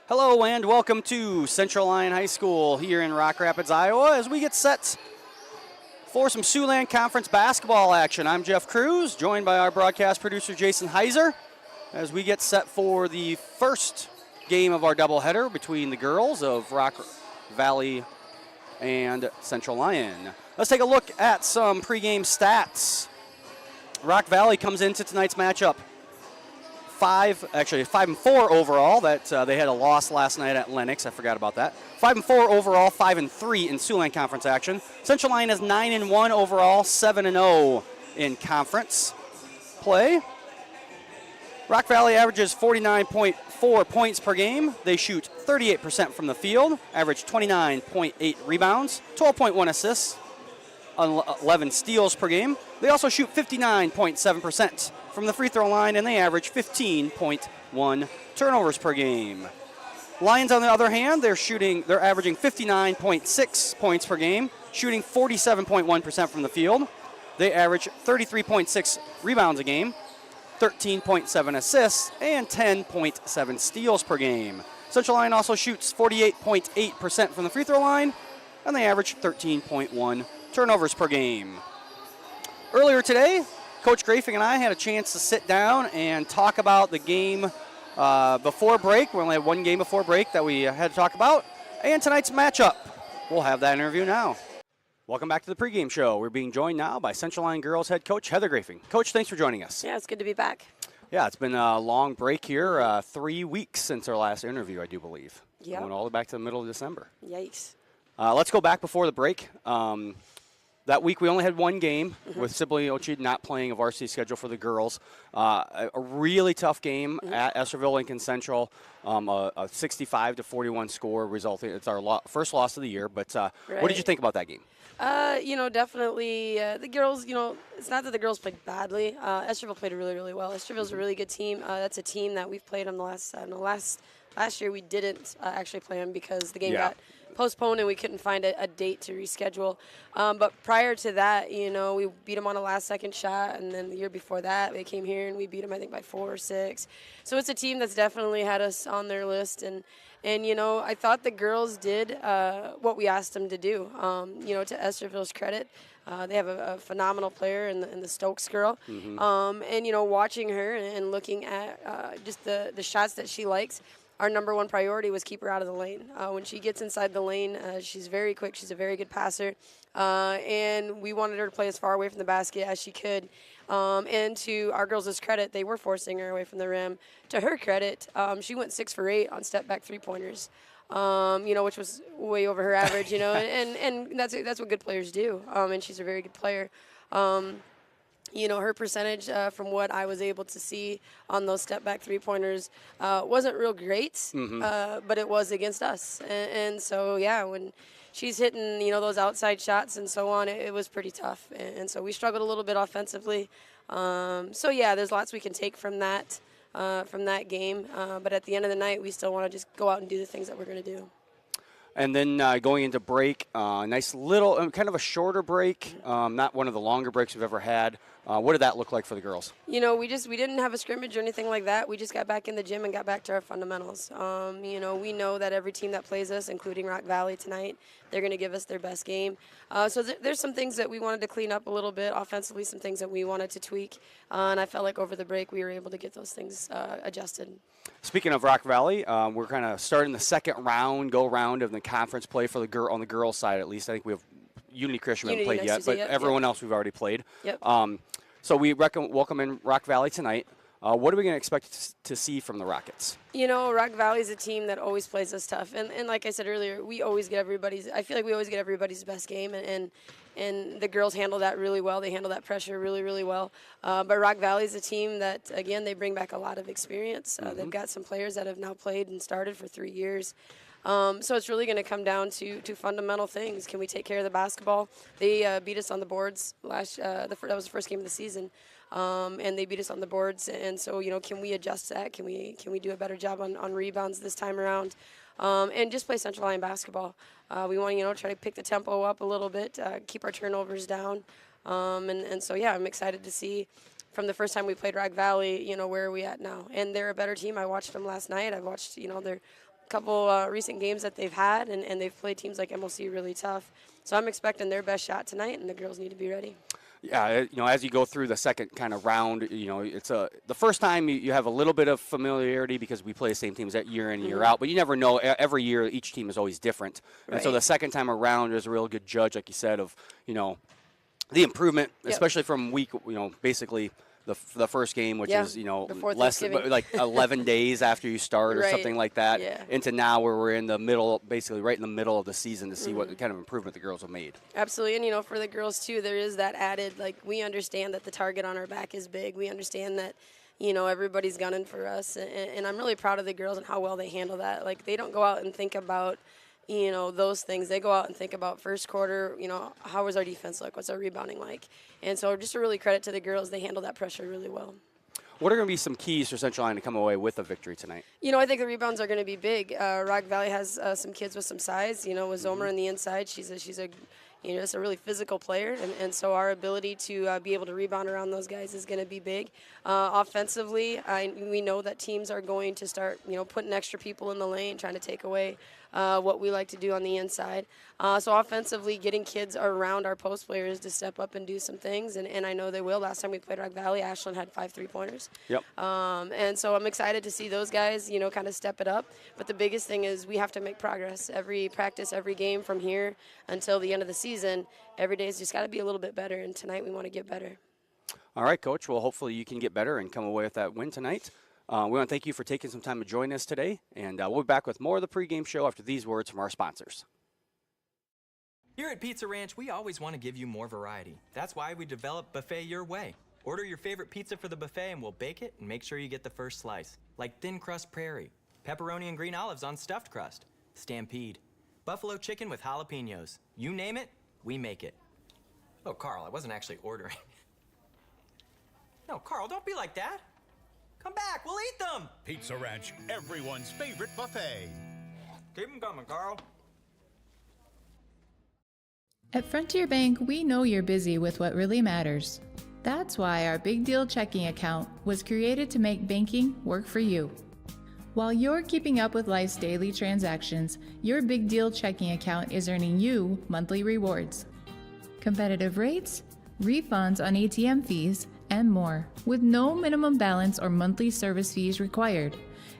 Hello and welcome to Central Lyon High School here in Rock Rapids, Iowa, as we get set for some Siouxland Conference basketball action. I'm Jeff Cruz, joined by our broadcast producer Jason Heiser, as we get set for the first game of our doubleheader between the girls of Rock Valley and Central Lyon. Let's take a look at some pregame stats. Rock Valley comes into tonight's matchup 5-4 overall. That they had a loss last night at Lennox. I forgot about that. 5-4 overall, 5-3 in Siouxland Conference action. Central Lyon is 9-1 overall, 7-0 in conference play. Rock Valley averages 49.4 points per game. They shoot 38% from the field, average 29.8 rebounds, 12.1 assists, 11 steals per game. They also shoot 59.7% from the free throw line, and they average 15.1 turnovers per game. Lions, on the other hand, they're averaging 59.6 points per game, shooting 47.1% from the field. They average 33.6 rebounds a game, 13.7 assists, and 10.7 steals per game. Central Lyon also shoots 48.8% from the free throw line, and they average 13.1 turnovers per game. Earlier today, Coach Grafing and I had a chance to sit down and talk about the game before break. We only had one game before break that we had to talk about, and tonight's matchup. We'll have that interview now. Welcome back to the pregame show. We're being joined now by Central Lyon girls head coach Heather Grafing. Coach, thanks for joining us. Yeah, it's good to be back. Yeah, it's been a long break here, 3 weeks since our last interview, I do believe. Yeah. Going all the way back to the middle of December. Yikes. Let's go back before the break. That week we only had one game with Sibley Ochi not playing a varsity schedule for the girls. A really tough game at Estherville Lincoln Central, a 65-41 score resulting. It's our first loss of the year, but what did you think about that game? Definitely the girls, it's not that the girls played badly. Estherville played really, really well. Estherville's a really good team. That's a team that we've played on the last year we didn't actually play them because the game got postponed and we couldn't find a date to reschedule. But prior to that, we beat them on a last-second shot, and then the year before that, they came here and we beat them, I think, by 4 or 6. So it's a team that's definitely had us on their list, and I thought the girls did what we asked them to do. To Estherville's credit, they have a phenomenal player in the Stokes girl, and watching her and looking at just the shots that she likes. Our number one priority was keep her out of the lane. When she gets inside the lane, she's very quick. She's a very good passer. And we wanted her to play as far away from the basket as she could. And to our girls' credit, they were forcing her away from the rim. To her credit, she went 6 for 8 on step-back three-pointers, which was way over her average, and that's what good players do. And she's a very good player. Her percentage from what I was able to see on those step-back three-pointers wasn't real great, but it was against us. And so, when she's hitting, those outside shots and so on, it was pretty tough. And so we struggled a little bit offensively. There's lots we can take from that game. But at the end of the night, we still want to just go out and do the things that we're going to do. And then going into break, nice little, kind of a shorter break, not one of the longer breaks we've ever had. What did that look like for the girls? We didn't have a scrimmage or anything like that. We just got back in the gym and got back to our fundamentals. We know that every team that plays us, including Rock Valley tonight, they're going to give us their best game. So there's some things that we wanted to clean up a little bit offensively, some things that we wanted to tweak. And I felt like over the break we were able to get those things adjusted. Speaking of Rock Valley, we're kind of starting the second round of the conference play for on the girls' side at least. I think we have Unity Christian haven't played yet, but everyone else we've already played. Yep. So we welcome in Rock Valley tonight. What are we going to expect to see from the Rockets? Rock Valley is a team that always plays us tough. And like I said earlier, I feel like we always get everybody's best game. And the girls handle that really well. They handle that pressure really, really well. But Rock Valley is a team that, again, they bring back a lot of experience. They've got some players that have now played and started for 3 years. So it's really going to come down to fundamental things. Can we take care of the basketball? They beat us on the boards that was the first game of the season, and they beat us on the boards. And so can we adjust that? Can we do a better job on rebounds this time around? And just play Central Lyon basketball. We want to try to pick the tempo up a little bit, keep our turnovers down, and so I'm excited to see. From the first time we played Rock Valley, where are we at now? And they're a better team. I watched them last night. I watched, couple recent games that they've had, and they've played teams like MLC really tough. So I'm expecting their best shot tonight, and the girls need to be ready. Yeah, as you go through the second kind of round, it's the first time you have a little bit of familiarity because we play the same teams that year in and year out, but you never know. Every year, each team is always different. And so the second time around is a real good judge, like you said, of, the improvement, especially from week, basically the first game, which is, less than, like 11 days after you start or something like that, into now where we're in the middle, basically right in the middle of the season to see what kind of improvement the girls have made. Absolutely. And, for the girls, too, there is that added, like, we understand that the target on our back is big. We understand that, everybody's gunning for us. And I'm really proud of the girls and how well they handle that. Like, they don't go out and think about those things. They go out and think about first quarter, how was our defense look? What's our rebounding like? And so just a really credit to the girls. They handle that pressure really well. What are going to be some keys for Central Lyon to come away with a victory tonight? I think the rebounds are going to be big. Rock Valley has some kids with some size. With Zomer on the inside, she's a just a really physical player, and so our ability to be able to rebound around those guys is going to be big. Offensively, we know that teams are going to start, putting extra people in the lane, trying to take away what we like to do on the inside. So offensively, getting kids around our post players to step up and do some things, and I know they will. Last time we played Rock Valley, Ashland had 5 3-pointers. Yep. And so I'm excited to see those guys, kind of step it up. But the biggest thing is we have to make progress. Every practice, every game from here until the end of the season, every day has just got to be a little bit better, and tonight we want to get better. All right, Coach. Well, hopefully you can get better and come away with that win tonight. We want to thank you for taking some time to join us today, and we'll be back with more of the pregame show after these words from our sponsors. Here at Pizza Ranch, we always want to give you more variety. That's why we develop Buffet Your Way. Order your favorite pizza for the buffet and we'll bake it and make sure you get the first slice. Like thin crust prairie, pepperoni and green olives on stuffed crust, stampede, buffalo chicken with jalapenos. You name it, we make it. Oh, Carl, I wasn't actually ordering. No, Carl, don't be like that. Come back, we'll eat them. Pizza Ranch, everyone's favorite buffet. Keep them coming, Carl. At Frontier Bank, we know you're busy with what really matters. That's why our Big Deal checking account was created to make banking work for you. While you're keeping up with life's daily transactions, your Big Deal checking account is earning you monthly rewards. Competitive rates, refunds on ATM fees, and more, with no minimum balance or monthly service fees required.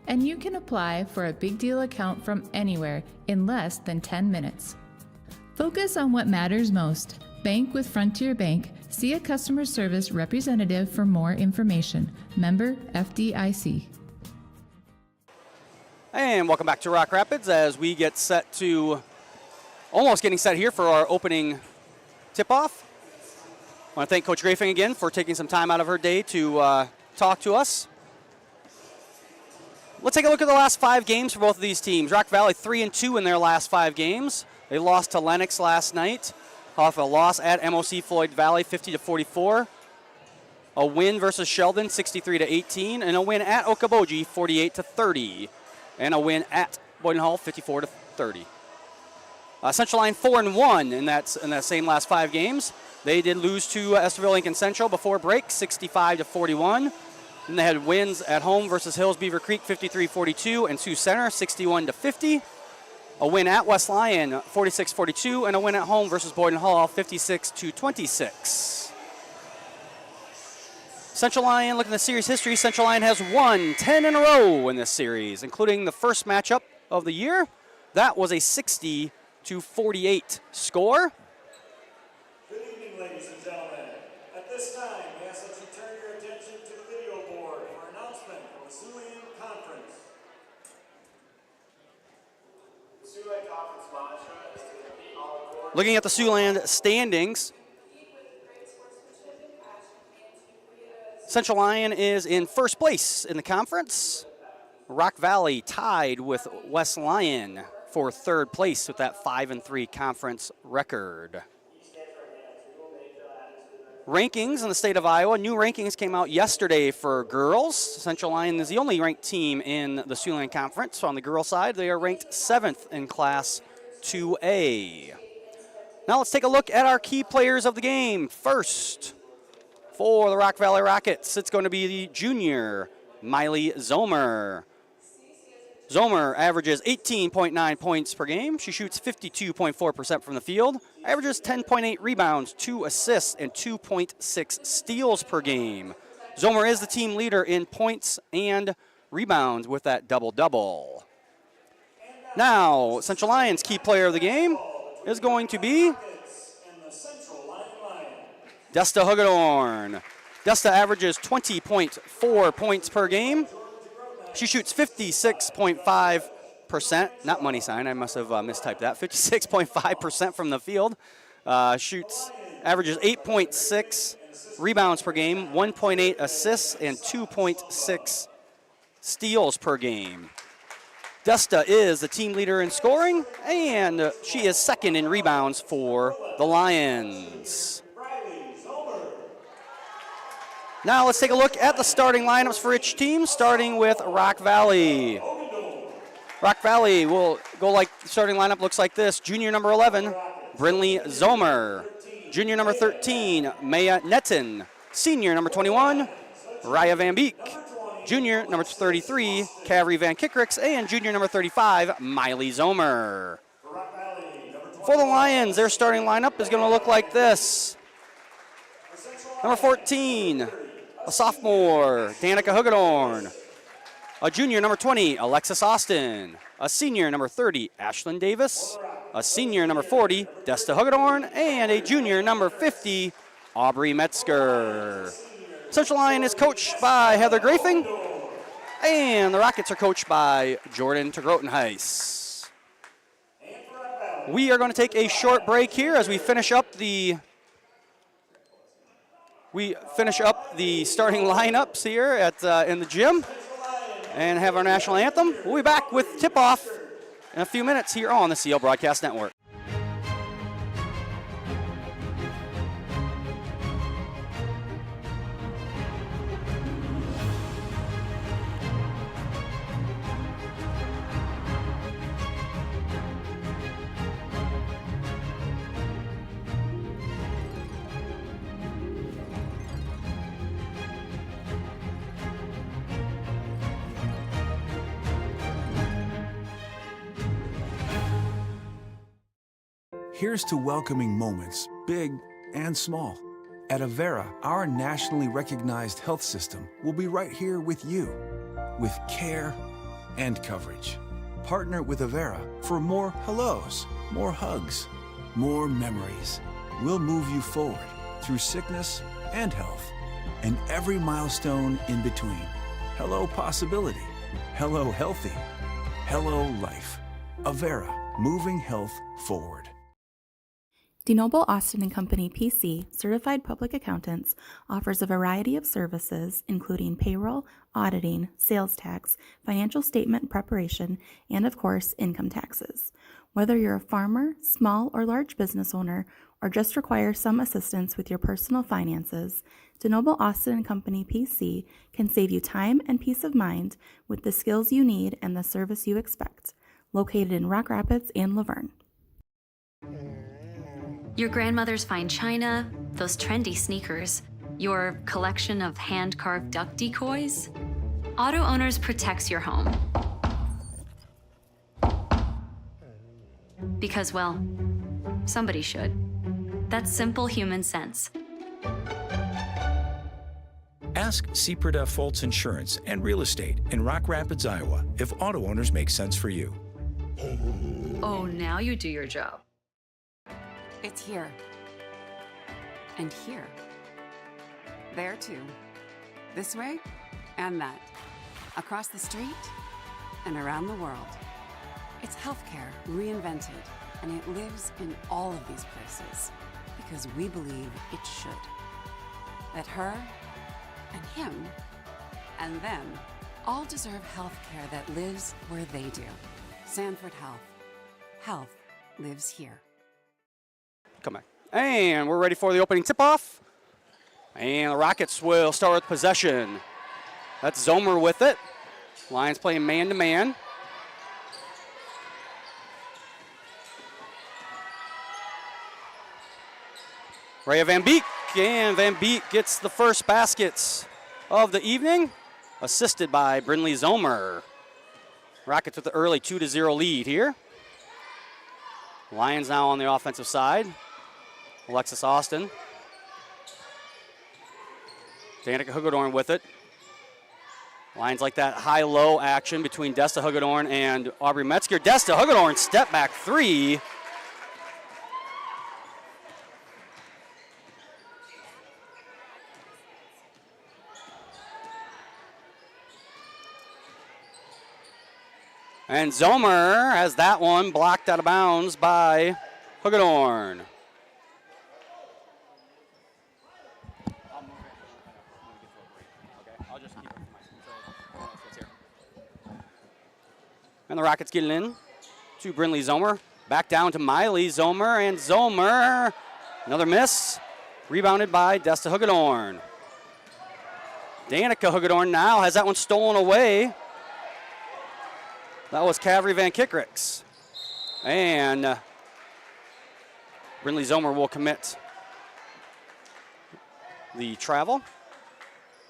And you can apply for a Big Deal account from anywhere in less than 10 minutes. Focus on what matters most. Bank with Frontier Bank. See a customer service representative for more information. Member FDIC. And welcome back to Rock Rapids as we get set to, almost getting set here for our opening tip-off. I want to thank Coach Grafing again for taking some time out of her day to talk to us. Let's take a look at the last 5 games for both of these teams. Rock Valley 3-2 in their last 5 games. They lost to Lennox last night off a loss at MOC Floyd Valley 50-44. A win versus Sheldon 63-18, and a win at Okoboji 48-30, and a win at Boyden Hall 54-30. Central Lyon 4-1 in that same last 5 games. They did lose to Estherville Lincoln Central before break 65-41. And they had wins at home versus Hills Beaver Creek 53-42 and Sioux Center 61-50. A win at West Lyon 46-42, and a win at home versus Boyden Hall 56-26. Central Lyon, looking at the series history, Central Lyon has won 10 in a row in this series, including the first matchup of the year. That was a 60-48 score. Good evening, ladies and gentlemen. At this time, we ask that you turn your attention to the video board for announcement from the Lyon Conference. The Lyon Conference mantra is to compete all accord. Looking at the Siouxland standings, Central Lyon is in first place in the conference. Rock Valley tied with West Lyon for third place with that 5-3 conference record. Rankings in the state of Iowa. New rankings came out yesterday for girls. Central Lyon is the only ranked team in the Siouxland Conference. So on the girls' side, they are ranked 7th in Class 2A. Now let's take a look at our key players of the game. First, for the Rock Valley Rockets, it's going to be the junior, Miley Zomer. Zomer averages 18.9 points per game. She shoots 52.4% from the field, averages 10.8 rebounds, 2 assists, and 2.6 steals per game. Zomer is the team leader in points and rebounds with that double-double. Now, Central Lyon's key player of the game is going to be Desta Hugedorn. Desta averages 20.4 points per game. She shoots 56.5%, not money sign, I must have mistyped that, 56.5% from the field. Averages 8.6 rebounds per game, 1.8 assists, and 2.6 steals per game. Desta is the team leader in scoring, and she is second in rebounds for the Lions. Now let's take a look at the starting lineups for each team, starting with Rock Valley. Rock Valley will go like the starting lineup looks like this. Junior number 11, Brinley Zomer. Junior number 13, Maya Netton. Senior number 21, Raya Van Beek. Junior number 33, Kavri Van Kickricks. And junior number 35, Miley Zomer. For the Lions, their starting lineup is going to look like this. Number 14, a sophomore, Danica Hugedorn. A junior, number 20, Alexis Austin. A senior, number 30, Ashlyn Davis. A senior, number 40, Desta Hugedorn. And a junior, number 50, Aubrey Metzger. Central Lyon is coached by Heather Grafing. And the Rockets are coached by Jordan Tegrotenhuis. We are going to take a short break here as we finish up the starting lineups here in the gym and have our national anthem. We'll be back with tip-off in a few minutes here on the CL Broadcast Network. Here's to welcoming moments, big and small. At Avera, our nationally recognized health system will be right here with you, with care and coverage. Partner with Avera for more hellos, more hugs, more memories. We'll move you forward through sickness and health, and every milestone in between. Hello possibility, hello healthy, hello life. Avera, moving health forward. DeNoble Austin & Company PC, certified public accountants, offers a variety of services including payroll, auditing, sales tax, financial statement preparation, and of course, income taxes. Whether you're a farmer, small or large business owner, or just require some assistance with your personal finances, DeNoble Austin & Company PC can save you time and peace of mind with the skills you need and the service you expect. Located in Rock Rapids and Laverne. Your grandmother's fine china, those trendy sneakers, your collection of hand-carved duck decoys. Auto Owners protects your home. Because, well, somebody should. That's simple human sense. Ask Seaperda Foltz Insurance and Real Estate in Rock Rapids, Iowa, if Auto Owners make sense for you. Oh, now you do your job. It's here. And here. There too. This way and that. Across the street and around the world. It's healthcare reinvented, and it lives in all of these places because we believe it should. That her and him and them all deserve healthcare that lives where they do. Sanford Health. Health lives here. Come back. And we're ready for the opening tip-off. And the Rockets will start with possession. That's Zomer with it. Lions playing man-to-man. Raya Van Beek, and Van Beek gets the first baskets of the evening, assisted by Brinley Zomer. Rockets with the early 2-0 lead here. Lions now on the offensive side. Alexis Austin. Danica Hagedorn with it. Lions like that high-low action between Desta Hagedorn and Aubrey Metzger. Desta Hagedorn step back three. And Zomer has that one blocked out of bounds by Hagedorn. And the Rockets get it in to Brinley Zomer. Back down to Miley Zomer, and Zomer, another miss. Rebounded by Desta Hagedorn. Danica Hagedorn now has that one stolen away. That was Cavery Van Kickrix. And Brinley Zomer will commit the travel.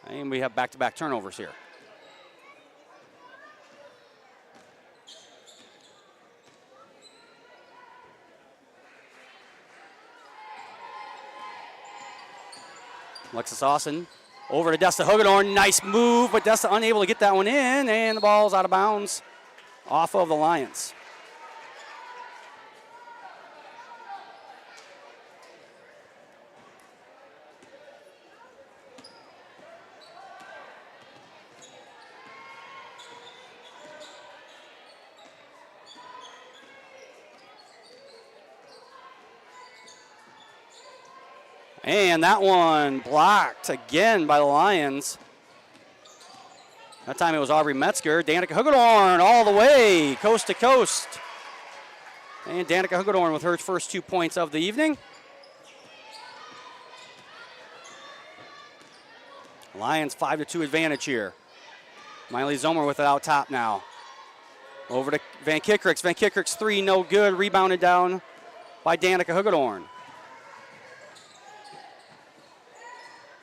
And we have back-to-back turnovers here. Alexis Austin over to Desta Hagedorn. Nice move, but Desta unable to get that one in, and the ball's out of bounds off of the Lions. And that one blocked again by the Lions. That time it was Aubrey Metzger. Danica Hagedorn all the way, coast to coast. And Danica Hagedorn with her first 2 points of the evening. Lions 5-2 advantage here. Miley Zomer with it out top now. Over to Van Kickrix. Van Kickrix three, no good. Rebounded down by Danica Hagedorn.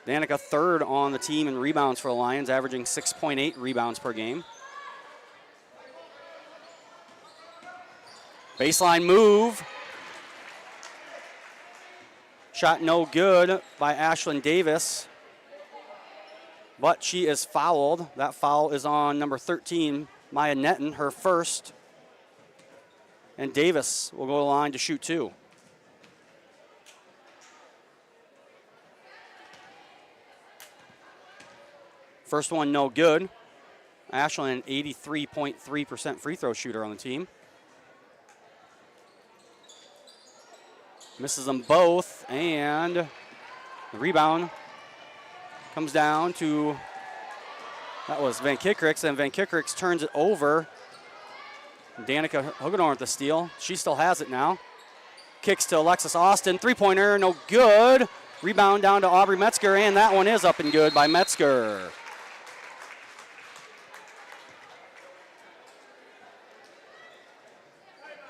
Danica third on the team in rebounds for the Lions, averaging 6.8 rebounds per game. Baseline move. Shot no good by Ashlyn Davis. But she is fouled. That foul is on number 13, Maya Netton, her first. And Davis will go to the line to shoot two. First one, no good. Ashlyn, 83.3% free throw shooter on the team. Misses them both, and the rebound comes down to, that was Van Kickrix, and Van Kickrix turns it over. Danica Hagedorn with the steal. She still has it now. Kicks to Alexis Austin. Three-pointer, no good. Rebound down to Aubrey Metzger, and that one is up and good by Metzger.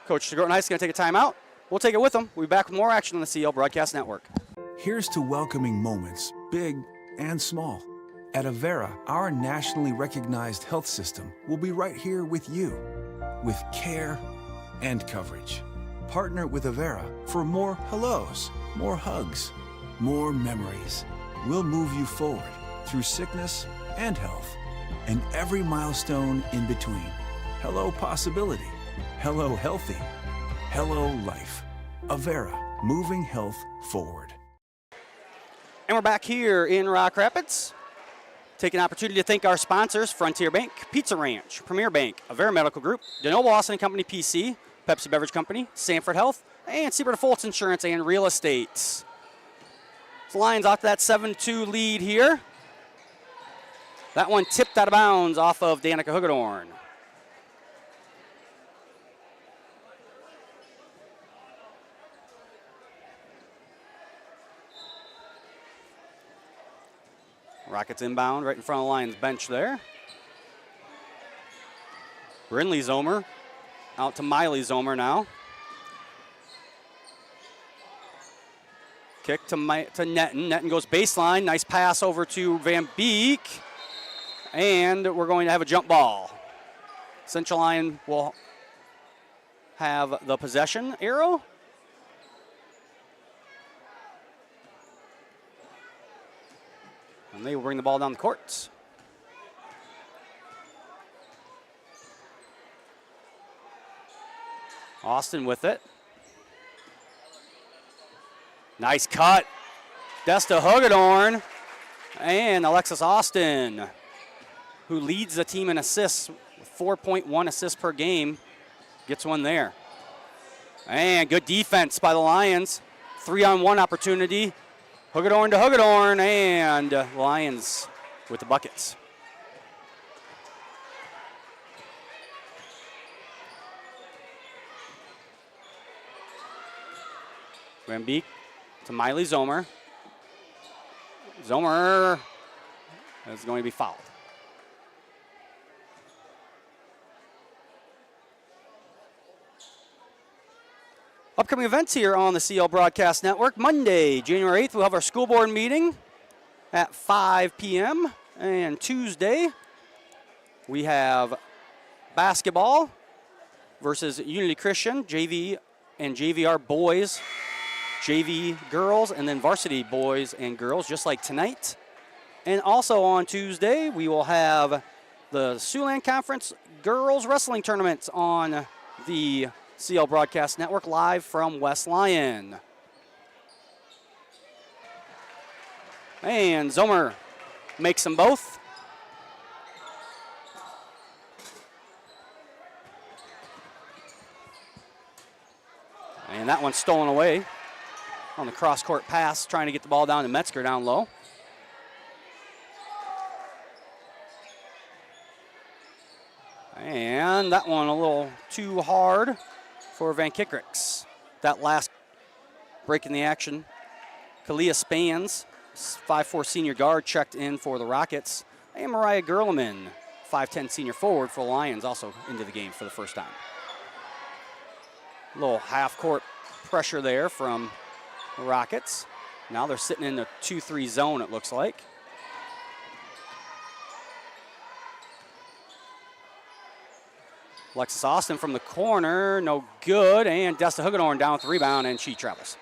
Coach Gorton is going to take a timeout. We'll take it with them. We'll be back with more action on the CL Broadcast Network. Here's to welcoming moments, big and small. At Avera, our nationally recognized health system will be right here with you, with care and coverage. Partner with Avera for more hellos, more hugs, more memories. We'll move you forward through sickness and health, and every milestone in between. Hello possibility. Hello healthy. Hello life. Avera, moving health forward. And we're back here in Rock Rapids. Take an opportunity to thank our sponsors, Frontier Bank, Pizza Ranch, Premier Bank, Avera Medical Group, DeNoble Austin Company PC, Pepsi Beverage Company, Sanford Health, and Seabird Fultz Insurance and Real Estate. The Lions off that 7-2 lead here. That one tipped out of bounds off of Danica Hagedorn. Rockets inbound right in front of the Lions bench there. Brinley Zomer out to Miley Zomer now. Kick to Netton. Netton goes baseline. Nice pass over to Van Beek. And we're going to have a jump ball. Central Lyon will have the possession arrow. And they will bring the ball down the court. Austin with it. Nice cut. Desta Hagedorn and Alexis Austin, who leads the team in assists with 4.1 assists per game, gets one there. And good defense by the Lions. 3-on-1 opportunity. Hagedorn to Hagedorn, and Lions with the buckets. Van Beek to Miley Zomer. Zomer is going to be fouled. Upcoming events here on the CL Broadcast Network. Monday, January 8th, we'll have our school board meeting at 5 p.m. And Tuesday, we have basketball versus Unity Christian, JV and JVR boys, JV girls, and then varsity boys and girls, just like tonight. And also on Tuesday, we will have the Siouxland Conference Girls Wrestling Tournament on the CL Broadcast Network live from West Lyon. And Zomer makes them both. And that one's stolen away on the cross-court pass, trying to get the ball down to Metzger down low. And that one a little too hard for Van Kickricks. That last break in the action. Kalia Spans, 5'4" senior guard, checked in for the Rockets. And Mariah Gerleman, 5'10" senior forward for the Lions, also into the game for the first time. A little half-court pressure there from the Rockets. Now they're sitting in the 2-3 zone, it looks like. Alexis Austin from the corner, no good, and Desta Hagedorn down with the rebound, and she travels.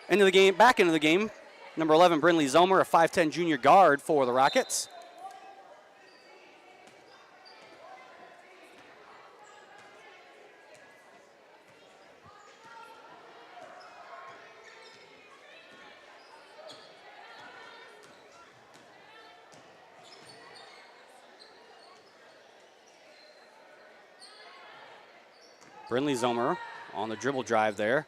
Into the game, back into the game, number 11, Brinley Zomer, a 5'10" junior guard for the Rockets. Brinley Zomer on the dribble drive there.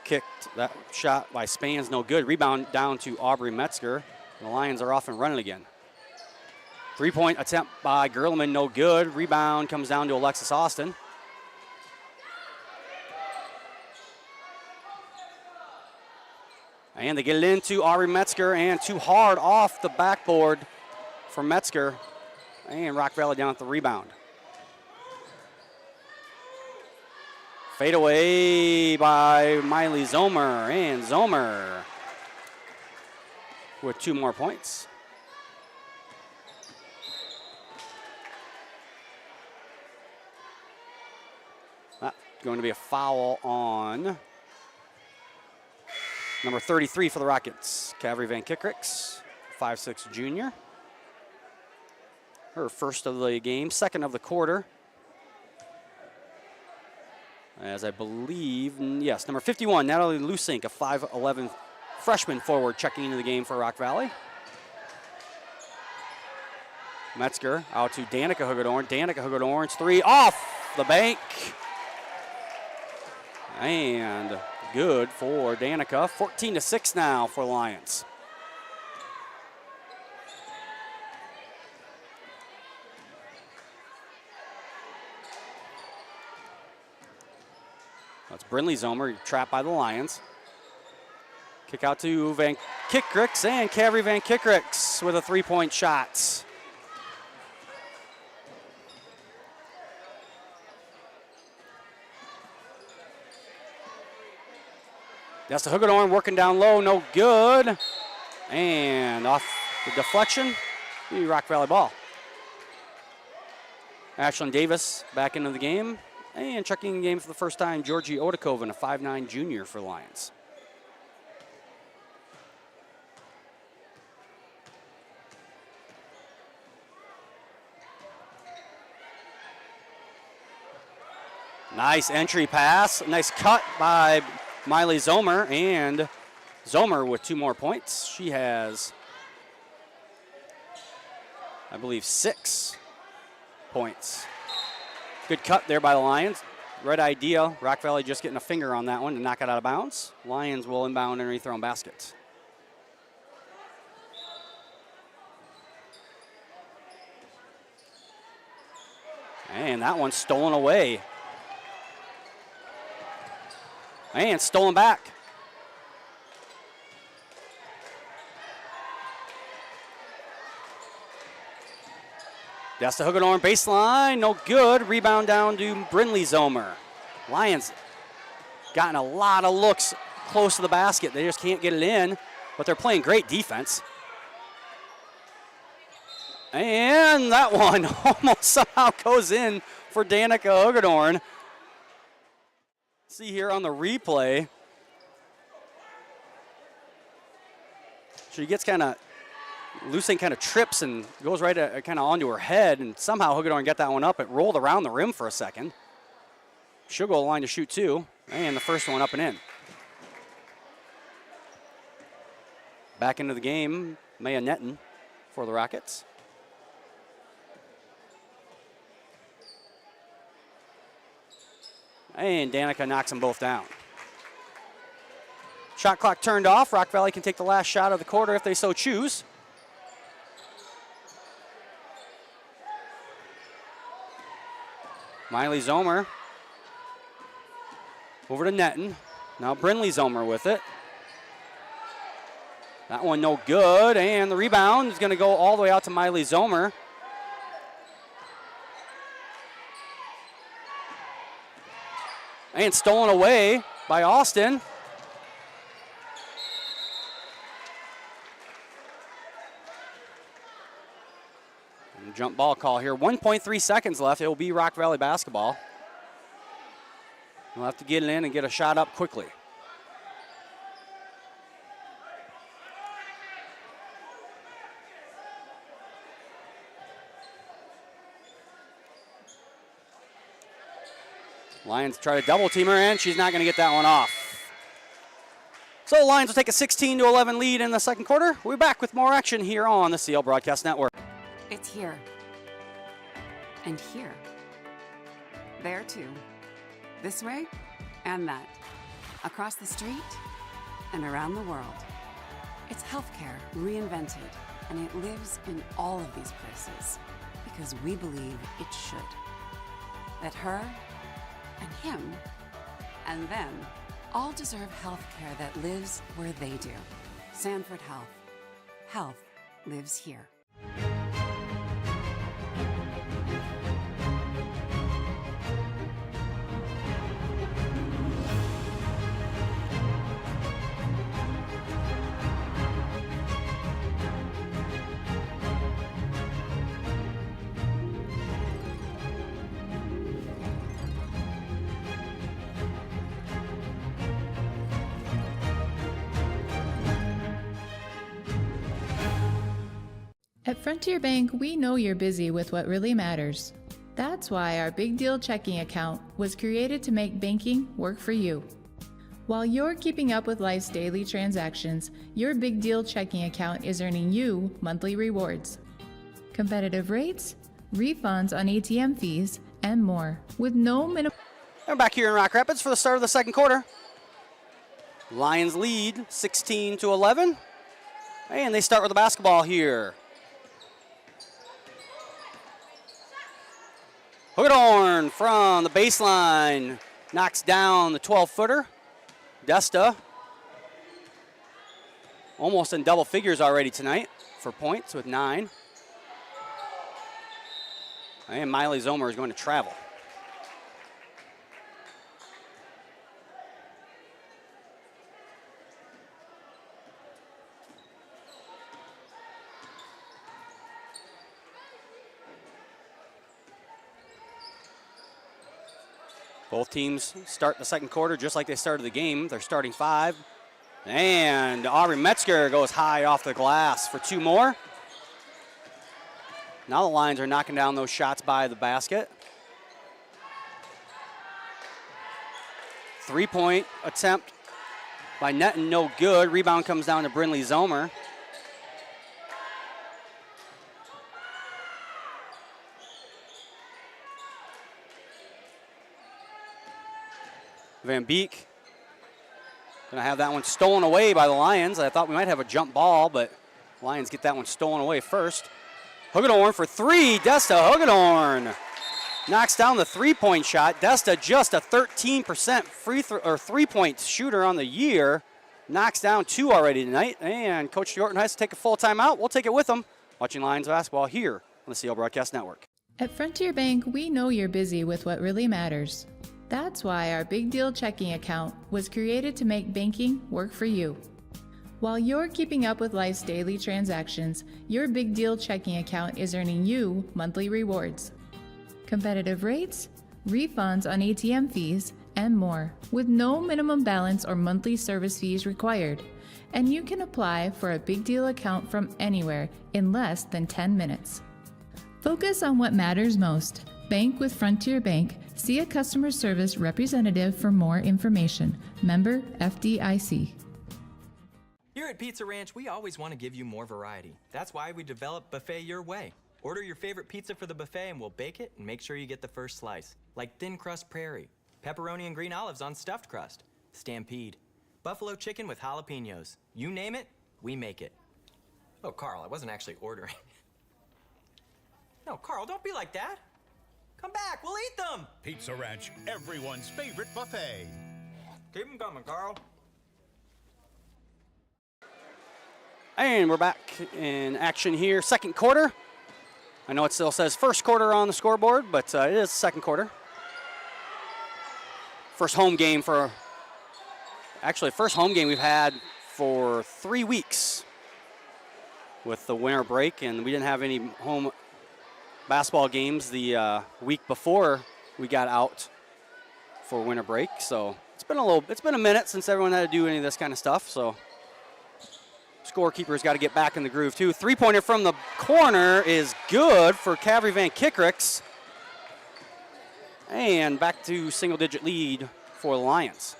Kicked, that shot by Spans, no good. Rebound down to Aubrey Metzger. The Lions are off and running again. Three-point attempt by Gerleman, no good. Rebound comes down to Alexis Austin. And they get it into Aubrey Metzger, and too hard off the backboard for Metzger. And Rock Valley down at the rebound. Fade away by Miley Zomer, and Zomer with 2 more points. That's going to be a foul on number 33 for the Rockets, Cavery Van Kickricks, 5'6" junior. Her first of the game, second of the quarter. As I believe, yes, number 51, Natalie Lusink, a 5'11" freshman forward, checking into the game for Rock Valley. Metzger out to Danica Hagedorn. Danica Hagedorn's three off the bank. And good for Danica. 14-6 now for Lions. That's Brinley Zomer, trapped by the Lions. Kick out to Van Kickricks, and Cavery Van Kickricks with a 3-point shot. That's the Hagedorn working down low, no good. And off the deflection, Rock Valley ball. Ashlyn Davis back into the game. And checking in game for the first time, Georgie Odakoven, a 5'9 junior for Lions. Nice entry pass. Nice cut by Miley Zomer. And Zomer with 2 more points. She has, I believe, 6 points. Good cut there by the Lions. Right idea. Rock Valley just getting a finger on that one to knock it out of bounds. Lions will inbound underneath their own basket. And that one's stolen away. And stolen back. That's the Hagedorn baseline, no good. Rebound down to Brinley Zomer. Lions gotten a lot of looks close to the basket. They just can't get it in, but they're playing great defense. And that one almost somehow goes in for Danica Hagedorn. See here on the replay. She gets kind of loose and kind of trips and goes right kind of onto her head, and somehow Hagedorn got that one up. It rolled around the rim for a second. She'll go to the line to shoot 2, and the first one up and in. Back into the game, Maya Netton for the Rockets. And Danica knocks them both down. Shot clock turned off. Rock Valley can take the last shot of the quarter if they so choose. Miley Zomer over to Netton. Now Brinley Zomer with it. That one no good, and the rebound is going to go all the way out to Miley Zomer. And stolen away by Austin. And jump ball call here. 1.3 seconds left. It will be Rock Valley basketball. We'll have to get it in and get a shot up quickly. Lions try to double team her, and she's not going to get that one off. So the Lions will take a 16-11 lead in the second quarter. We'll be back with more action here on the CL Broadcast Network. It's here. And here. There too. This way and that. Across the street and around the world. It's healthcare reinvented, and it lives in all of these places because we believe it should. That her and him and them all deserve health care that lives where they do. Sanford Health. Health lives here. At Frontier Bank, we know you're busy with what really matters. That's why our Big Deal checking account was created to make banking work for you. While you're keeping up with life's daily transactions, your Big Deal checking account is earning you monthly rewards. Competitive rates, refunds on ATM fees, and more, with no minimum. We're back here in Rock Rapids for the start of the second quarter. Lions lead 16-11. And they start with the basketball here. Hagedorn from the baseline knocks down the 12-footer. Desta almost in double figures already tonight for points with 9. And Miley Zomer is going to travel. Both teams start the second quarter just like they started the game. They're starting 5. And Aubrey Metzger goes high off the glass for 2 more. Now the Lions are knocking down those shots by the basket. 3-point attempt by Netton, no good. Rebound comes down to Brinley Zomer. Van Beek gonna have that one stolen away by the Lions. I thought we might have a jump ball, but Lions get that one stolen away first. Hagedorn for 3, Desta Hagedorn knocks down the 3-point shot. Desta just a 13% free throw or 3-point shooter on the year. Knocks down 2 already tonight. And Coach Yorton has to take a full timeout. We'll take it with him. Watching Lions basketball here on the CL Broadcast Network. At Frontier Bank, we know you're busy with what really matters. That's why our Big Deal checking account was created to make banking work for you. While you're keeping up with life's daily transactions, your Big Deal checking account is earning you monthly rewards. Competitive rates, refunds on ATM fees, and more, with no minimum balance or monthly service fees required. And you can apply for a Big Deal account from anywhere in less than 10 minutes. Focus on what matters most. Bank with Frontier Bank. See a customer service representative for more information. Member FDIC. Here at Pizza Ranch, we always want to give you more variety. That's why we developed Buffet Your Way. Order your favorite pizza for the buffet and we'll bake it and make sure you get the first slice. Like thin crust prairie, pepperoni and green olives on stuffed crust, stampede, buffalo chicken with jalapenos. You name it, we make it. Oh, Carl, I wasn't actually ordering. No, Carl, don't be like that. Come back, we'll eat them. Pizza Ranch, everyone's favorite buffet. Keep them coming, Carl. And we're back in action here, second quarter. I know it still says first quarter on the scoreboard, but it is second quarter. First home game we've had for 3 weeks with the winter break, and we didn't have any home basketball games the week before we got out for winter break. So it's been a minute since everyone had to do any of this kind of stuff. So scorekeeper's got to get back in the groove too. 3-pointer from the corner is good for Cavalry Van Kickricks. And back to single-digit lead for the Lions.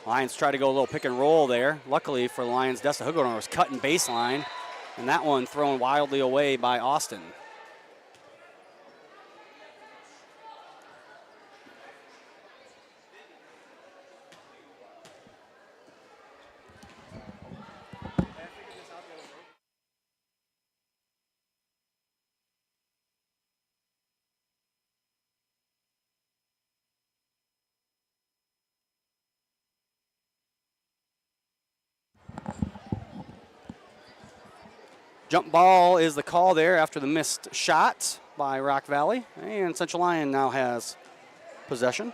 Lions try to go a little pick and roll there. Luckily for the Lions, Desta Hagedorn was cutting baseline, and that one thrown wildly away by Austin. Jump ball is the call there after the missed shot by Rock Valley. And Central Lyon now has possession.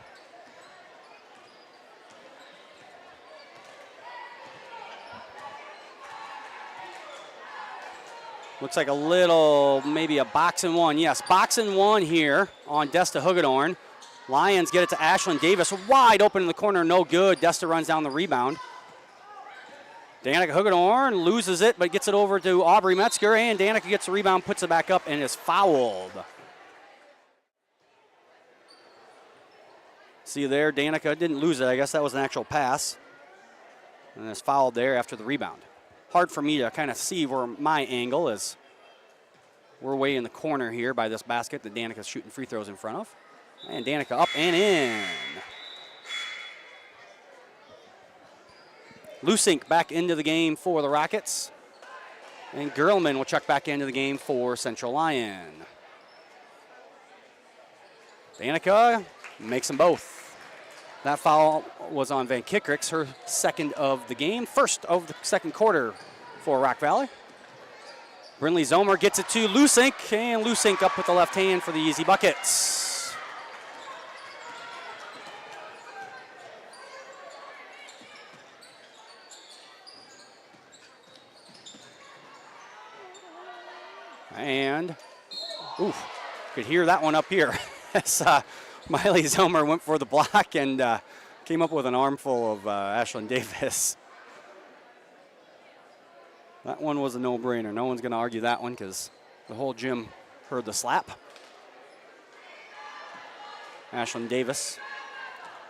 Looks like maybe a box and one. Yes, box and one here on Desta Hagedorn. Lions get it to Ashlyn Davis. Wide open in the corner, no good. Desta runs down the rebound. Danica Hagedorn loses it, but gets it over to Aubrey Metzger, and Danica gets the rebound, puts it back up, and is fouled. See there, Danica didn't lose it. I guess that was an actual pass. And is fouled there after the rebound. Hard for me to kind of see where my angle is. We're way in the corner here by this basket that Danica's shooting free throws in front of. And Danica up and in. Lusink back into the game for the Rockets. And Gerlman will check back into the game for Central Lyon. Danica makes them both. That foul was on Van Kickricks, her second of the game, first of the second quarter for Rock Valley. Brinley Zomer gets it to Lusink, and Lusink up with the left hand for the easy buckets. And Oof, could hear that one up here. As Miley Zomer went for the block and came up with an armful of Ashlyn Davis. That one was a no-brainer. No one's going to argue that one because the whole gym heard the slap. Ashlyn Davis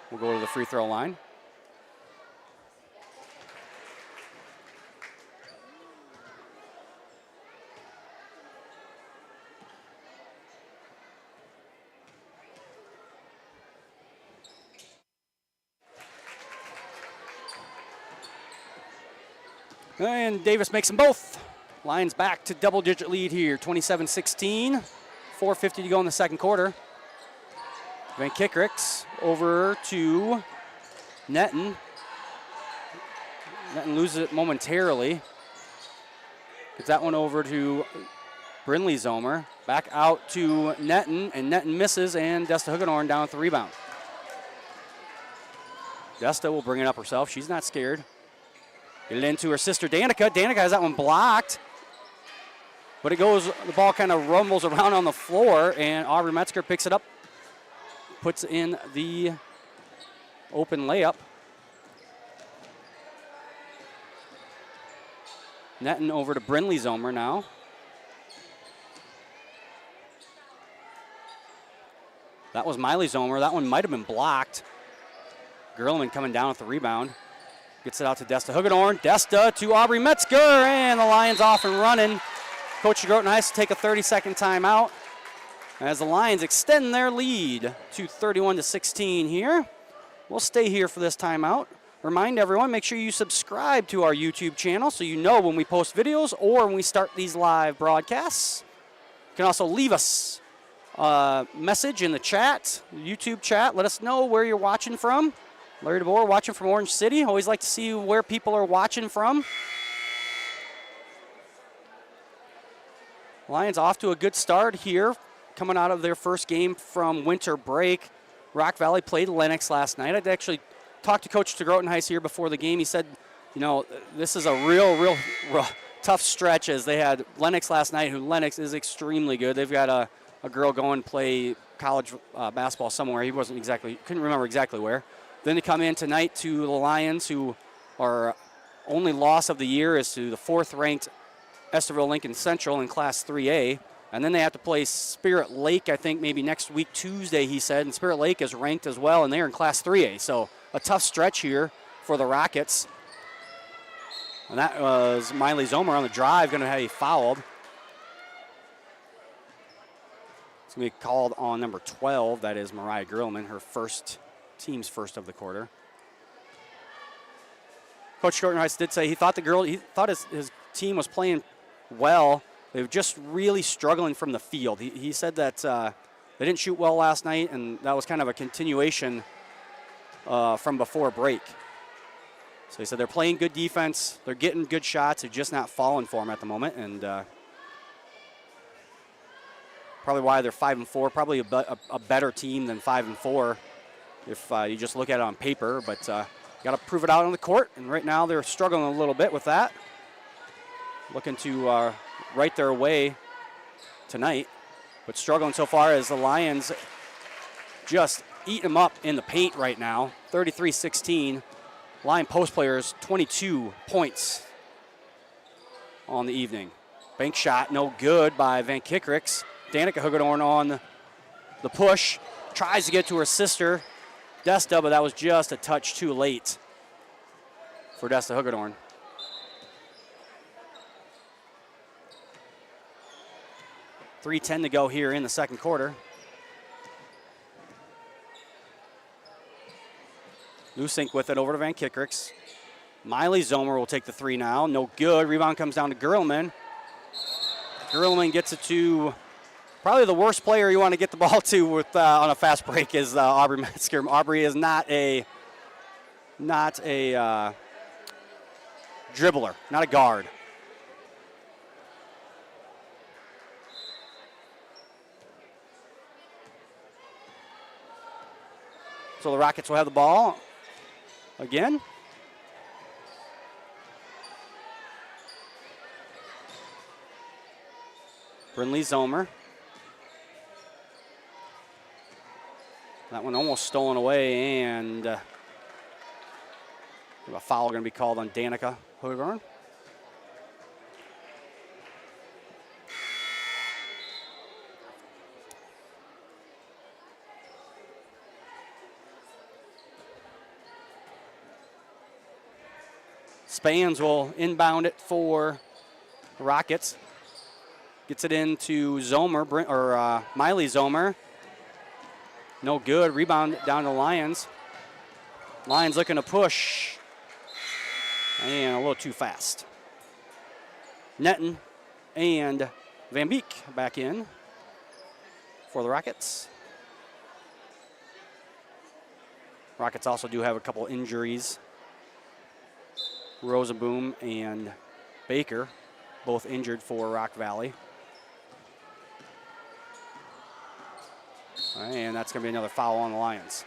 will go to the free throw line. And Davis makes them both. Lions back to double-digit lead here, 27-16. 4:50 to go in the second quarter. Van Kickricks over to Netton. Netton loses it momentarily. Gets that one over to Brinley Zomer. Back out to Netton, and Netton misses, and Desta Huggenhorn down with the rebound. Desta will bring it up herself. She's not scared. Get it into her sister Danica. Danica has that one blocked. But it goes, the ball kind of rumbles around on the floor, and Aubrey Metzger picks it up. Puts in the open layup. Netton over to Brinley Zomer now. That was Miley Zomer. That one might have been blocked. Gerlman coming down with the rebound. Gets it out to Desta Huggenhorn. Desta to Aubrey Metzger, and the Lions off and running. Coach DeGroten has to take a 30-second timeout as the Lions extend their lead to 31-16 here. We'll stay here for this timeout. Remind everyone, make sure you subscribe to our YouTube channel so you know when we post videos or when we start these live broadcasts. You can also leave us a message in the chat, YouTube chat. Let us know where you're watching from. Larry DeBoer watching from Orange City. Always like to see where people are watching from. Lions off to a good start here, coming out of their first game from winter break. Rock Valley played Lennox last night. I'd actually talked to Coach DeGrotenhuis here before the game. He said, you know, this is a real tough stretch as they had Lennox last night, who Lennox is extremely good. They've got a girl go and play college basketball somewhere. He couldn't remember exactly where. Then to come in tonight to the Lions, who are only loss of the year is to the 4th-ranked Esterville Lincoln Central in Class 3A. And then they have to play Spirit Lake, I think, maybe next week, Tuesday, he said. And Spirit Lake is ranked as well, and they're in Class 3A. So a tough stretch here for the Rockets. And that was Miley Zomer on the drive, going to have fouled. It's going to be called on number 12. That is Mariah Gerlman, her team's first of the quarter. Coach Shortenhuis did say he thought his team was playing well. They were just really struggling from the field. He said that they didn't shoot well last night, and that was kind of a continuation from before break. So he said they're playing good defense, they're getting good shots, they're just not falling for them at the moment, and probably why they're 5-4. Probably a better team than 5-4 if you just look at it on paper, but got to prove it out on the court, and right now they're struggling a little bit with that. Looking to right their way tonight, but struggling so far as the Lions just eat them up in the paint right now. 33-16. Lion post players 22 points on the evening. Bank shot no good by Van Kickricks. Danica Huggenhorn on the push, tries to get to her sister Desta, but that was just a touch too late for Desta Huggenhorn. .310 to go here in the second quarter. Lusink with it over to Van Kickricks. Miley Zomer will take the three now. No good. Rebound comes down to Gerlman. Gerlman gets it to probably the worst player you want to get the ball to with on a fast break is Aubrey Metzger. Aubrey is not a dribbler, not a guard. So the Rockets will have the ball again. Brinley Zomer That one almost stolen away, and a foul going to be called on Danica Hugorn. Spans will inbound it for the Rockets. Gets it into Zomer, Miley Zomer. No good. Rebound down to Lions. Lions looking to push. And a little too fast. Netton and Van Beek back in for the Rockets. Rockets also do have a couple injuries. Rosenboom and Baker, both injured for Rock Valley. And that's going to be another foul on the Lions.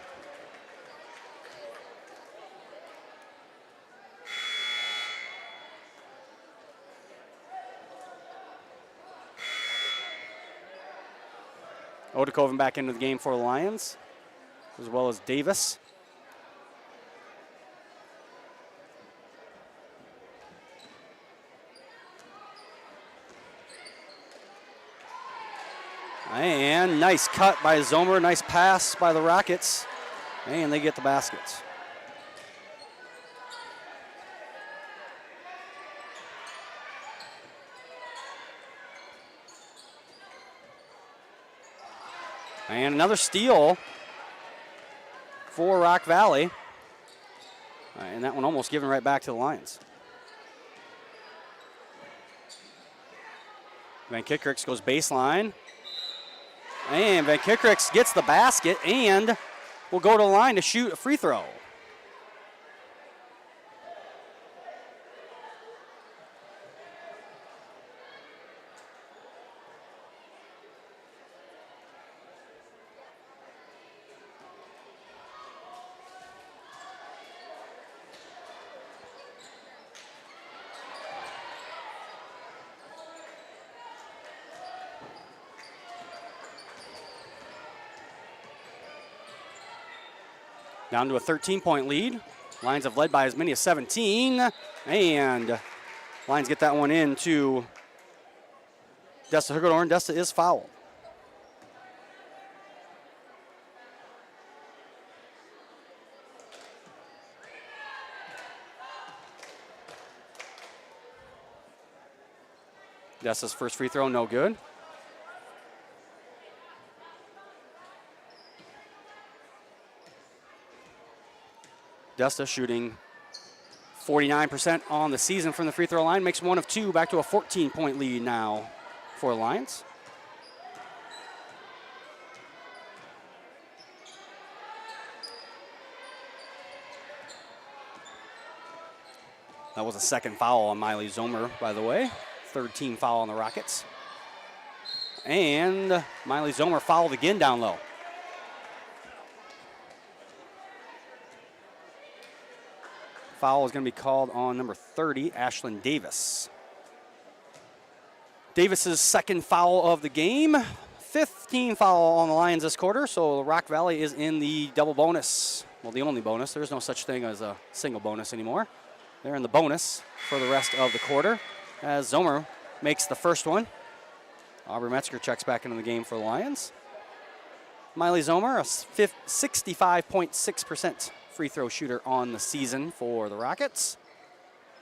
Odekoven back into the game for the Lions, as well as Davis. And nice cut by Zomer, nice pass by the Rockets, and they get the baskets. And another steal for Rock Valley. And that one almost given right back to the Lions. Van Kickrix goes baseline. And Van Kickrix gets the basket and will go to the line to shoot a free throw. Down to a 13-point lead. Lions have led by as many as 17. And Lions get that one in to Desta Hugorn. Desta is fouled. Desta's first free throw, no good. Desta shooting 49% on the season from the free throw line. Makes one of two, back to a 14-point lead now for the Lions. That was a second foul on Miley Zomer, by the way. Third team foul on the Rockets. And Miley Zomer fouled again down low. Foul is going to be called on number 30, Ashlyn Davis. Davis's second foul of the game. 15 foul on the Lions this quarter, so Rock Valley is in the double bonus. Well, the only bonus. There's no such thing as a single bonus anymore. They're in the bonus for the rest of the quarter as Zomer makes the first one. Aubrey Metzger checks back into the game for the Lions. Miley Zomer, a 65.6% free throw shooter on the season for the Rockets.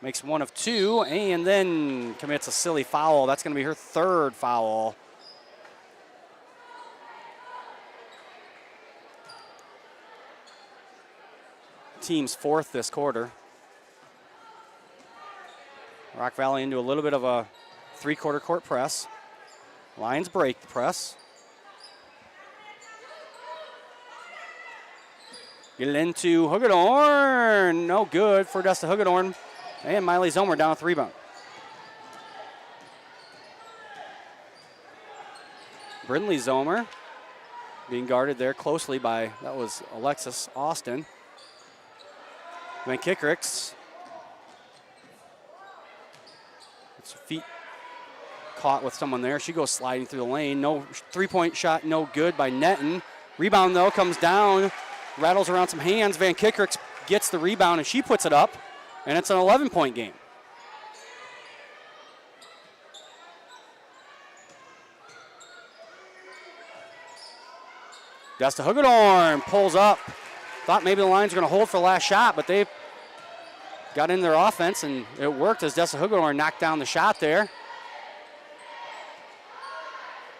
Makes one of two and then commits a silly foul. That's going to be her third foul. Team's fourth this quarter. Rock Valley into a little bit of a three-quarter court press. Lions break the press. Get it into Hugorn. No good for Desta Hugorn. And Miley Zomer down with rebound. Brindley Zomer being guarded there closely by, that was Alexis Austin. Van Kickrix. It's feet caught with someone there. She goes sliding through the lane. No three-point shot, no good by Netton. Rebound, though, comes down, rattles around some hands. Van Kickerick gets the rebound, and she puts it up, and it's an 11-point game. Desta Hugedorn pulls up. Thought maybe the Lions were going to hold for the last shot, but they got in their offense, and it worked as Desta Hugedorn knocked down the shot there.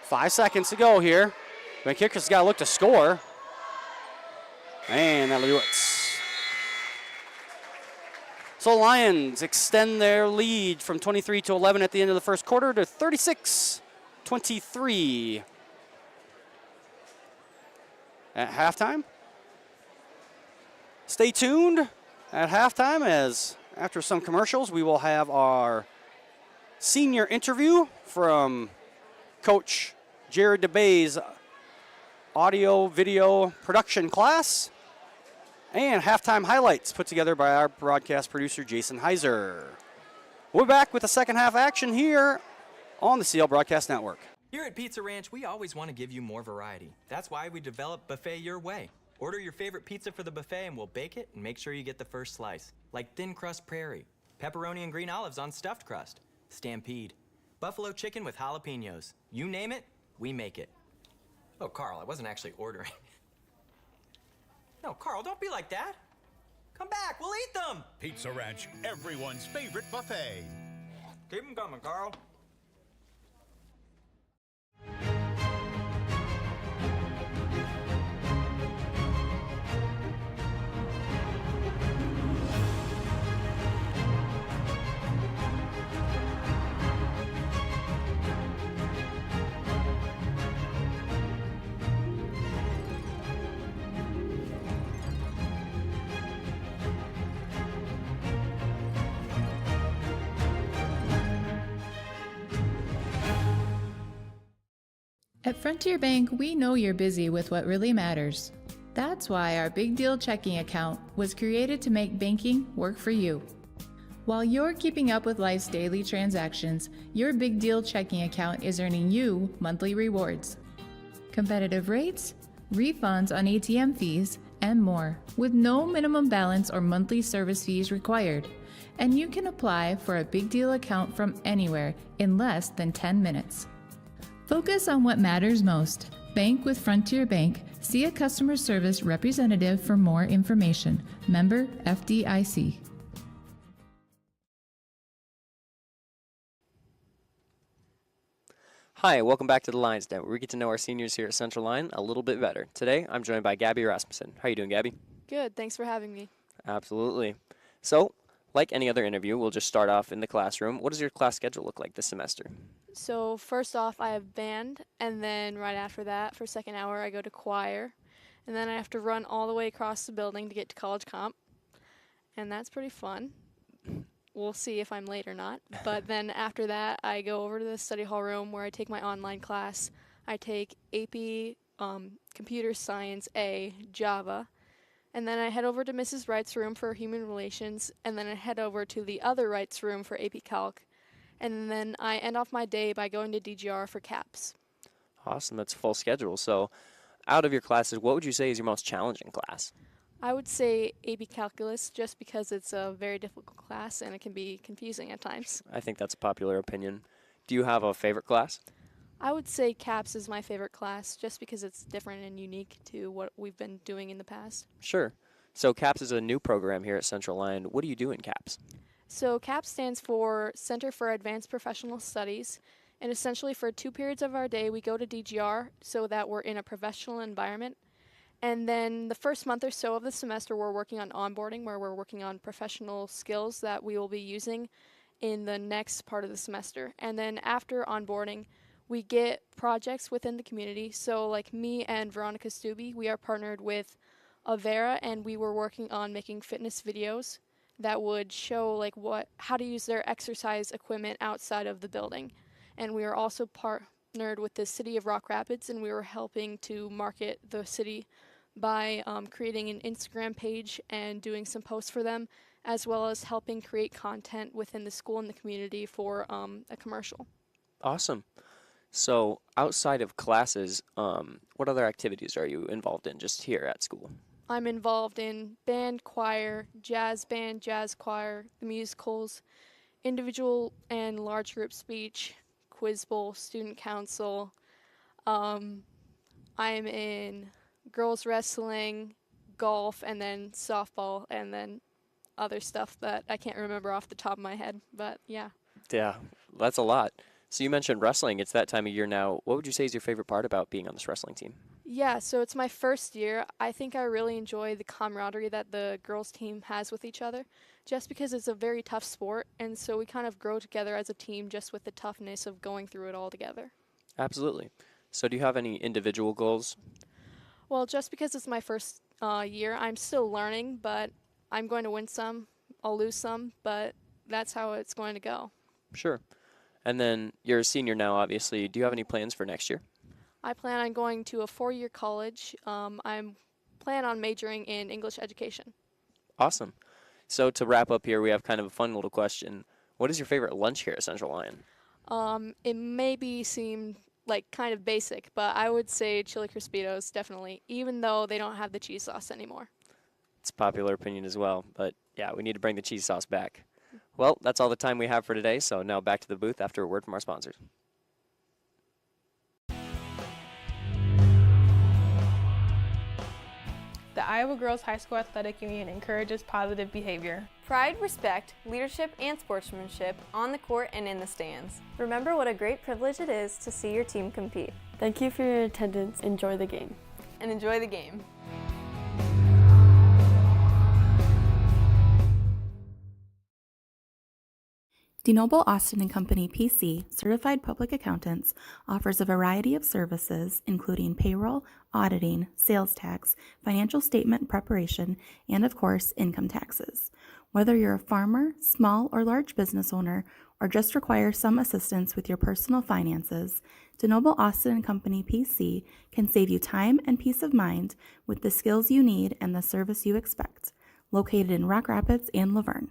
5 seconds to go here. Van Kickerick's got to look to score. And that'll do it. So Lions extend their lead from 23 to 11 at the end of the first quarter to 36-23 at halftime. Stay tuned at halftime, as after some commercials we will have our senior interview from Coach Jared DeBay's audio video production class, and halftime highlights put together by our broadcast producer, Jason Heiser. We're back with the second half action here on the CL Broadcast Network. Here at Pizza Ranch, we always want to give you more variety. That's why we developed Buffet Your Way. Order your favorite pizza for the buffet and we'll bake it and make sure you get the first slice. Like thin crust prairie, pepperoni and green olives on stuffed crust, stampede, buffalo chicken with jalapenos. You name it, we make it. Oh, Carl, I wasn't actually ordering. No, Carl, don't be like that. Come back, we'll eat them. Pizza Ranch, everyone's favorite buffet. Keep them coming, Carl. At Frontier Bank, we know you're busy with what really matters. That's why our Big Deal checking account was created to make banking work for you. While you're keeping up with life's daily transactions, your Big Deal checking account is earning you monthly rewards. Competitive rates, refunds on ATM fees, and more, with no minimum balance or monthly service fees required. And you can apply for a Big Deal account from anywhere in less than 10 minutes. Focus on what matters most. Bank with Frontier Bank. See a customer service representative for more information. Member FDIC. Hi, welcome back to the Lions Den, where we get to know our seniors here at Central Lyon a little bit better. Today, I'm joined by Gabby Rasmussen. How are you doing, Gabby? Good, thanks for having me. Absolutely. So, like any other interview, we'll just start off in the classroom. What does your class schedule look like this semester? So first off, I have band, and then right after that, for second hour, I go to choir. And then I have to run all the way across the building to get to college comp. And that's pretty fun. We'll see if I'm late or not. But then after that, I go over to the study hall room where I take my online class. I take AP Computer Science A, Java. And then I head over to Mrs. Wright's room for Human Relations. And then I head over to the other Wright's room for AP Calc. And then I end off my day by going to DGR for CAPS. Awesome, that's a full schedule. So out of your classes, what would you say is your most challenging class? I would say AP Calculus, just because it's a very difficult class and it can be confusing at times. I think that's a popular opinion. Do you have a favorite class? I would say CAPS is my favorite class, just because it's different and unique to what we've been doing in the past. Sure. So CAPS is a new program here at Central Lyon. What do you do in CAPS? So CAPS stands for Center for Advanced Professional Studies, and essentially for 2 periods of our day we go to DGR so that we're in a professional environment. And then the first month or so of the semester we're working on onboarding, where we're working on professional skills that we will be using in the next part of the semester. And then after onboarding, we get projects within the community. So like me and Veronica Stubbe, we are partnered with Avera, and we were working on making fitness videos that would show like how to use their exercise equipment outside of the building. And we are also partnered with the city of Rock Rapids, and we were helping to market the city by creating an Instagram page and doing some posts for them, as well as helping create content within the school and the community for a commercial. Awesome. So outside of classes, what other activities are you involved in just here at school? I'm involved in band, choir, band, jazz choir, the musicals, individual and large group speech, quiz bowl, student council. I'm in girls wrestling, golf, and then softball, and then other stuff that I can't remember off the top of my head. But yeah. Yeah, that's a lot. So you mentioned wrestling. It's that time of year now. What would you say is your favorite part about being on this wrestling team? Yeah, so it's my first year. I think I really enjoy the camaraderie that the girls' team has with each other, just because it's a very tough sport, and so we kind of grow together as a team just with the toughness of going through it all together. Absolutely. So do you have any individual goals? Well, just because it's my first year, I'm still learning, but I'm going to win some, I'll lose some, but that's how it's going to go. Sure. And then you're a senior now, obviously. Do you have any plans for next year? I plan on going to a 4-year college. I'm plan on majoring in English education. Awesome. So to wrap up here, we have kind of a fun little question. What is your favorite lunch here at Central Lyon? It maybe seem like kind of basic, but I would say chili Crispitos, definitely, even though they don't have the cheese sauce anymore. It's a popular opinion as well, but yeah, we need to bring the cheese sauce back. Well, that's all the time we have for today, so now back to the booth after a word from our sponsors. The Iowa Girls High School Athletic Union encourages positive behavior. Pride, respect, leadership, and sportsmanship on the court and in the stands. Remember what a great privilege it is to see your team compete. Thank you for your attendance. Enjoy the game. And enjoy the game. DeNoble Austin & Company PC, certified public accountants, offers a variety of services including payroll, auditing, sales tax, financial statement preparation, and of course, income taxes. Whether you're a farmer, small or large business owner, or just require some assistance with your personal finances, DeNoble Austin & Company PC can save you time and peace of mind with the skills you need and the service you expect. Located in Rock Rapids and Laverne.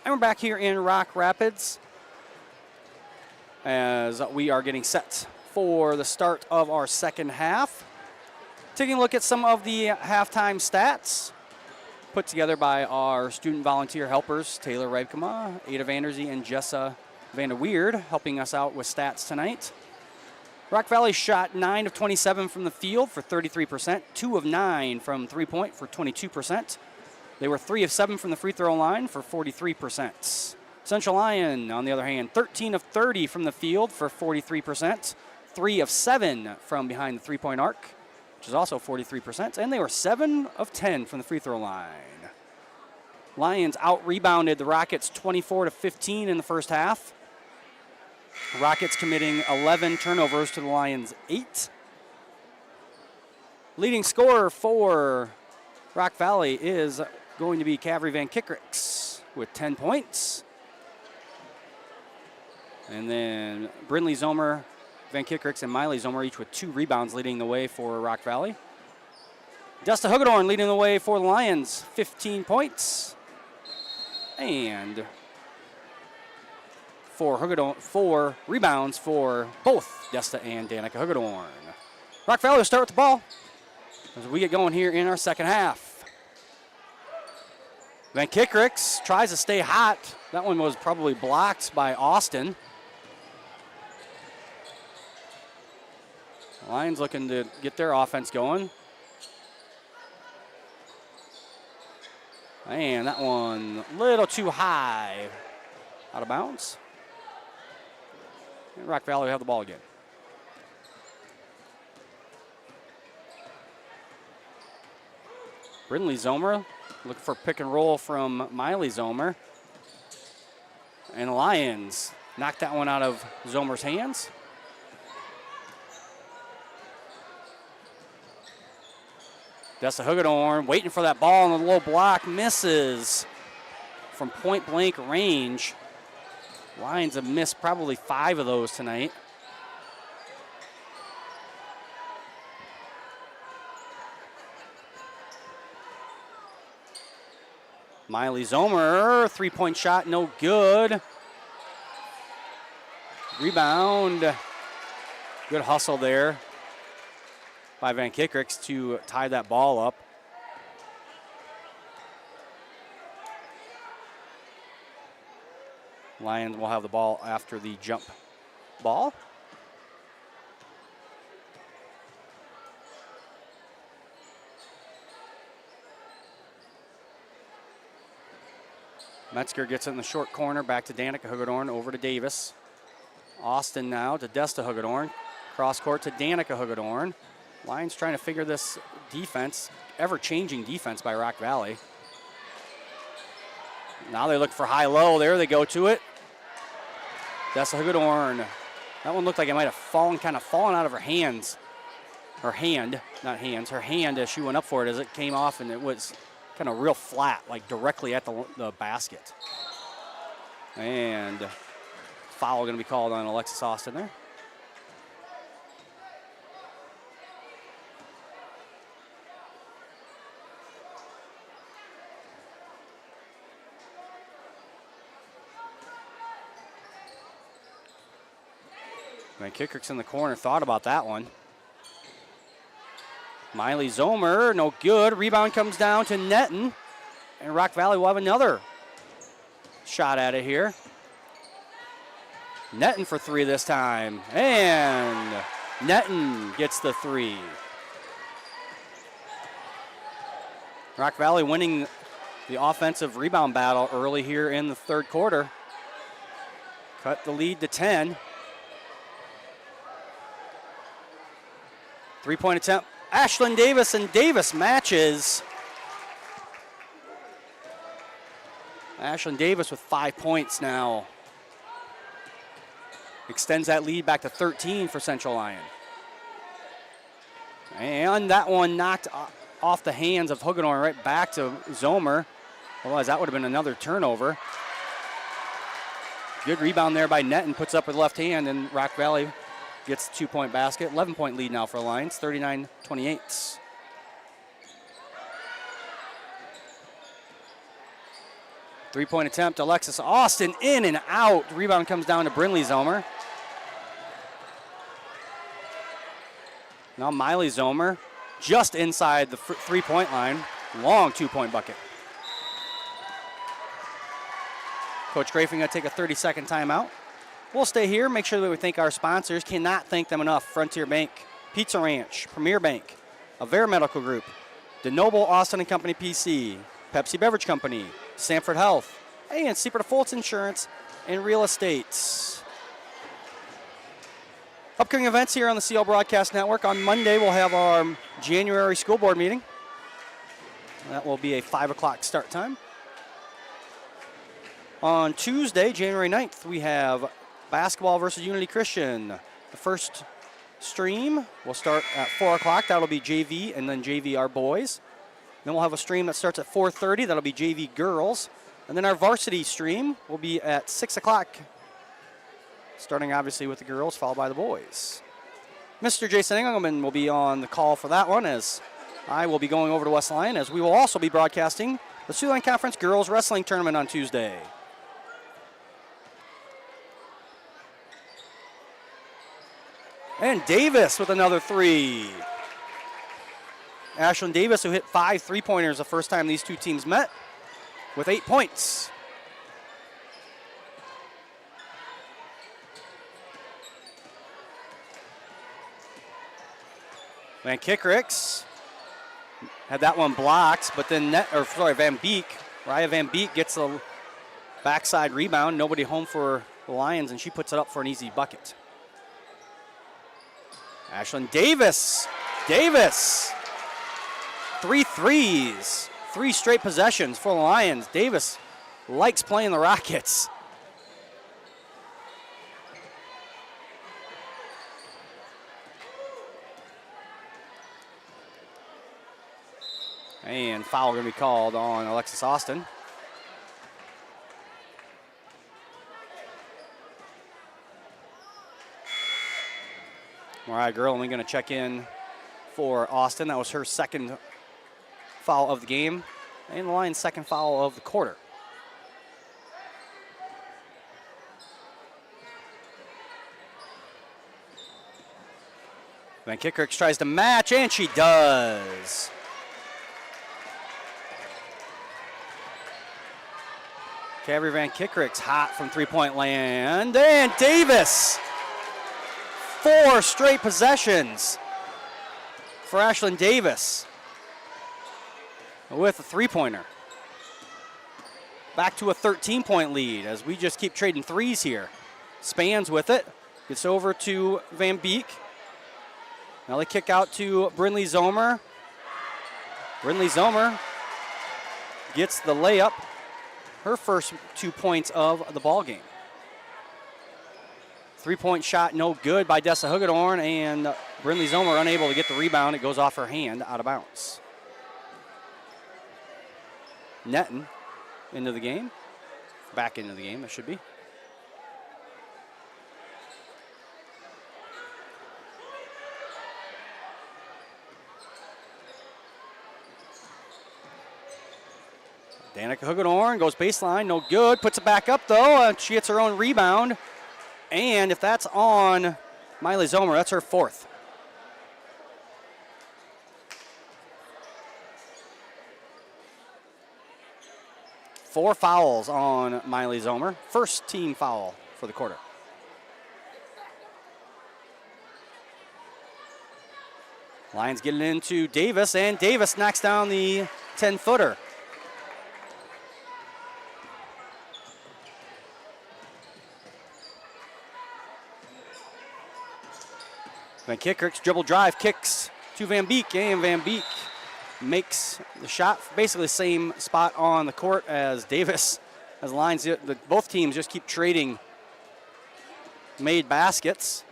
And we're back here in Rock Rapids as we are getting set for the start of our second half. Taking a look at some of the halftime stats put together by our student volunteer helpers, Taylor Reibkema, Ada Vanderzee, and Jessa Vanderweerd, helping us out with stats tonight. Rock Valley shot 9 of 27 from the field for 33%, 2 of 9 from three-point for 22%. They were 3 of 7 from the free throw line for 43%. Central Lyon, on the other hand, 13 of 30 from the field for 43%, 3 of 7 from behind the three-point arc, which is also 43%, and they were 7 of 10 from the free throw line. Lions out-rebounded the Rockets 24-15 in the first half. Rockets committing 11 turnovers to the Lions' 8. Leading scorer for Rock Valley is going to be Cavery Van Kickricks with 10 points. And then Brindley Zomer, Van Kickricks, and Miley Zomer each with 2 rebounds leading the way for Rock Valley. Desta Hugedorn leading the way for the Lions, 15 points. And 4 rebounds for both Desta and Danica Hugedorn. Rock Valley will start with the ball as we get going here in our second half. Van Kickricks tries to stay hot. That one was probably blocked by Austin. Lions looking to get their offense going. And that one a little too high. Out of bounds. And Rock Valley will have the ball again. Brindley Zomer looking for pick and roll from Miley Zomer. And the Lions knocked that one out of Zomer's hands. Desta Hugedorn waiting for that ball on the low block, misses from point blank range. Lions have missed probably 5 of those tonight. Miley Zomer, 3-point shot, no good. Rebound. Good hustle there by Van Kickricks to tie that ball up. Lions will have the ball after the jump ball. Metzger gets it in the short corner, back to Danica Hugedorn, over to Davis. Austin now to Desta Hugedorn. Cross court to Danica Hugedorn. Lions trying to figure this defense, ever-changing defense by Rock Valley. Now they look for high-low. There they go to it. Desta Hugedorn. That one looked like it might have fallen out of her hands. Her hand, not hands, her hand as she went up for it as it came off, and it was kind of real flat, like directly at the basket. And foul going to be called on Alexis Austin there. Van Kickricks in the corner, thought about that one. Miley Zomer, no good. Rebound comes down to Netton. And Rock Valley will have another shot at it here. Netton for 3 this time. And Netton gets the 3. Rock Valley winning the offensive rebound battle early here in the third quarter. Cut the lead to 10. 3-point attempt. Ashlyn Davis, and Davis matches. Ashlyn Davis with 5 points now. Extends that lead back to 13 for Central Lyon. And that one knocked off the hands of Hugedorn right back to Zomer. Otherwise, that would have been another turnover. Good rebound there by Netton, puts up with left hand, and Rock Valley gets the 2-point basket. 11-point lead now for the Lions, 39-28. 3-point attempt, Alexis Austin in and out. The rebound comes down to Brinley Zomer. Now Miley Zomer just inside the 3-point line. Long 2-point bucket. Coach Grafing going to take a 30-second timeout. We'll stay here, make sure that we thank our sponsors. Cannot thank them enough. Frontier Bank, Pizza Ranch, Premier Bank, Avera Medical Group, DeNoble Austin and Company PC, Pepsi Beverage Company, Sanford Health, and Seaport Fultz Insurance and Real Estate. Upcoming events here on the CL Broadcast Network. On Monday, we'll have our January school board meeting. That will be a 5 o'clock start time. On Tuesday, January 9th, we have basketball versus Unity Christian. The first stream will start at 4 o'clock. That'll be JV and then JV our boys. Then we'll have a stream that starts at 4:30. That'll be JV girls. And then our varsity stream will be at 6 o'clock, starting obviously with the girls, followed by the boys. Mr. Jason Engelman will be on the call for that one, as I will be going over to West Lyon, as we will also be broadcasting the Sioux Line Conference Girls Wrestling Tournament on Tuesday. And Davis with another 3. Ashlyn Davis, who hit 5 3-pointers the first time these two teams met, with 8 points. Van Kickricks had that one blocked, but then Van Beek, Raya Van Beek gets a backside rebound. Nobody home for the Lions, and she puts it up for an easy bucket. Ashlyn Davis. 3 threes. 3 straight possessions for the Lions. Davis likes playing the Rockets. And foul going to be called on Alexis Austin. Mariah Gurley going to check in for Austin. That was her second foul of the game, and the Lions' second foul of the quarter. Van Kickricks tries to match, and she does. Cavery Van Kickricks hot from 3-point land, and Davis. 4 straight possessions for Ashlyn Davis with a 3-pointer. Back to a 13-point lead as we just keep trading threes here. Spans with it, gets over to Van Beek. Now they kick out to Brinley Zomer. Brinley Zomer gets the layup, her first 2 points of the ball game. 3-point shot, no good by Dessa Hugedorn, and Brinley Zomer unable to get the rebound. It goes off her hand, out of bounds. Netton into the game. Back into the game, it should be. Danica Hugedorn goes baseline, no good. Puts it back up, though. She gets her own rebound. And if that's on Miley Zomer, that's her 4th. Four fouls on Miley Zomer. First team foul for the quarter. Lions getting into Davis, and Davis knocks down the 10-footer. Van Kickricks dribble drive, kicks to Van Beek, and Van Beek makes the shot, basically the same spot on the court as Davis. As Lions, both teams just keep trading made baskets.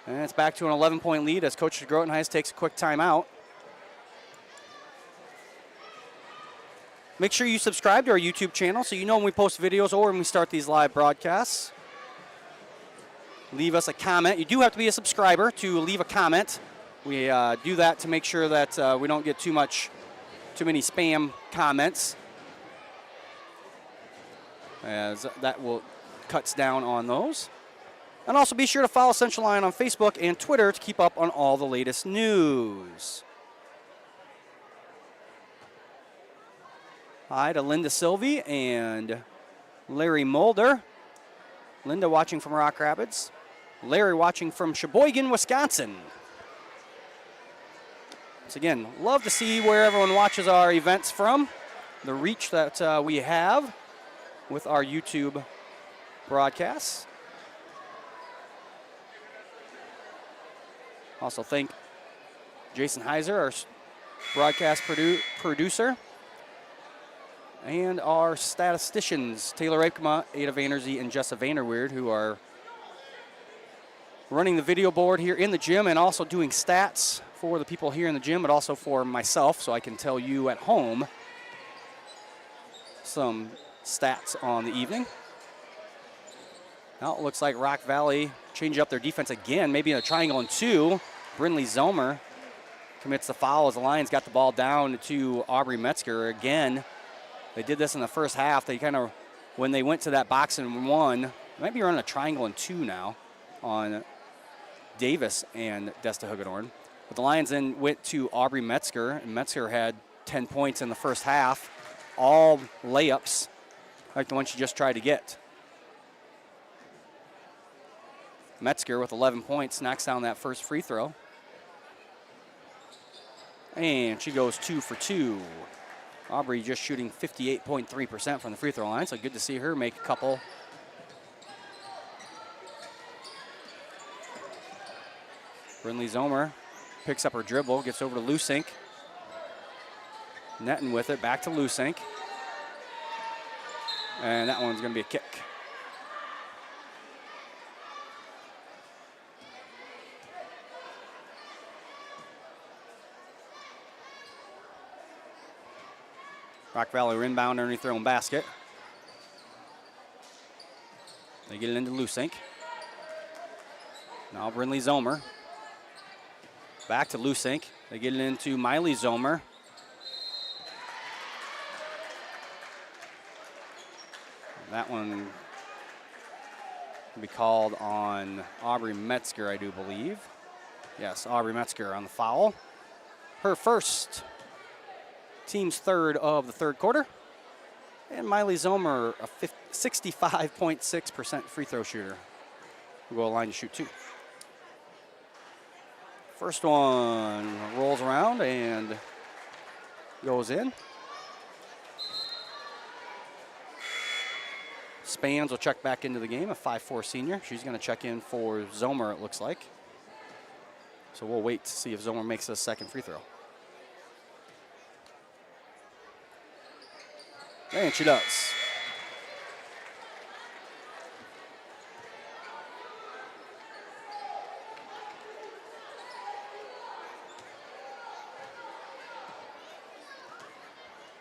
And it's back to an 11-point lead as Coach Grotenhuis takes a quick timeout. Make sure you subscribe to our YouTube channel so you know when we post videos or when we start these live broadcasts. Leave us a comment. You do have to be a subscriber to leave a comment. We do that to make sure that we don't get too many spam comments. as that will cuts down on those. And also be sure to follow Central Lyon on Facebook and Twitter to keep up on all the latest news. Hi to Linda Sylvie and Larry Mulder. Linda watching from Rock Rapids. Larry watching from Sheboygan, Wisconsin. So again, love to see where everyone watches our events from, the reach that we have with our YouTube broadcasts. Also thank Jason Heiser, our broadcast producer, and our statisticians, Taylor Rapkema, Ada Vanderzee, and Jessa Vanderweerd, who are running the video board here in the gym and also doing stats for the people here in the gym, but also for myself, so I can tell you at home some stats on the evening. Now it looks like Rock Valley changing up their defense again, maybe in a triangle and two. Brinley Zomer commits the foul as the Lions got the ball down to Aubrey Metzger. Again, they did this in the first half. They kind of, when they went to that box and one, might be running a triangle and two now on Davis and Desta Hugedorn. But the Lions then went to Aubrey Metzger, and Metzger had 10 points in the first half, all layups like the one she just tried to get. Metzger with 11 points knocks down that first free throw. And she goes 2 for 2. Aubrey just shooting 58.3% from the free throw line, so good to see her make a couple. Brinley Zomer picks up her dribble, gets over to Lusink. Netting with it, back to Lusink. And that one's going to be a kick. Rock Valley inbound underneath their own basket. They get it into Lusink. Now Brinley Zomer. Back to Lusink. They get it into Miley Zomer. That one will be called on Aubrey Metzger, I do believe. Yes, Aubrey Metzger on the foul. Her first, team's third of the third quarter. And Miley Zomer, a 65.6% free throw shooter, will go line to shoot two. First one rolls around and goes in. Spans will check back into the game, a 5'4" senior. She's going to check in for Zomer, it looks like. So we'll wait to see if Zomer makes a second free throw. And she does.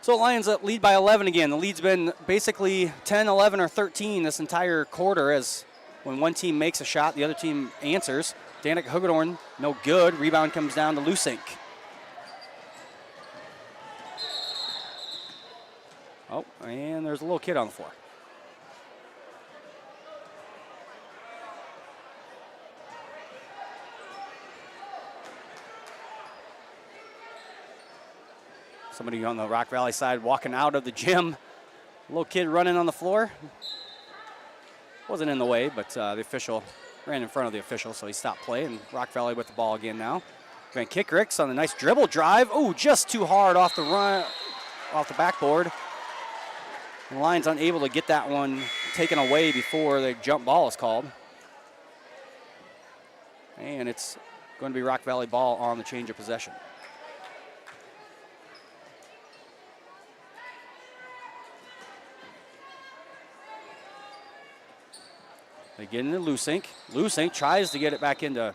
So Lions lead by 11 again. The lead's been basically 10, 11, or 13 this entire quarter, as when one team makes a shot, the other team answers. Danica Hugedorn, no good. Rebound comes down to Lusink. Oh, and there's a little kid on the floor. Somebody on the Rock Valley side walking out of the gym. A little kid running on the floor. Wasn't in the way, but the official ran in front of the official, so he stopped play. And Rock Valley with the ball again now. Van Kickricks on the nice dribble drive. Oh, just too hard off the run, off the backboard. The Lions unable to get that one taken away before the jump ball is called. And it's going to be Rock Valley ball on the change of possession. They get into Lusink. Lusink tries to get it back into, I'm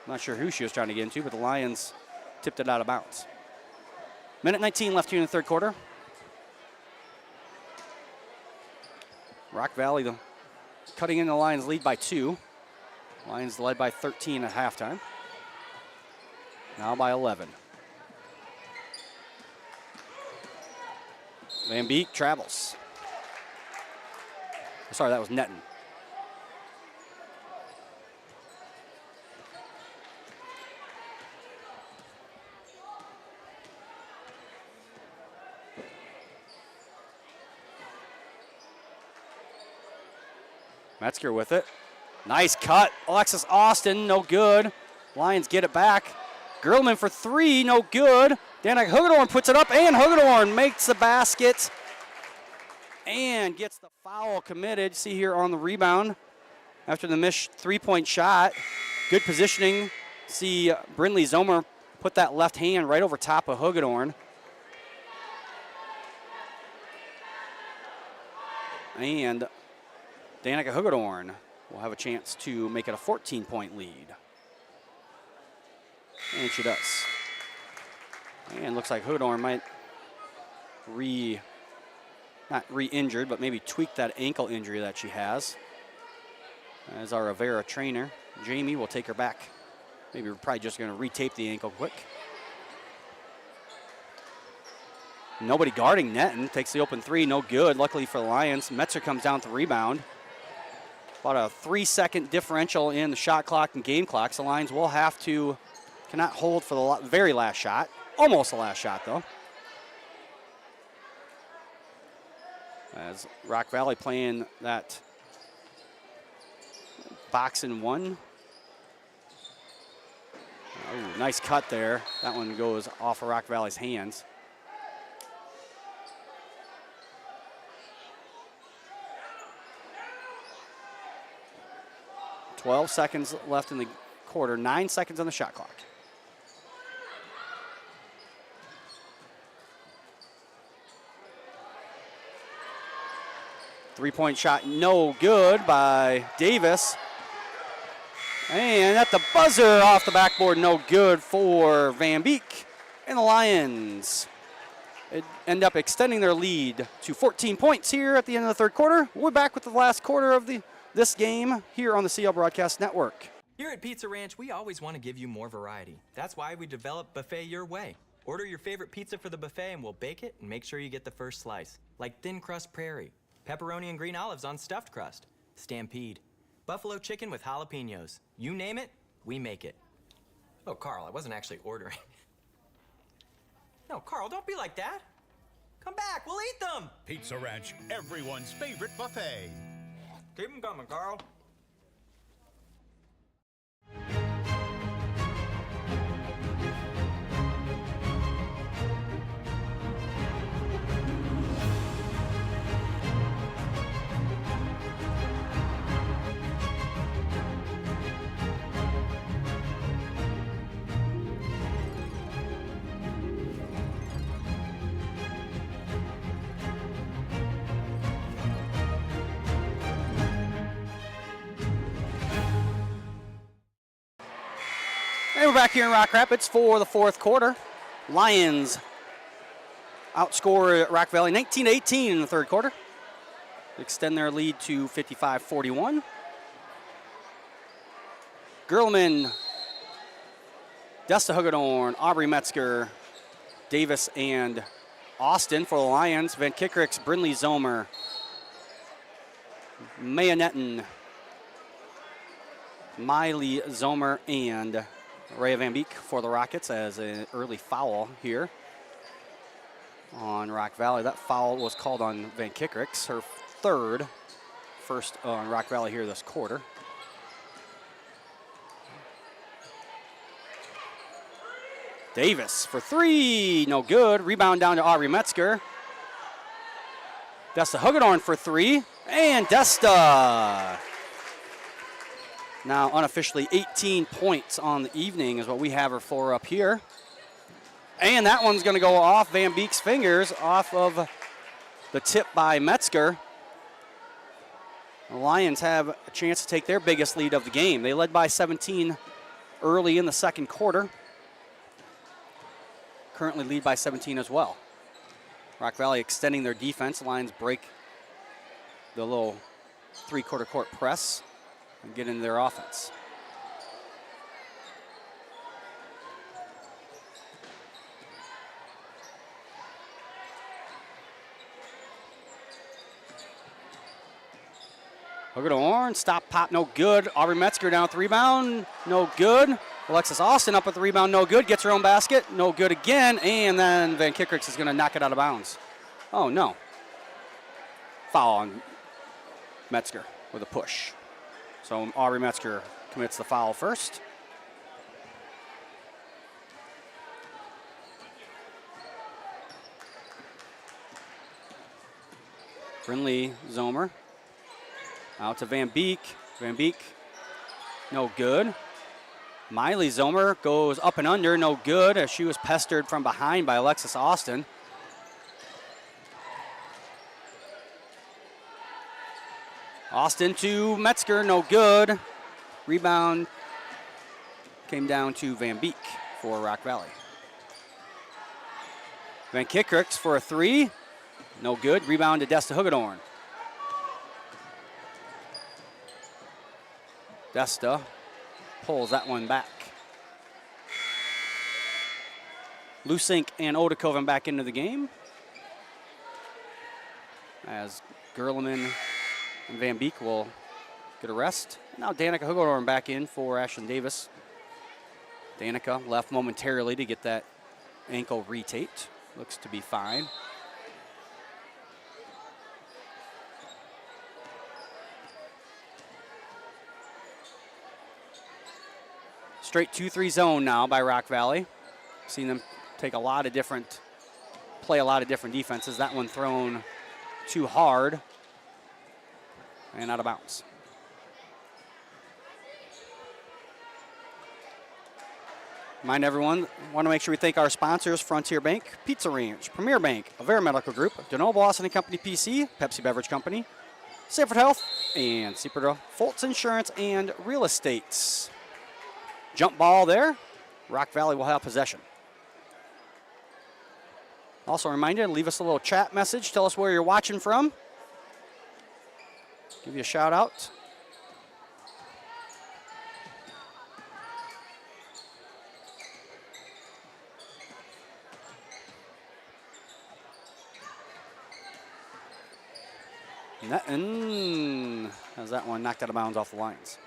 not sure who she was trying to get into, but the Lions tipped it out of bounds. Minute 19 left here in the third quarter. Rock Valley cutting in the Lions lead by 2. Lions led by 13 at halftime. Now by 11. Van Beek travels. Sorry, that was Netton. Metzger with it. Nice cut. Alexis Austin, no good. Lions get it back. Gerlman for three, no good. Danica Hagedorn puts it up, and Hagedorn makes the basket and gets the foul committed. See here on the rebound after the missed three-point shot. Good positioning. See Brindley Zomer put that left hand right over top of Hagedorn. And Danica Hagedorn will have a chance to make it a 14-point lead. And she does. And looks like Hagedorn might not re-injured, but maybe tweak that ankle injury that she has. As our Rivera trainer, Jamie, will take her back. Maybe we're probably just going to retape the ankle quick. Nobody guarding Netton. Takes the open three, no good. Luckily for the Lions, Metzer comes down to rebound. About a 3-second differential in the shot clock and game clock. So the Lions will have to, cannot hold for the very last shot. Almost the last shot, though. As Rock Valley playing that box and one. Oh, nice cut there. That one goes off of Rock Valley's hands. .12 seconds left in the quarter, 9 seconds on the shot clock. Three-point shot, no good by Davis. And at the buzzer off the backboard, no good for Van Beek. And the Lions end up extending their lead to 14 points here at the end of the third quarter. We're back with the last quarter of this game here on the CL Broadcast Network. Here at Pizza Ranch, we always want to give you more variety. That's why we developed Buffet Your Way. Order your favorite pizza for the buffet and we'll bake it and make sure you get the first slice. Like thin crust prairie, pepperoni and green olives on stuffed crust, stampede, buffalo chicken with jalapenos. You name it, we make it. Oh, Carl, I wasn't actually ordering. No, Carl, don't be like that. Come back, we'll eat them. Pizza Ranch, everyone's favorite buffet. Keep them coming, Carl. And we're back here in Rock Rapids for the fourth quarter. Lions outscore Rock Valley 19-18 in the third quarter. Extend their lead to 55-41. Gerlman, Desta Hagedorn, Aubrey Metzger, Davis, and Austin for the Lions. Van Kickricks, Brindley Zomer, Maya Netton, Miley Zomer, and Rhea Van Beek for the Rockets as an early foul here on Rock Valley. That foul was called on Van Kickricks, her first on Rock Valley here this quarter. Davis for three, no good. Rebound down to Aubrey Metzger. Desta Hagedorn for three, and Desta. Now unofficially 18 points on the evening is what we have her for up here. And that one's going to go off Van Beek's fingers, off of the tip by Metzger. The Lions have a chance to take their biggest lead of the game. They led by 17 early in the second quarter. Currently lead by 17 as well. Rock Valley extending their defense. The Lions break the little three-quarter court press and get into their offense. Hagedorn, stop, pop, no good. Aubrey Metzger down with the rebound, no good. Alexis Austin up with the rebound, no good. Gets her own basket, no good again. And then Van Kickrix is going to knock it out of bounds. Oh, no. Foul on Metzger with a push. So Aubrey Metzger commits the foul first. Brinley Zomer. Out to Van Beek. Van Beek, no good. Miley Zomer goes up and under, no good, as she was pestered from behind by Alexis Austin. Austin to Metzger, no good. Rebound came down to Van Beek for Rock Valley. Van Kickrix for a three, no good. Rebound to Desta Hagedorn. Desta pulls that one back. Lusink and Odekoven back into the game, as Gerleman and Van Beek will get a rest. Now Danica Hagedorn back in for Ashlyn Davis. Danica left momentarily to get that ankle retaped. Looks to be fine. Straight 2-3 zone now by Rock Valley. Seen them play a lot of different defenses. That one thrown too hard and out of bounds. Mind everyone, want to make sure we thank our sponsors: Frontier Bank, Pizza Ranch, Premier Bank, Avera Medical Group, DeNoble Austin and Company PC, Pepsi Beverage Company, Sanford Health, and Seaporta Fultz Insurance and Real Estates. Jump ball there. Rock Valley will have possession. Also a reminder, leave us a little chat message. Tell us where you're watching from. Give you a shout out. And has that one knocked out of bounds off the lines.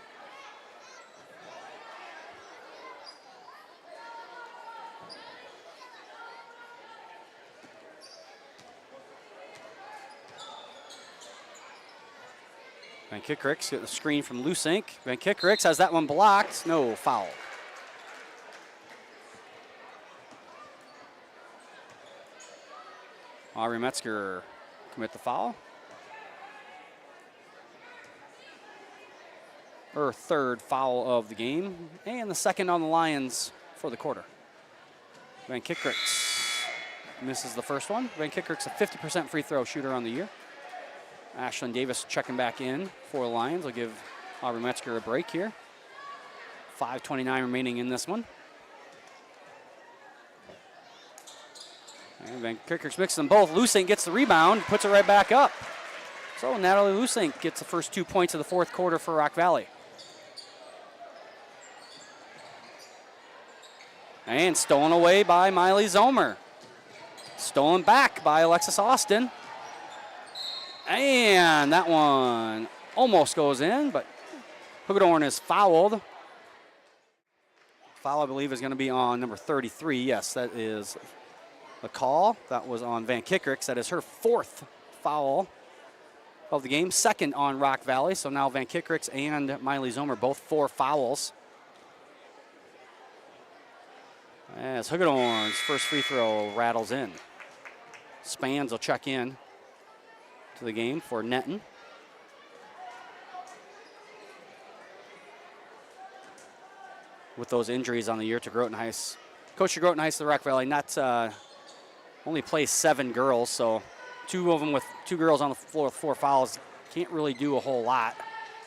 Van Kickrix get the screen from Lusink. Van Kickrix has that one blocked. No foul. Aubrey Metzger commit the foul. Her third foul of the game, and the second on the Lions for the quarter. Van Kickrix misses the first one. Van Kickrix a 50% free throw shooter on the year. Ashlyn Davis checking back in for the Lions. Will give Aubrey Metzger a break here. 5:29 remaining in this one. And Van Kickrix mixes them both. Lusink gets the rebound, puts it right back up. So Natalie Lusink gets the first 2 points of the fourth quarter for Rock Valley. And stolen away by Miley Zomer. Stolen back by Alexis Austin. And that one almost goes in, but Hagedorn is fouled. Foul, I believe, is going to be on number 33. Yes, that is the call. That was on Van Kickrix. That is her fourth foul of the game, second on Rock Valley. So now Van Kickrix and Miley Zomer, both 4 fouls. As Hagedorn's first free throw rattles in. Spans will check in to the game for Netton. With those injuries on the year to Groton Heights. Coach of Groton Heights, the Rock Valley, not only plays 7 girls, so 2 of them with 2 girls on the floor with 4 fouls. Can't really do a whole lot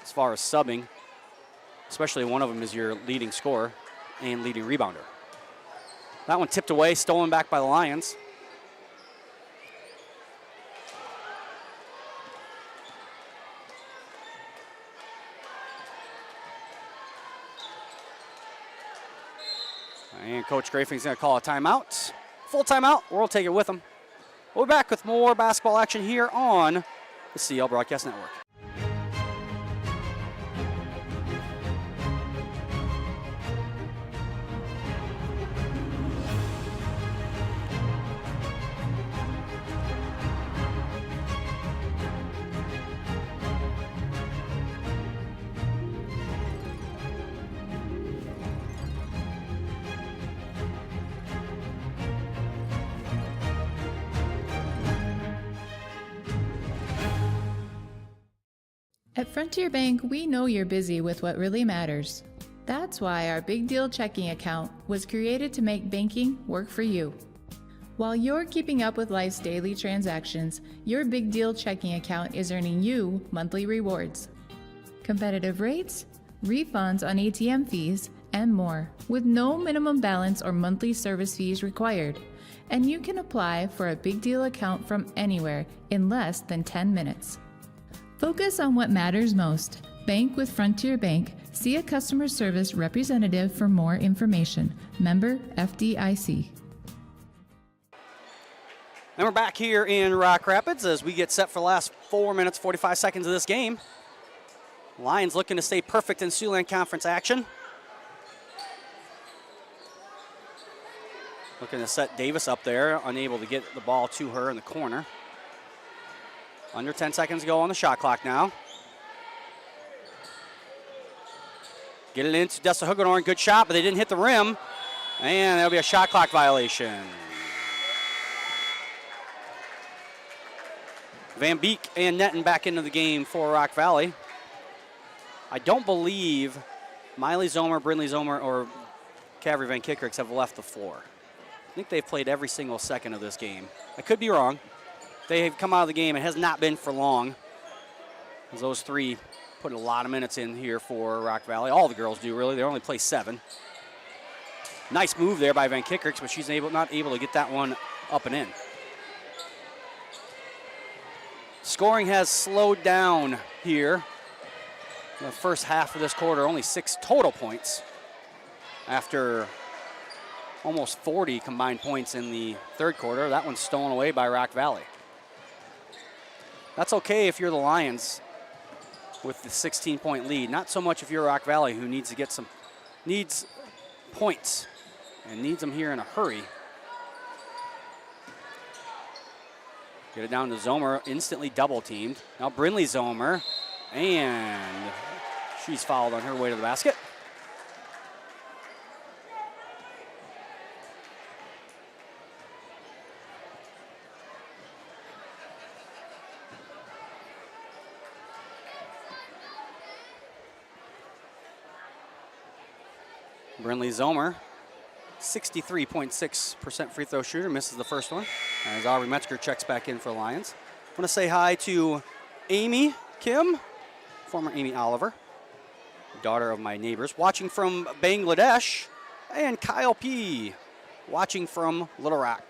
as far as subbing, especially one of them is your leading scorer and leading rebounder. That one tipped away, stolen back by the Lions. And Coach Grafing's going to call a timeout. Full timeout. We'll take it with him. We'll be back with more basketball action here on the CL Broadcast Network. At Frontier Bank, we know you're busy with what really matters. That's why our Big Deal checking account was created to make banking work for you. While you're keeping up with life's daily transactions, your Big Deal checking account is earning you monthly rewards. Competitive rates, refunds on ATM fees, and more, with no minimum balance or monthly service fees required. And you can apply for a Big Deal account from anywhere in less than 10 minutes. Focus on what matters most. Bank with Frontier Bank. See a customer service representative for more information. Member FDIC. And we're back here in Rock Rapids as we get set for the last 4 minutes, 45 seconds of this game. Lions looking to stay perfect in Siouxland Conference action. Looking to set Davis up there, unable to get the ball to her in the corner. Under 10 seconds to go on the shot clock now. Get it into Dessa Hugadorn, good shot, but they didn't hit the rim. And that'll be a shot clock violation. Van Beek and Netton back into the game for Rock Valley. I don't believe Miley Zomer, Brindley Zomer, or Cavalry Van Kickerix have left the floor. I think they've played every single second of this game. I could be wrong. They have come out of the game. It has not been for long, as those three put a lot of minutes in here for Rock Valley. All the girls do, really. They only play 7. Nice move there by Van Kickerix, but she's not able to get that one up and in. Scoring has slowed down here. In the first half of this quarter, only 6 total points after almost 40 combined points in the third quarter. That one's stolen away by Rock Valley. That's okay if you're the Lions with the 16-point lead. Not so much if you're Rock Valley, who needs to get needs points and needs them here in a hurry. Get it down to Zomer, instantly double teamed. Now Brindley Zomer, and she's fouled on her way to the basket. Brindley Zomer, 63.6% free throw shooter, misses the first one. As Aubrey Metzger checks back in for Lions. I want to say hi to Amy Kim, former Amy Oliver, daughter of my neighbors, watching from Bangladesh, and Kyle P., watching from Little Rock.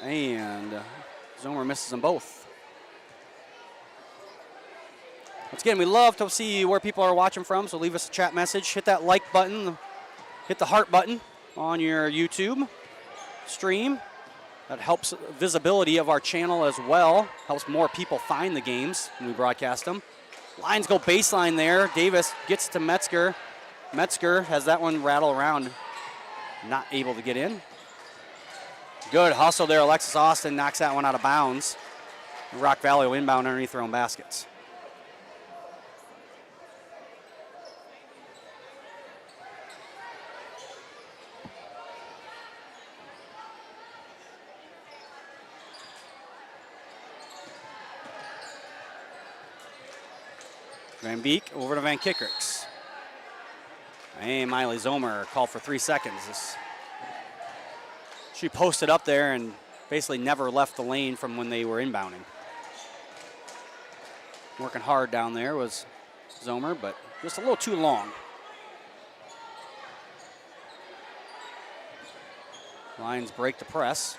And Zomer misses them both. Once again, we love to see where people are watching from, so leave us a chat message. Hit that like button, hit the heart button on your YouTube stream. That helps visibility of our channel as well. Helps more people find the games when we broadcast them. Lions go baseline there. Davis gets to Metzger. Metzger has that one rattle around, not able to get in. Good hustle there. Alexis Austin knocks that one out of bounds. Rock Valley will inbound underneath their own baskets. Van Beek over to Van Kickerix. And Miley Zomer called for 3 seconds. She posted up there and basically never left the lane from when they were inbounding. Working hard down there was Zomer, but just a little too long. Lions break the press.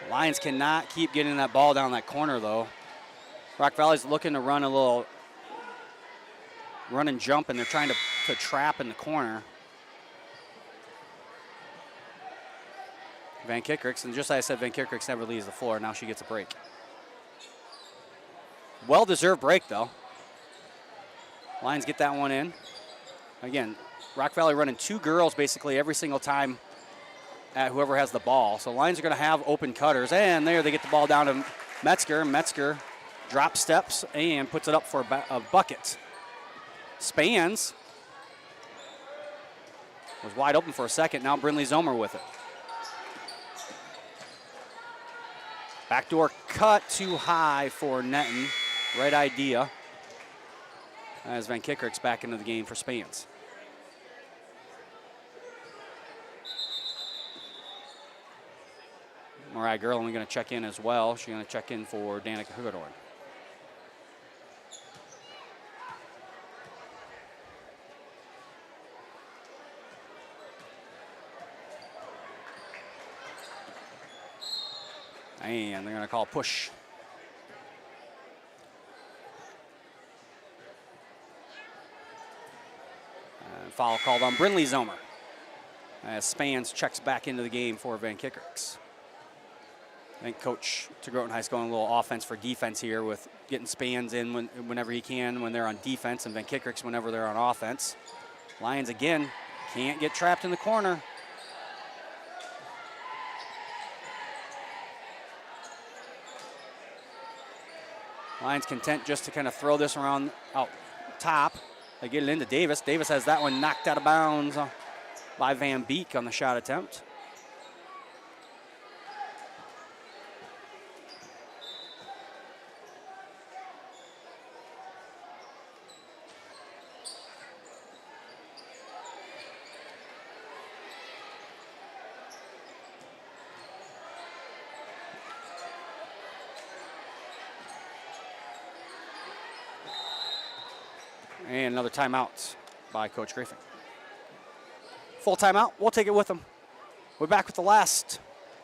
Lions cannot keep getting that ball down that corner, though. Rock Valley's looking to run a little run and jump, and they're trying to trap in the corner. Van Kickerix, and just like I said, Van Kickerix never leaves the floor. Now she gets a break. Well-deserved break, though. Lions get that one in. Again, Rock Valley running 2 girls basically every single time at whoever has the ball. So Lions are going to have open cutters. And there they get the ball down to Metzger. Metzger drop steps and puts it up for a bucket. Spans was wide open for a second. Now Brindley Zomer with it. Backdoor cut too high for Netton. Right idea. As Van Kickerick's back into the game for Spans. Mariah Gerlin going to check in as well. She's going to check in for Danica Hugedorn. And they're going to call push. And foul called on Brinley Zomer as Spans checks back into the game for Van Kickericks. I think Coach Groton High is going a little offense for defense here with getting Spans in whenever he can when they're on defense, and Van Kickericks whenever they're on offense. Lions again can't get trapped in the corner. Lions content just to kind of throw this around out top. They get it into Davis. Davis has that one knocked out of bounds by Van Beek on the shot attempt. And another timeout by Coach Griffin. Full timeout. We'll take it with them. We're back with the last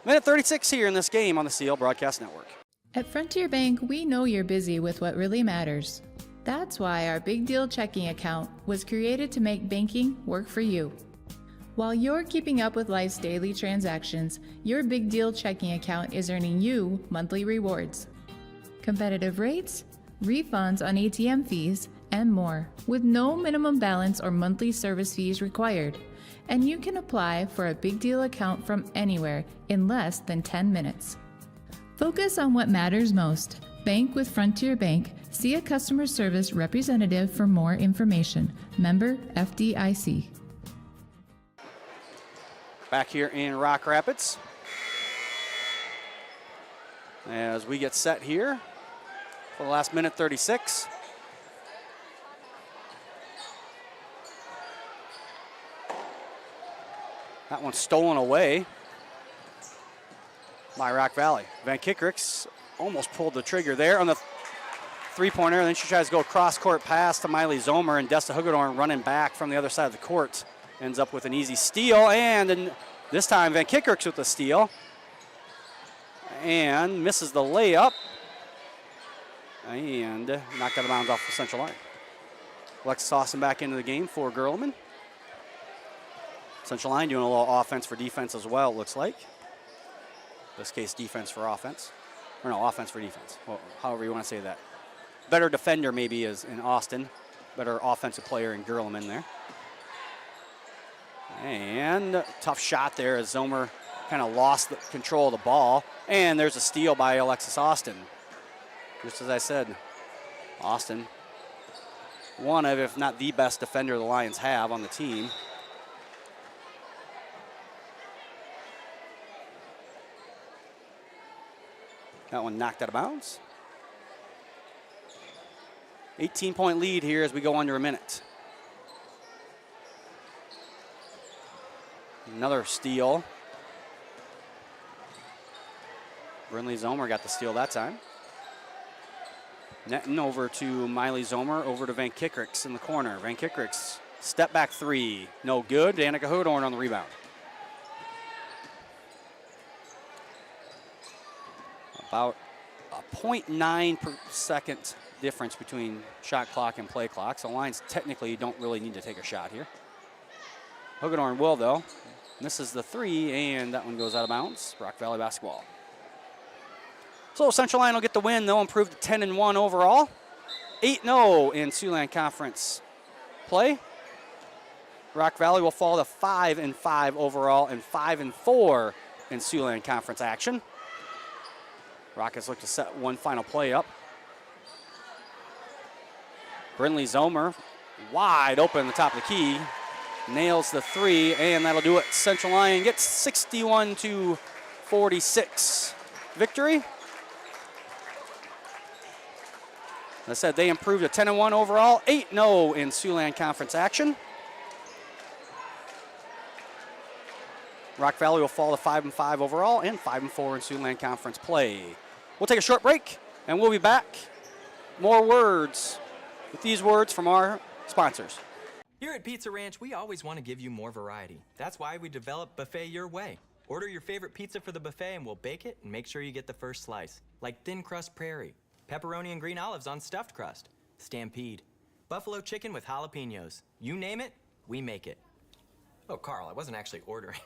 minute 36 here in this game on the CL Broadcast Network. At Frontier Bank, we know you're busy with what really matters. That's why our Big Deal checking account was created to make banking work for you. While you're keeping up with life's daily transactions, your Big Deal checking account is earning you monthly rewards. Competitive rates, refunds on ATM fees, and more, with no minimum balance or monthly service fees required. And you can apply for a Big Deal account from anywhere in less than 10 minutes. Focus on what matters most. Bank with Frontier Bank. See a customer service representative for more information. Member FDIC. Back here in Rock Rapids. As we get set here for the last minute 36. That one's stolen away by Rock Valley. Van Kickericks almost pulled the trigger there on the three-pointer, and then she tries to go cross-court pass to Miley Zomer, and Desta Hugedorn running back from the other side of the court. Ends up with an easy steal, and this time Van Kickericks with the steal. And misses the layup. And knocked out of bounds off the central line. Alexis Austin back into the game for Gerlman. Central line doing a little offense for defense as well, it looks like. In this case, defense for offense. Or no, offense for defense. Well, however you want to say that. Better defender maybe is in Austin. Better offensive player in Gerlman there. And tough shot there as Zomer kind of lost the control of the ball. And there's a steal by Alexis Austin. Just as I said, Austin, one of, if not the best defender the Lions have on the team. That one knocked out of bounds. 18-point lead here as we go under a minute. Another steal. Brinley Zomer got the steal that time. Netting over to Miley Zomer, over to Van Kickericks in the corner. Van Kickericks, step back three, no good. Danica Hugedorn on the rebound. About a 0.9 per second difference between shot clock and play clock. So Lions technically don't really need to take a shot here. Hugedorn will though. Misses the three, and that one goes out of bounds. Rock Valley basketball. So Central Lyon will get the win. They'll improve to 10-1 overall. 8-0 in Siouxland Conference play. Rock Valley will fall to 5-5 overall and 5-4 in Siouxland Conference action. Rockets look to set one final play up. Brinley Zomer wide open at the top of the key. Nails the three, and that'll do it. Central Lyon gets 61-46 victory I said they improved to 10-1 overall, 8-0 in Siouxland Conference action. Rock Valley will fall to 5-5 overall and 5-4 in Siouxland Conference play. We'll take a short break, and we'll be back. More words with these words from our sponsors. Here at Pizza Ranch, we always want to give you more variety. That's why we developed Buffet Your Way. Order your favorite pizza for the buffet and we'll bake it and make sure you get the first slice. Like thin crust prairie, pepperoni and green olives on stuffed crust, stampede, buffalo chicken with jalapenos. You name it, we make it. Oh, Carl, I wasn't actually ordering.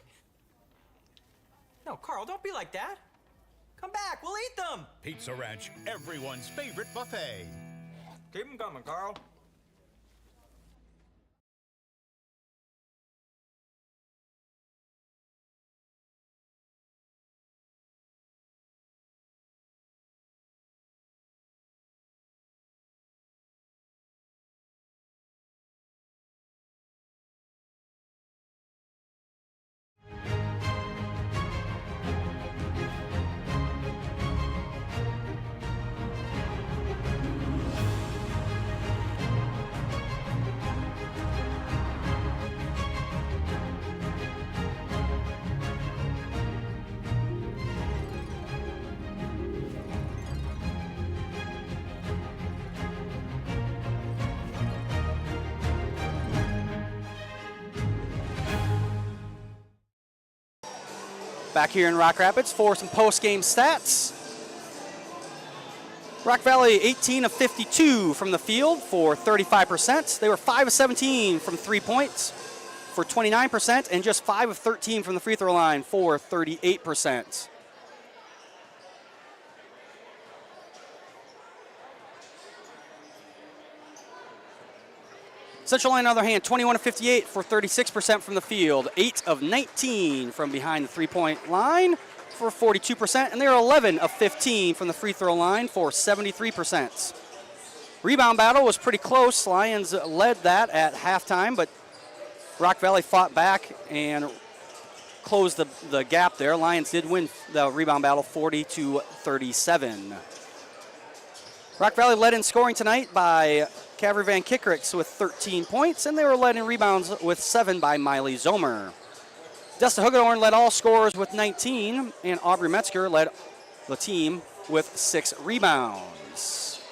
No, Carl, don't be like that. Come back, we'll eat them. Pizza Ranch, everyone's favorite buffet. Keep them coming, Carl. Back here in Rock Rapids for some post-game stats. Rock Valley 18 of 52 from the field for 35%. They were 5 of 17 from 3 points for 29% and just 5 of 13 from the free throw line for 38%. Central Lyon, on the other hand, 21 of 58 for 36% from the field, 8 of 19 from behind the three-point line for 42%, and they're 11 of 15 from the free throw line for 73%. Rebound battle was pretty close. Lions led that at halftime, but Rock Valley fought back and closed the gap there. Lions did win the rebound battle 40-37. Rock Valley led in scoring tonight by Cavalry Van Kickericks with 13 points, and they were led in rebounds with 7 by Miley Zomer. Desta Hugedorn led all scorers with 19, and Aubrey Metzger led the team with 6 rebounds.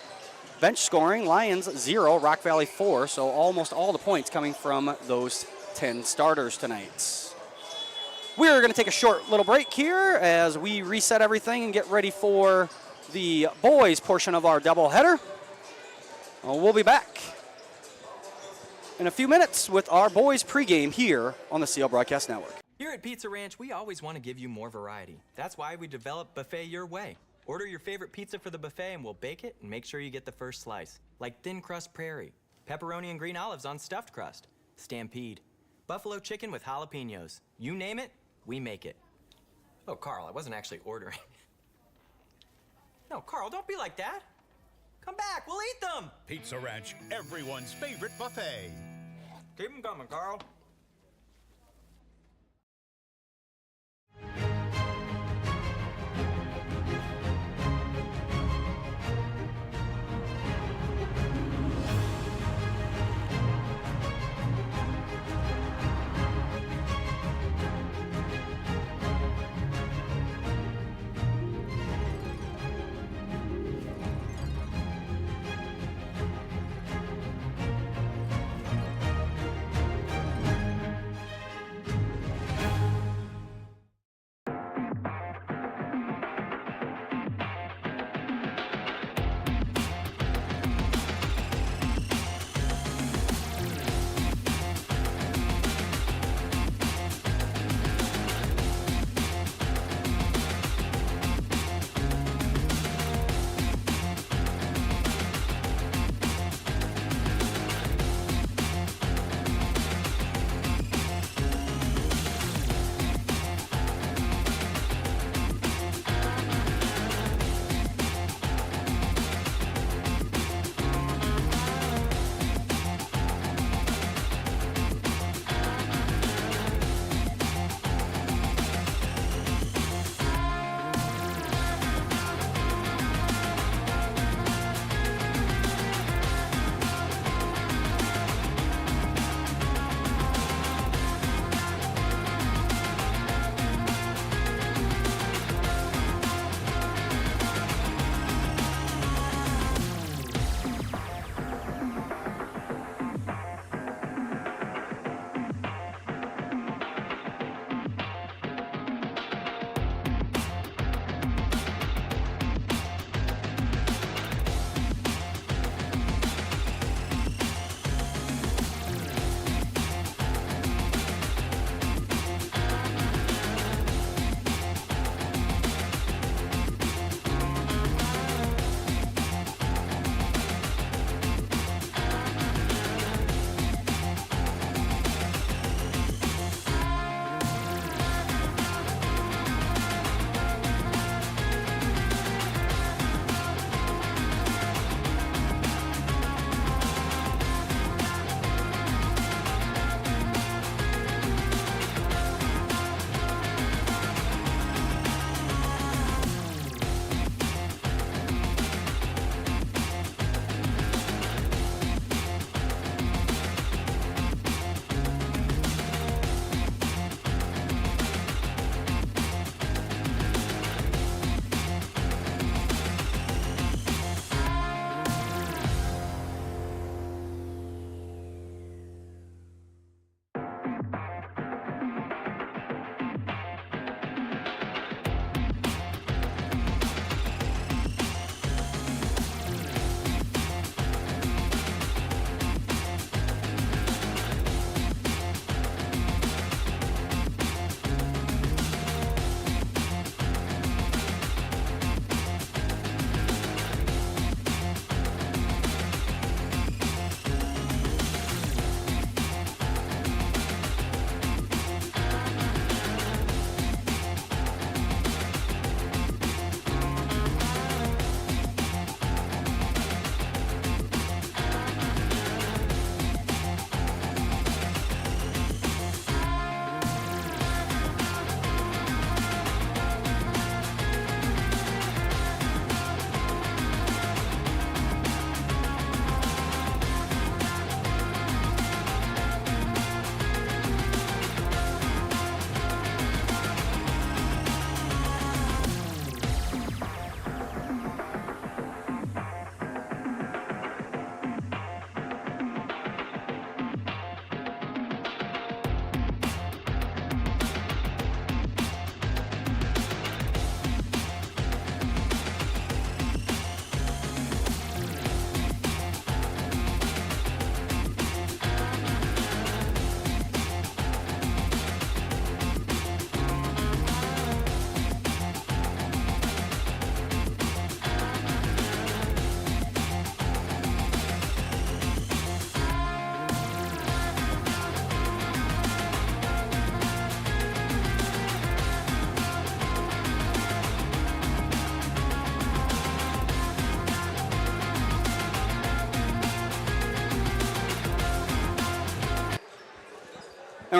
Bench scoring, Lions 0, Rock Valley 4, so almost all the points coming from those 10 starters tonight. We're going to take a short little break here as we reset everything and get ready for the boys portion of our doubleheader. We'll be back in a few minutes with our boys pregame here on the CL Broadcast Network. Here at Pizza Ranch, we always want to give you more variety. That's why we developed Buffet Your Way. Order your favorite pizza for the buffet and we'll bake it and make sure you get the first slice. Like thin crust prairie, pepperoni and green olives on stuffed crust, stampede, buffalo chicken with jalapenos. You name it, we make it. Oh, Carl, I wasn't actually ordering. No, Carl, don't be like that. Come back, we'll eat them. Pizza Ranch, everyone's favorite buffet. Keep them coming, Carl.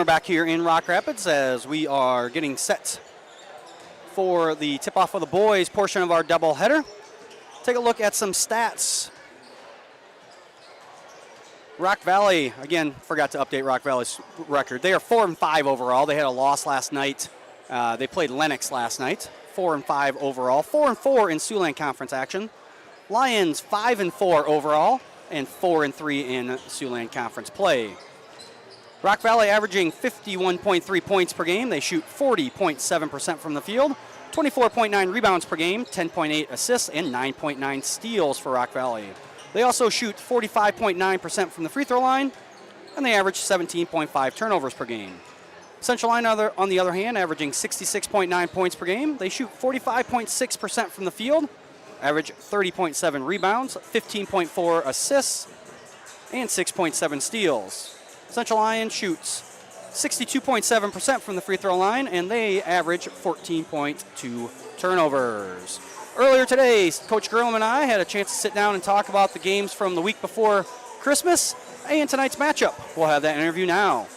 we're back here in Rock Rapids as we are getting set for the tip-off of the boys portion of our doubleheader. Take a look at some stats. Rock Valley, again, forgot to update Rock Valley's record. They are 4-5 overall. They had a loss last night. They played Lennox last night. 4-5 overall. 4-4 in Siouxland Conference action. Lions 5-4 overall and 4-3 in Siouxland Conference play. Rock Valley averaging 51.3 points per game. They shoot 40.7% from the field, 24.9 rebounds per game, 10.8 assists, and 9.9 steals for Rock Valley. They also shoot 45.9% from the free throw line, and they average 17.5 turnovers per game. Central Lyon, on the other hand, averaging 66.9 points per game. They shoot 45.6% from the field, average 30.7 rebounds, 15.4 assists, and 6.7 steals. Central Lyon shoots 62.7% from the free throw line, and they average 14.2 turnovers. Earlier today, Coach Gurlem and I had a chance to sit down and talk about the games from the week before Christmas and tonight's matchup. We'll have that interview now.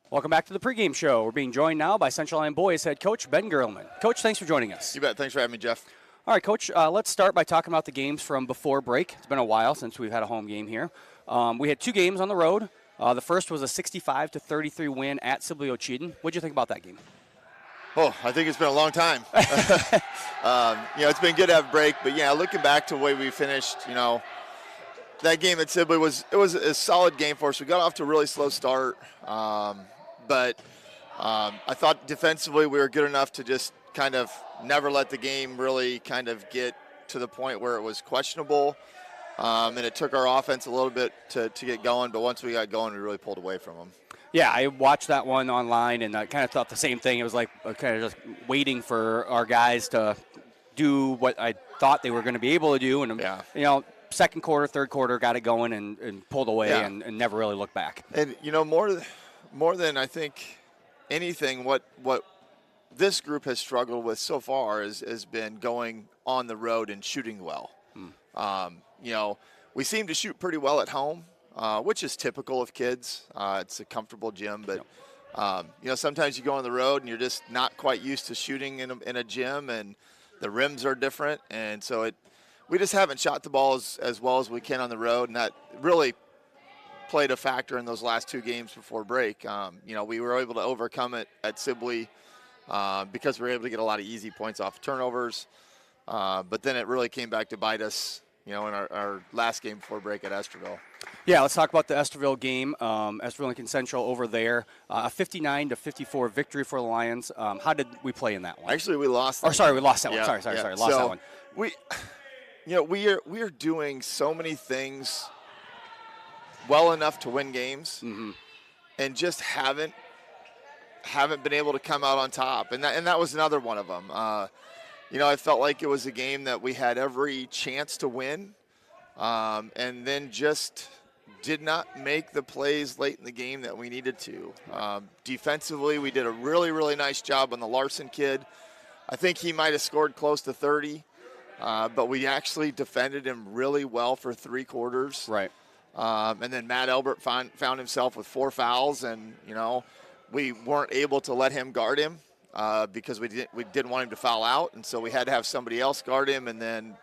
Welcome back to the pregame show. We're being joined now by Central Lyon boys head coach Ben Gurlem. Coach, thanks for joining us. You bet. Thanks for having me, Jeff. All right, Coach, let's start by talking about the games from before break. It's been a while since we've had a home game here. We had 2 games on the road. The first was a 65-33 win at Sibley Ocheden. What did you think about that game? Oh, I think it's been a long time. It's been good to have a break, but looking back to the way we finished, that game at Sibley was a solid game for us. We got off to a really slow start, but I thought defensively we were good enough to just kind of never let the game really kind of get to the point where it was questionable. And it took our offense a little bit to get going, but once we got going, we really pulled away from them. Yeah, I watched that one online, and I kind of thought the same thing. It was like kind of just waiting for our guys to do what I thought they were going to be able to do. And, second quarter, third quarter, got it going and pulled away and never really looked back. And, more than I think anything, what this group has struggled with so far has been going on the road and shooting well. We seem to shoot pretty well at home, which is typical of kids. It's a comfortable gym, but sometimes you go on the road and you're just not quite used to shooting in a gym, and the rims are different, and so we just haven't shot the ball as well as we can on the road, and that really played a factor in those last 2 games before break. We were able to overcome it at Sibley because we were able to get a lot of easy points off of turnovers, but then it really came back to bite us in our last game before break at Esterville. Yeah, let's talk about the Esterville game. Esterville Lincoln Central over there, a 59-54 victory for the Lions. How did we play in that one? Actually, we lost. We lost that one. Sorry, lost that one. We are doing so many things well enough to win games, and just haven't been able to come out on top. And that was another one of them. I felt like it was a game that we had every chance to win, and then just did not make the plays late in the game that we needed to. Defensively, we did a really, really nice job on the Larson kid. I think he might have scored close to 30, but we actually defended him really well for 3 quarters. Right. And then Matt Elbert found himself with 4 fouls, and, we weren't able to let him guard him. Because we didn't want him to foul out, and so we had to have somebody else guard him. And then,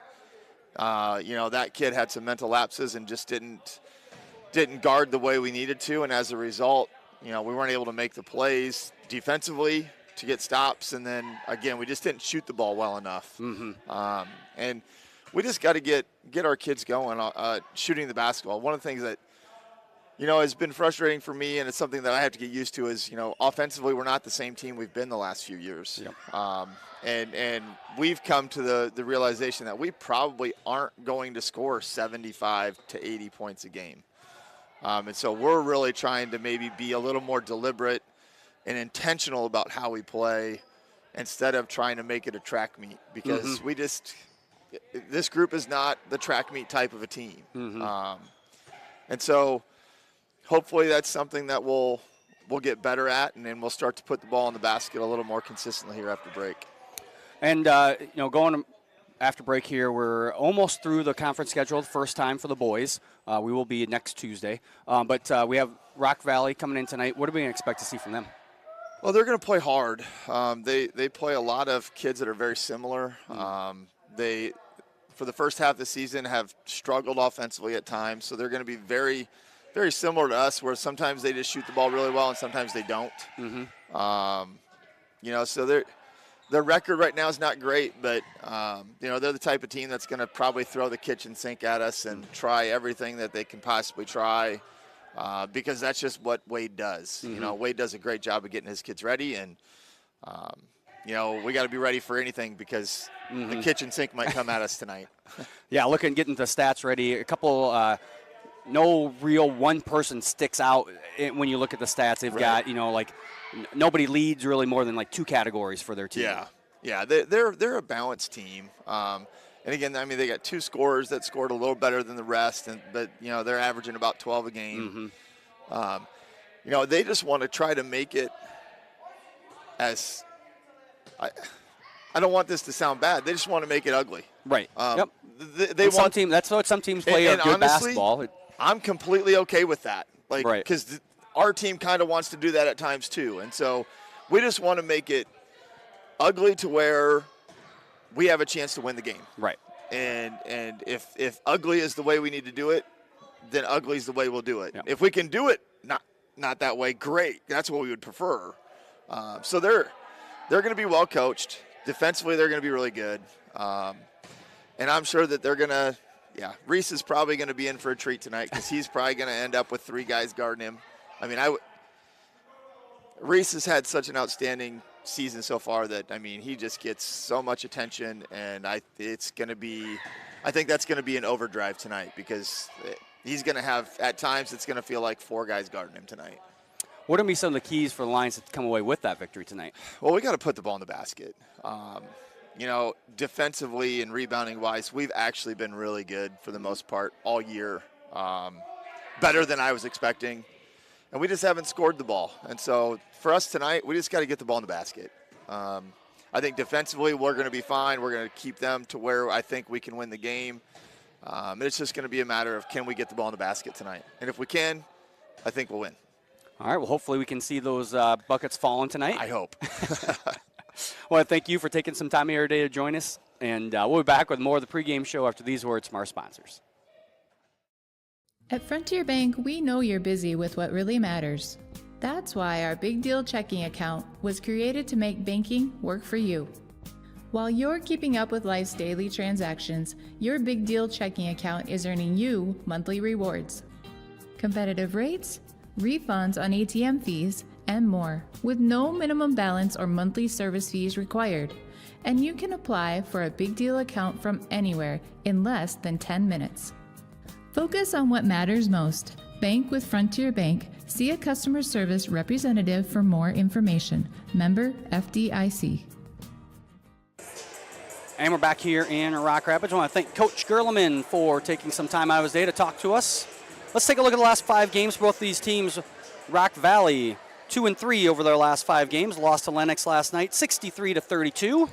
that kid had some mental lapses and just didn't guard the way we needed to. And as a result, we weren't able to make the plays defensively to get stops. And then again, we just didn't shoot the ball well enough. And we just got to get our kids going shooting the basketball. One of the things that has been frustrating for me, and it's something that I have to get used to, is, offensively, we're not the same team we've been the last few years. Yep. And we've come to the realization that we probably aren't going to score 75 to 80 points a game. And so we're really trying to maybe be a little more deliberate and intentional about how we play instead of trying to make it a track meet, because this group is not the track meet type of a team. And so hopefully that's something that we'll get better at, and then we'll start to put the ball in the basket a little more consistently here after break. And, going after break here, we're almost through the conference schedule, the first time for the boys. We will be next Tuesday. But we have Rock Valley coming in tonight. What are we going to expect to see from them? Well, they're going to play hard. They play a lot of kids that are very similar. They, for the first half of the season, have struggled offensively at times. So they're going to be very, very similar to us, where sometimes they just shoot the ball really well and sometimes they don't. So their record right now is not great, but they're the type of team that's going to probably throw the kitchen sink at us and try everything that they can possibly try, because that's just what Wade does. Wade does a great job of getting his kids ready, and we got to be ready for anything, because the kitchen sink might come at us tonight. Yeah, getting the stats ready. A couple. No real one person sticks out when you look at the stats. They've got, nobody leads really more than like 2 categories for their team. Yeah, they're a balanced team. And again, I mean, they got 2 scorers that scored a little better than the rest, but they're averaging about 12 a game. They just want to try to make it as I don't want this to sound bad. They just want to make it ugly. Right. Yep. That's what some teams play good honestly, basketball. I'm completely okay with that. Because our team kind of wants to do that at times too. And so we just want to make it ugly to where we have a chance to win the game. Right. And if ugly is the way we need to do it, then ugly is the way we'll do it. Yep. If we can do it not that way, great. That's what we would prefer. So they're going to be well coached. Defensively, they're going to be really good. And I'm sure that they're going to, Reese is probably going to be in for a treat tonight, because he's probably going to end up with 3 guys guarding him. I mean, Reese has had such an outstanding season so far that, I mean, he just gets so much attention, and I think that's going to be an overdrive tonight, because he's going to have, at times, it's going to feel like 4 guys guarding him tonight. What are be some of the keys for the Lions to come away with that victory tonight? Well, we got to put the ball in the basket. Defensively and rebounding-wise, we've actually been really good for the most part all year, better than I was expecting. And we just haven't scored the ball. And so for us tonight, we just got to get the ball in the basket. I think defensively we're going to be fine. We're going to keep them to where I think we can win the game. It's just going to be a matter of, can we get the ball in the basket tonight? And if we can, I think we'll win. All right, well, hopefully we can see those buckets falling tonight. I hope. Well, thank you for taking some time here today to join us. And we'll be back with more of the pregame show after these words from our sponsors. At Frontier Bank, we know you're busy with what really matters. That's why our Big Deal checking account was created to make banking work for you. While you're keeping up with life's daily transactions, your Big Deal checking account is earning you monthly rewards. Competitive rates, refunds on ATM fees, and more, with no minimum balance or monthly service fees required. And you can apply for a Big Deal account from anywhere in less than 10 minutes. Focus on what matters most. Bank with Frontier Bank. See a customer service representative for more information. Member FDIC. And we're back here in Rock Rapids. I want to thank Coach Gerleman for taking some time out of his day to talk to us. Let's take a look at the last 5 games for both these teams. Rock Valley 2-3 over their last 5 games. Lost to Lennox last night, 63-32.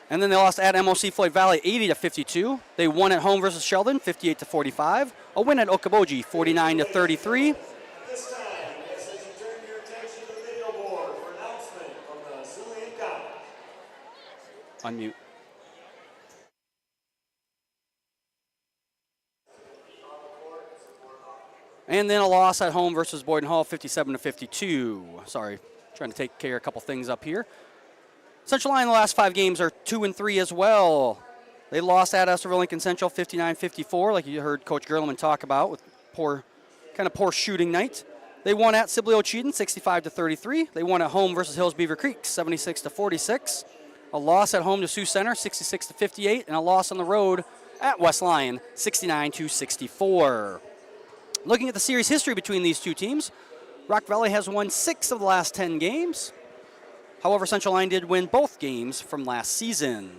And then they lost at MOC Floyd Valley 80-52. They won at home versus Sheldon 58-45. A win at Okoboji 49-33. This time, as you turn your attention to the video board for announcement from the Lyon County. Unmute. And then a loss at home versus Boyden Hall 57-52. Sorry, trying to take care of a couple things up here. Central Lyon in the last 5 games are 2-3 as well. They lost at Estherville Lincoln Central 59-54, like you heard Coach Gerleman talk about, with poor shooting night. They won at Sibley Ocheyedan 65-33. They won at home versus Hills Beaver Creek 76-46. A loss at home to Sioux Center 66-58, and a loss on the road at West Lyon 69-64. Looking at the series history between these two teams, Rock Valley has won 6 of the last 10 games. However, Central Lyon did win both games from last season.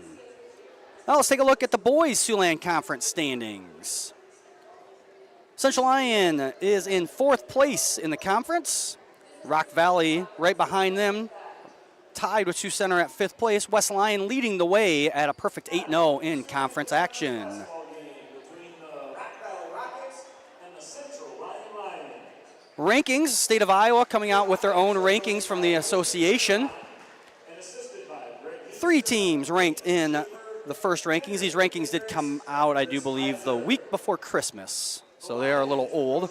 Now let's take a look at the boys' Siouxland Conference standings. Central Lyon is in 4th place in the conference. Rock Valley right behind them, tied with Sioux Center at 5th place. West Lyon leading the way at a perfect 8-0 in conference action. Rankings, state of Iowa coming out with their own rankings from the association. 3 teams ranked in the first rankings. These rankings did come out, I do believe, the week before Christmas. So they are a little old,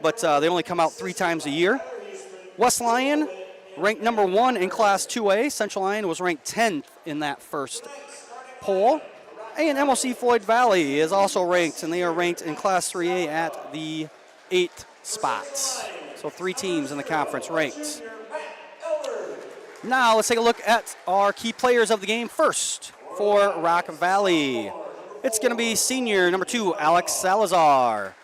but they only come out 3 times a year. West Lyon ranked number 1 in Class 2A. Central Lyon was ranked 10th in that first poll. And MOC Floyd Valley is also ranked, and they are ranked in Class 3A at the 8th spots. So 3 teams in the conference ranked. Now let's take a look at our key players of the game. First for Rock Valley, it's going to be senior number 2, Alex Salazar.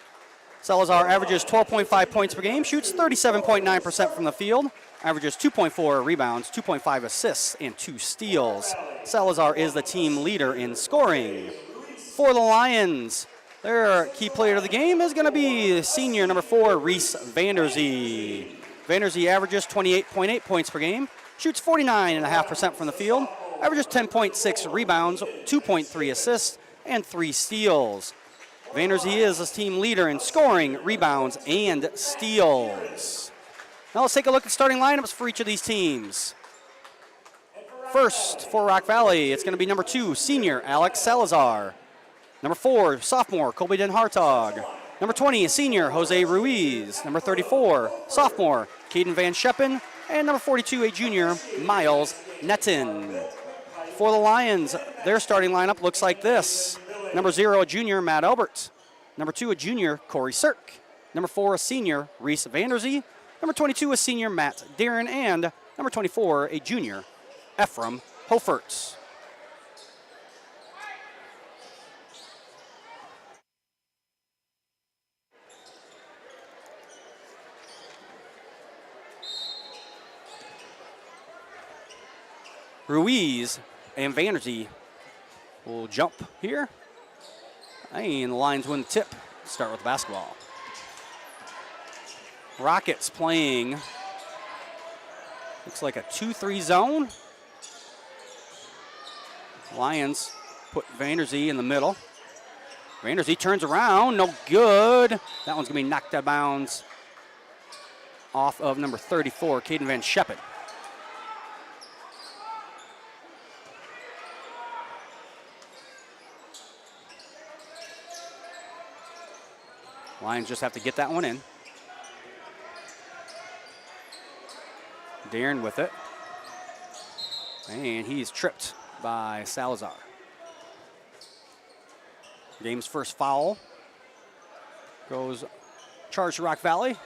Salazar averages 12.5 points per game, shoots 37.9% from the field, averages 2.4 rebounds, 2.5 assists, and 2 steals. Salazar is the team leader in scoring. For the Lions, their key player of the game is going to be senior number 4, Reese Vanderzee. Vanderzee averages 28.8 points per game, shoots 49.5% from the field, averages 10.6 rebounds, 2.3 assists, and 3 steals. Vanderzee is the team leader in scoring, rebounds, and steals. Now let's take a look at starting lineups for each of these teams. First, for Rock Valley, it's going to be number 2, senior Alex Salazar. Number 4, sophomore Colby Den Hartog. Number 20, senior Jose Ruiz. Number 34, sophomore Caden Van Scheppen. And number 42, a junior, Miles Netton. For the Lions, their starting lineup looks like this. Number 0, a junior, Matt Albert. Number 2, a junior, Corey Sirk. Number 4, a senior, Reese Vanderzee. Number 22, a senior, Matt Darren. And number 24, a junior, Ephraim Hofertz. Ruiz and Vanderzee will jump here. And the Lions win the tip. Start with the basketball. Rockets playing, looks like a 2-3 zone. Lions put Vanderzee in the middle. Vanderzee turns around, no good. That one's gonna be knocked out of bounds off of number 34, Caden Van Scheppen. Lions just have to get that one in. Darren with it. And he's tripped by Salazar. Game's first foul goes charge to Rock Valley.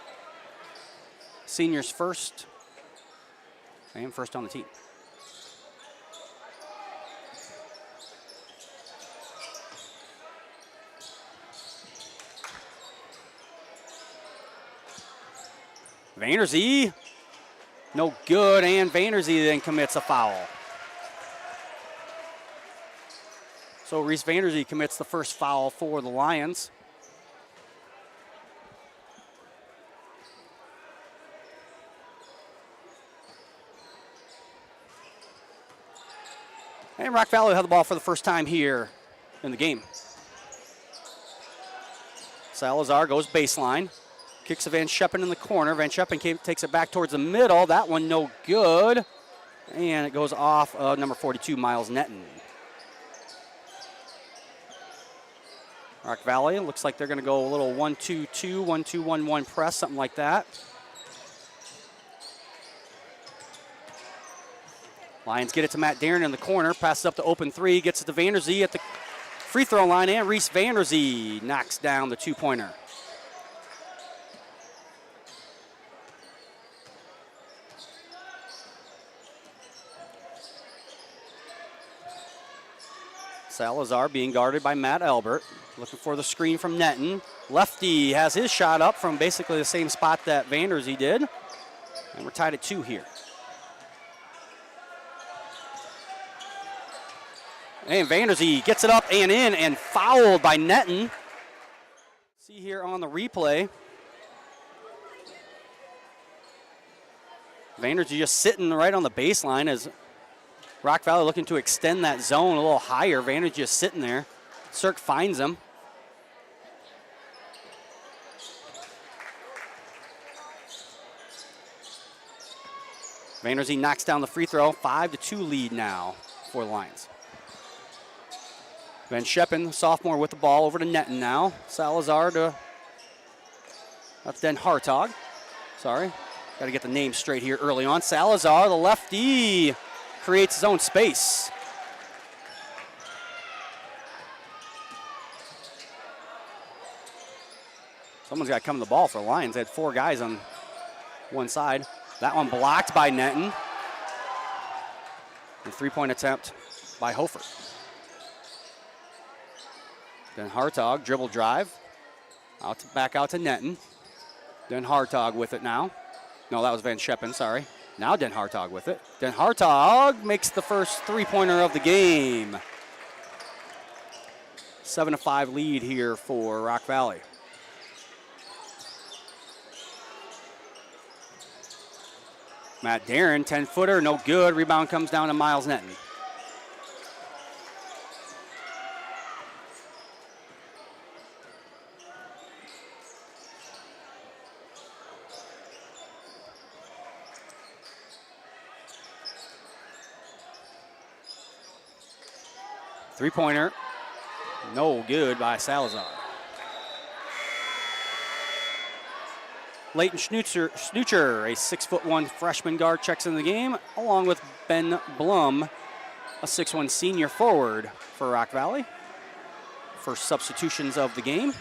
Seniors first. And first on the team. Vanderzee, no good, and Vanderzee then commits a foul. So Reese Vanderzee commits the first foul for the Lions. And Rock Valley will have the ball for the first time here in the game. Salazar goes baseline. Kicks to Van Scheppen in the corner. Van Scheppen takes it back towards the middle. That one no good. And it goes off of number 42, Miles Netton. Rock Valley, looks like they're going to go a little 1-2-2, 1-2-1-1 press, something like that. Lions get it to Matt Darren in the corner. Passes up to open 3. Gets it to Vanderzee at the free throw line. And Reese Vanderzee knocks down the 2-pointer. Salazar being guarded by Matt Albert. Looking for the screen from Netton. Lefty has his shot up from basically the same spot that Vanderzee did. And we're tied at 2 here. And Vanderzee gets it up and in and fouled by Netton. See here on the replay. Vandergy just sitting right on the baseline as Rock Valley looking to extend that zone a little higher. Vandergy just sitting there. Cirque finds him. Vanderzy knocks down the free throw. 5-2 lead now for the Lions. Van Scheppen, sophomore, with the ball over to Netton now. Salazar to, that's Den Hartog. Sorry, got to get the name straight here early on. Salazar, the lefty, creates his own space. Someone's got to come to the ball for the Lions. They had 4 guys on one side. That one blocked by Netton. The 3-point attempt by Hofer. Then Hartog, dribble drive. Back out to Netton. Den Hartog with it now. No, that was Van Scheppen, sorry. Now Den Hartog with it. Den Hartog makes the first 3-pointer of the game. 7-5 lead here for Rock Valley. Matt Darren, 10-footer, no good. Rebound comes down to Miles Netton. Three-pointer, no good by Salazar. Leighton Snoocher, a 6'1" freshman guard, checks in the game, along with Ben Blum, a 6'1" senior forward for Rock Valley. First substitutions of the game.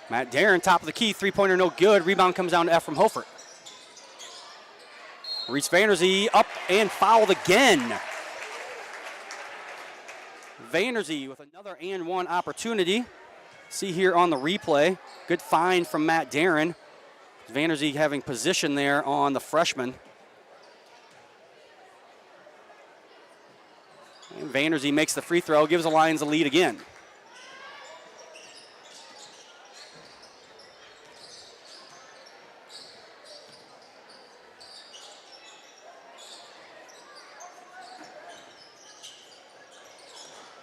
Matt Darren, top of the key, 3-pointer, no good. Rebound comes down to Ephraim Hofert. Reese Vanderzy up and fouled again. Vanderzy with another and one opportunity. See here on the replay. Good find from Matt Darren. Vanderzy having position there on the freshman. And Vanderzy makes the free throw, gives the Lions a lead again.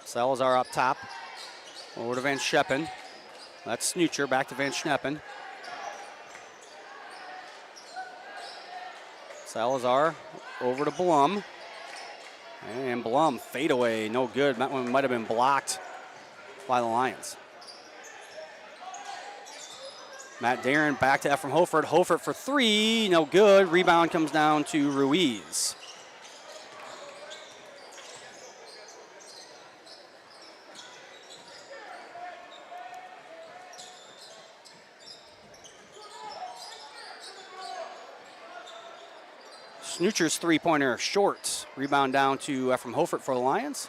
Salazar up top, over to Van Scheppen. That's Snoocher, back to Van Scheppen. Salazar over to Blum. And Blum, fadeaway, no good. That one might have been blocked by the Lions. Matt Darren back to Ephraim Hofert. Hofert for 3, no good. Rebound comes down to Ruiz. Snoocher's 3-pointer short. Rebound down to Ephraim Hofert for the Lions.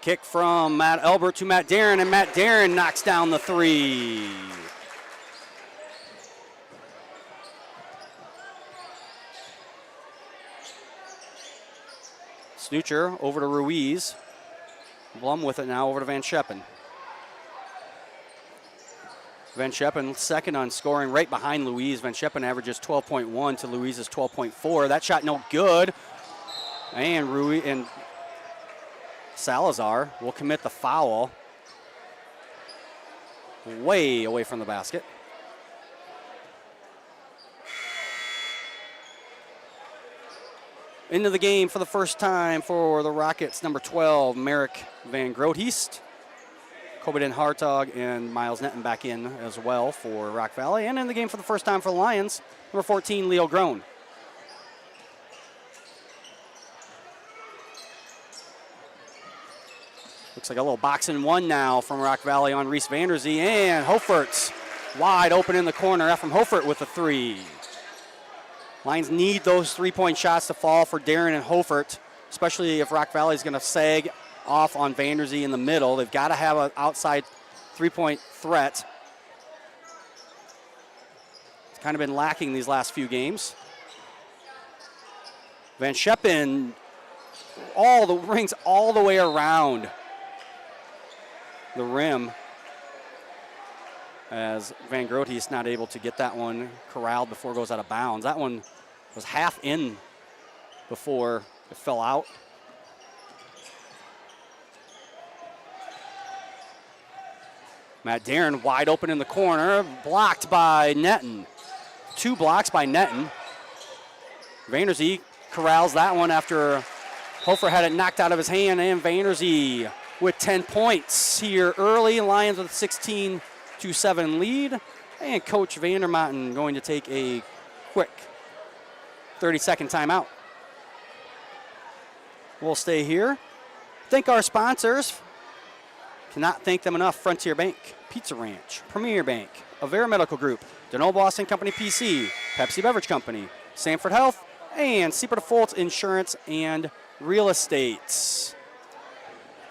Kick from Matt Elbert to Matt Darren, and Matt Darren knocks down the 3. Snoocher over to Ruiz. Blum with it now over to Van Scheppen. Van Scheppen second on scoring, right behind Louise. Van Scheppen averages 12.1 to Louise's 12.4. That shot no good. And Salazar will commit the foul. Way away from the basket. Into the game for the first time for the Rockets, number 12, Merrick Van Groothuist. Kobe Den Hartog and Miles Netton back in as well for Rock Valley. And in the game for the first time for the Lions, number 14, Leo Groen. Looks like a little boxing one now from Rock Valley on Reese Vanderzy. And Hofert's wide open in the corner. Ephraim Hofert with the 3. Lions need those 3-point shots to fall for Darren and Hofert, especially if Rock Valley is going to sag off on Vanderzy in the middle. They've got to have an outside 3-point threat. kind of been lacking these last few games. Van Scheppen, all the rings all the way around the rim, as Van Groothuis not able to get that one corralled before it goes out of bounds. That one was half in before it fell out. Matt Darren wide open in the corner, blocked by Netton. 2 blocks by Netton. Vanderzee corrals that one after Hofer had it knocked out of his hand, and Vanderzee with 10 points here early. Lions with a 16-7 lead, and Coach Vandermotten going to take a quick 30-second timeout. We'll stay here. Thank our sponsors. Cannot thank them enough. Frontier Bank, Pizza Ranch, Premier Bank, Avera Medical Group, DeNoble Austin Company PC, Pepsi Beverage Company, Sanford Health, and Seaport Fultz Insurance and Real Estate.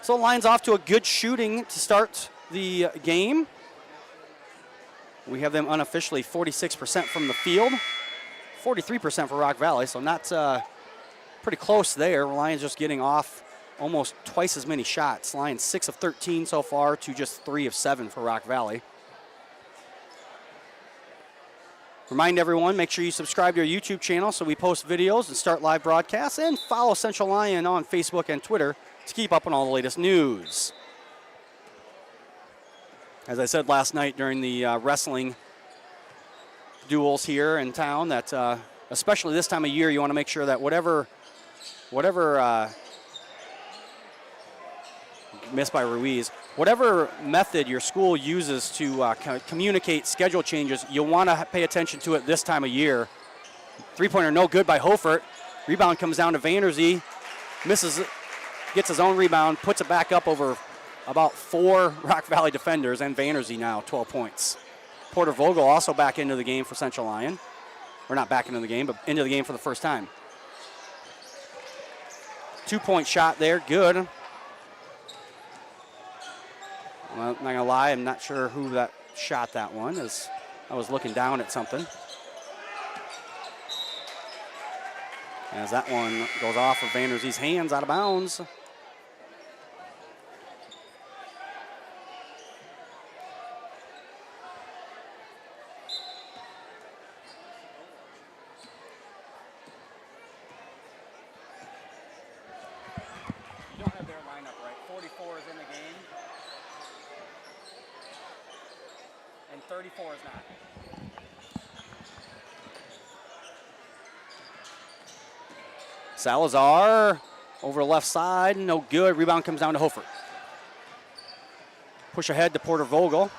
So Lions off to a good shooting to start the game. We have them unofficially 46% from the field, 43% for Rock Valley, so not pretty close there. Lions just getting off almost twice as many shots. Lions 6 of 13 so far to just 3 of 7 for Rock Valley. Remind everyone, make sure you subscribe to our YouTube channel so we post videos and start live broadcasts, and follow Central Lyon on Facebook and Twitter to keep up on all the latest news. As I said last night during the wrestling duels here in town, that especially this time of year, you want to make sure that whatever missed by Ruiz, whatever method your school uses to communicate schedule changes, you'll want to pay attention to it this time of year. 3-pointer no good by Hofert. Rebound comes down to Vanderzee. Misses it, gets his own rebound, puts it back up over about 4 Rock Valley defenders, and Vanderzee now 12 points. Porter Vogel also back into the game for Central Lyon. Or not back into the game, but into the game for the first time. 2-point shot there, good. Well, I'm not going to lie, I'm not sure who that shot that one, as I was looking down at something. As that one goes off of Vanderzee's hands, out of bounds. You don't have their lineup right. 44 is in the game. And 34 is not. Salazar over the left side, no good. Rebound comes down to Hofer. Push ahead to Porter Vogel.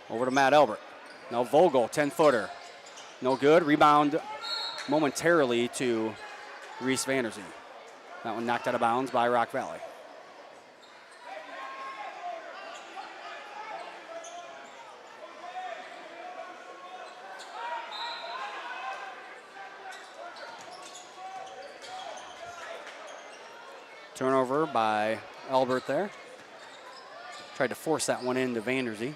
Over to Matt Elbert. Now Vogel, 10-footer. No good. Rebound momentarily to Reese Vanderzee. That one knocked out of bounds by Rock Valley. Turnover by Albert there. Tried to force that one into Vanderzee.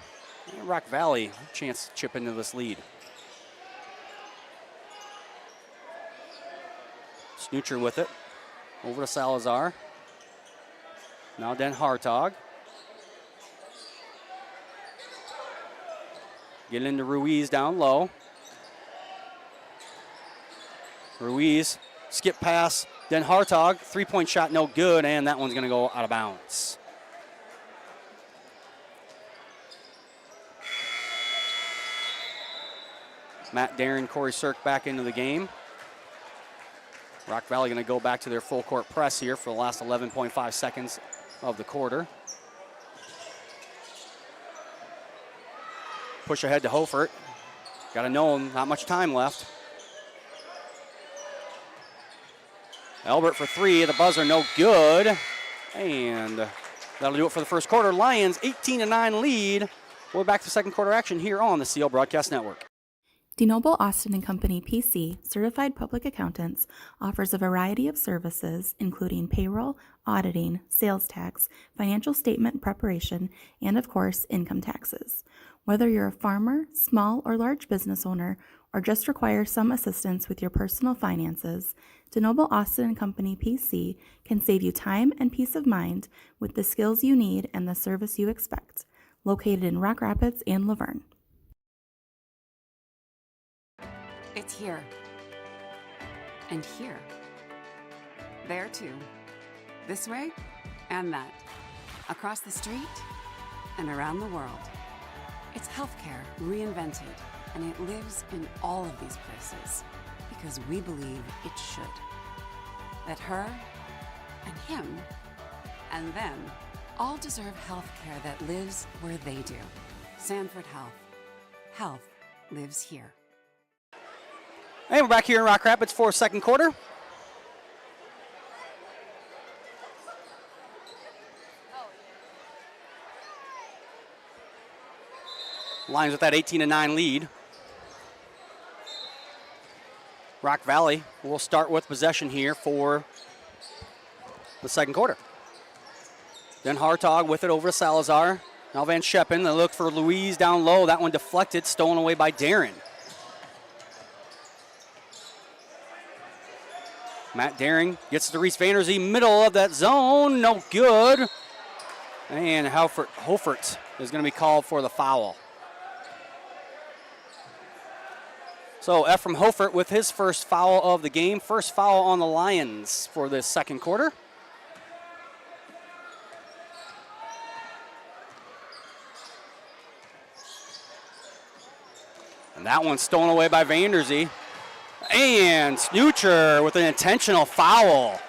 And Rock Valley, chance to chip into this lead. Snoocher with it. Over to Salazar. Now Den Hartog. Getting into Ruiz down low. Ruiz, skip pass. Den Hartog, 3-point shot, no good, and that one's going to go out of bounds. Matt Darren, Corey Sirk back into the game. Rock Valley going to go back to their full court press here for the last 11.5 seconds of the quarter. Push ahead to Hofert. Got to know him, not much time left. Albert for 3, the buzzer no good. And that'll do it for the first quarter. Lions 18-9 lead. We're back to second quarter action here on the CL Broadcast Network. DeNoble Austin & Company PC, certified public accountants, offers a variety of services including payroll, auditing, sales tax, financial statement preparation, and of course, income taxes. Whether you're a farmer, small or large business owner, or just require some assistance with your personal finances, DeNoble Austin & Company PC can save you time and peace of mind with the skills you need and the service you expect. Located in Rock Rapids and Laverne. It's here. And here. There too. This way and that. Across the street and around the world. It's healthcare reinvented, and it lives in all of these places because we believe it should. That her and him and them all deserve healthcare that lives where they do. Sanford Health. Health lives here. And we're back here in Rock Rapids for second quarter. Lions with that 18-9 lead. Rock Valley will start with possession here for the second quarter. Then Hartog with it over to Salazar. Now Van Scheppen, they look for Louise down low. That one deflected, stolen away by Darren. Matt Daring gets to Reese Vanderzee, middle of that zone, no good. And Hofert is going to be called for the foul. So Ephraim Hofert with his first foul of the game, first foul on the Lions for this second quarter. And that one's stolen away by Vanderzee. And Snucher with an intentional foul.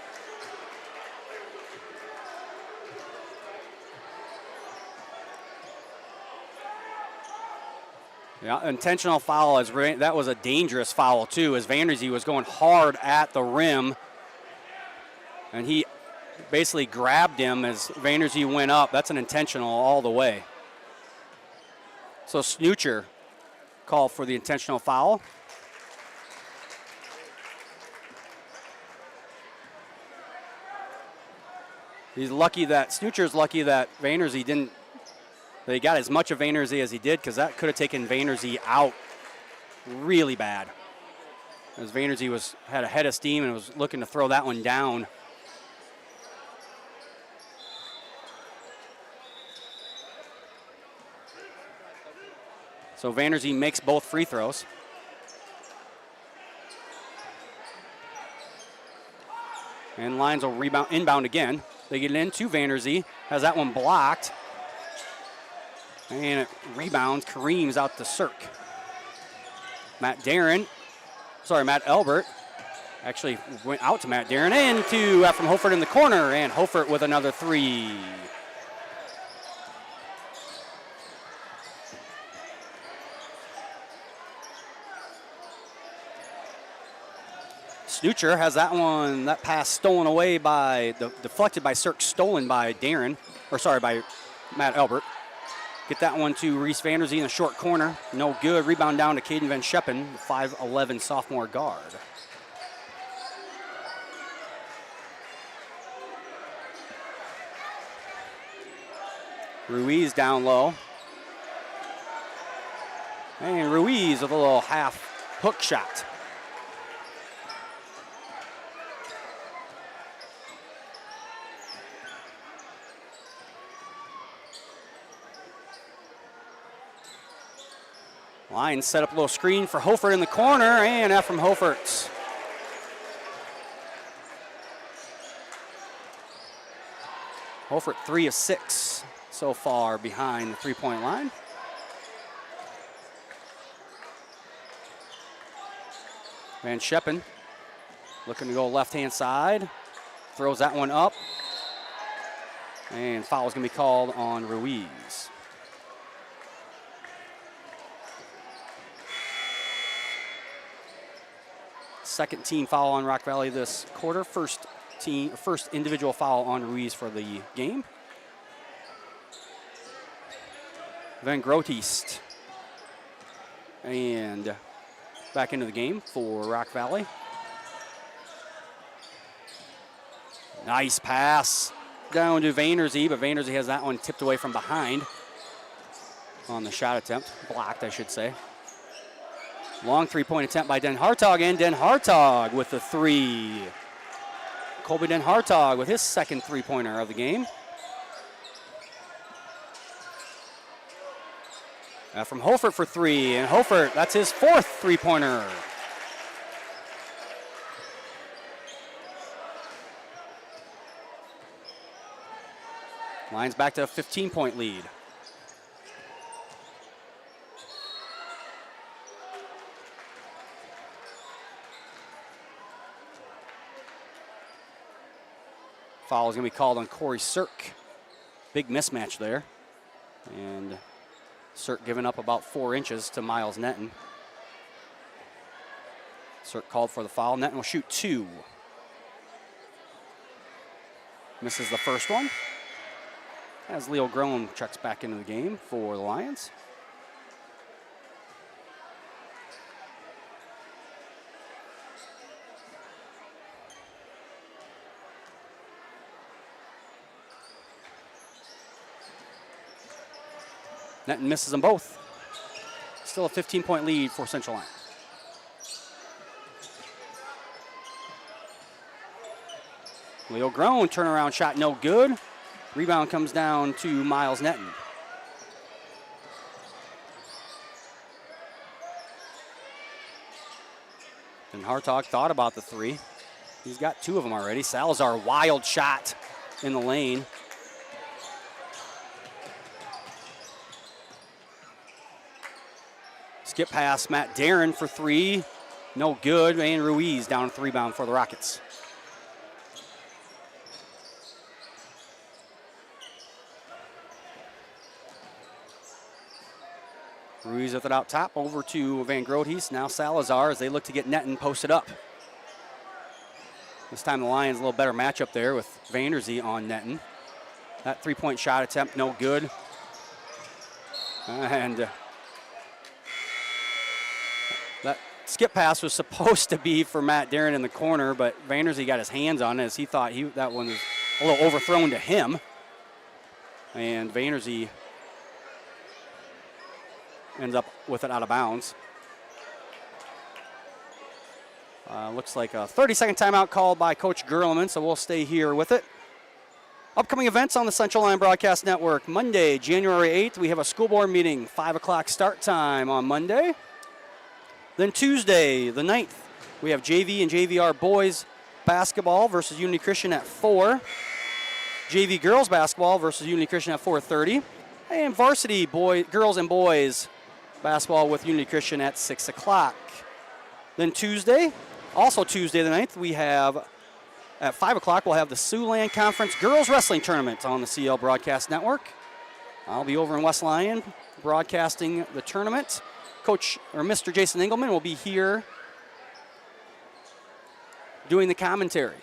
Yeah, intentional foul. That was a dangerous foul, too, as Vanderzee was going hard at the rim. And he basically grabbed him as Vanderzee went up. That's an intentional all the way. So Snucher called for the intentional foul. Snucher's lucky that Vanderzee didn't. They got as much of Vanderzee as he did, because that could have taken Vanderzee out really bad. As Vanderzee had a head of steam and was looking to throw that one down. So Vanderzee makes both free throws. And Lions will inbound again. They get it into Vanderzee, has that one blocked. And it rebounds, Kareem's out to Cirque. Matt Elbert actually went out to Matt Darren and to from Hofert in the corner, and Hofert with another three. Snucher has that pass stolen away deflected by Cirque, stolen by by Matt Elbert. Get that one to Reese Vanderzee in the short corner. No good. Rebound down to Caden Van Scheppen, the 5'11 sophomore guard. Ruiz down low. And Ruiz with a little half hook shot. Lions set up a little screen for Hofert in the corner, and Ephraim Hofert. Hofert 3 of 6 so far behind the three-point line. Van Scheppen looking to go left-hand side. Throws that one up. And foul is going to be called on Ruiz. Second team foul on Rock Valley this quarter. First individual foul on Ruiz for the game. Van Grotist. And back into the game for Rock Valley. Nice pass down to Vanderzee, but Vanderzee has that one tipped away from behind. on the shot attempt. Blocked, I should say. Long three-point attempt by Den Hartog, and Den Hartog with the three. Colby Den Hartog with his second three-pointer of the game. From Hofert for three, and Hofert, that's his fourth three-pointer. Lions back to a 15-point lead. Foul is going to be called on Corey Sirk. Big mismatch there. And Sirk giving up about 4 inches to Miles Netton. Sirk called for the foul. Netton will shoot 2. Misses the first one. As Leo Groen checks back into the game for the Lions. Netton misses them both. Still a 15-point lead for Central Lyon. Leo Groen, turnaround shot, no good. Rebound comes down to Miles Netton. And Hartog thought about the three. He's got 2 of them already. Salazar, wild shot in the lane. Skip pass, Matt Darren for 3. No good. And Ruiz down with the rebound for the Rockets. Ruiz with it out top, over to Van Groothuis. Now Salazar as they look to get Netton posted up. This time the Lions a little better matchup there with Vanderzee on Netton. That three-point shot attempt, no good. And that skip pass was supposed to be for Matt Darren in the corner, but Vanderzee got his hands on it as he thought that one was a little overthrown to him. And Vanderzee ends up with it out of bounds. Looks like a 30-second timeout called by Coach Gerleman, so we'll stay here with it. Upcoming events on the Central Lyon Broadcast Network. Monday, January 8th, we have a school board meeting, 5 o'clock start time on Monday. Then Tuesday, the 9th, we have JV and JVR boys basketball versus Unity Christian at 4. JV girls basketball versus Unity Christian at 4:30. And varsity girls and boys basketball with Unity Christian at 6 o'clock. Then Tuesday, also Tuesday the 9th, we have at 5 o'clock, we'll have the Siouxland Conference Girls Wrestling Tournament on the CL Broadcast Network. I'll be over in West Lyon broadcasting the tournament. Coach, or Mr. Jason Engelman, will be here doing the commentary.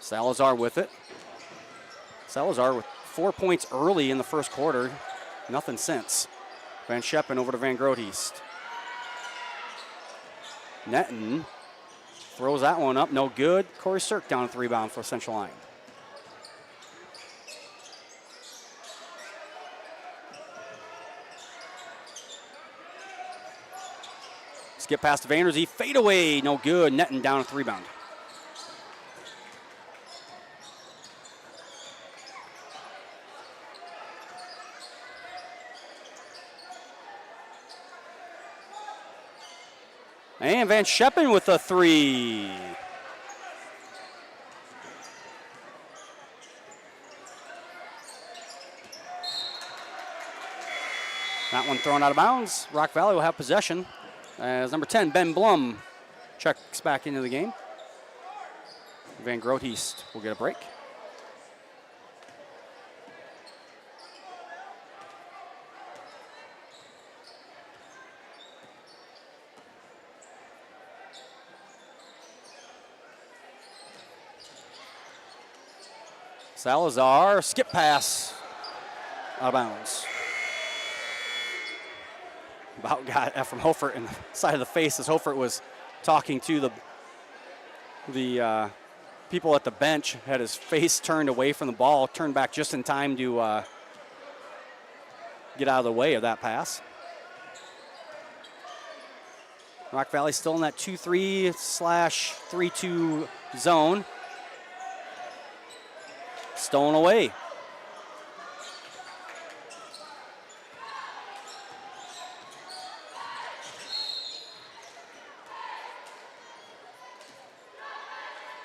Salazar with it. Salazar with 4 points early in the first quarter. Nothing since. Van Scheppen over to Van Groothuis. Netton throws that one up, no good. Corey Sirk down with the rebound for Central Lyon. Skip past Vanderzee, fade away, no good. Netton down with the rebound. And Van Scheppen with a 3. That one thrown out of bounds. Rock Valley will have possession as number 10, Ben Blum, checks back into the game. Van Groothuis will get a break. Salazar, skip pass, out of bounds. About got Ephraim Hofert in the side of the face as Hofert was talking to the people at the bench. Had his face turned away from the ball, turned back just in time to get out of the way of that pass. Rock Valley still in that 2-3/3-2 zone. Stolen away.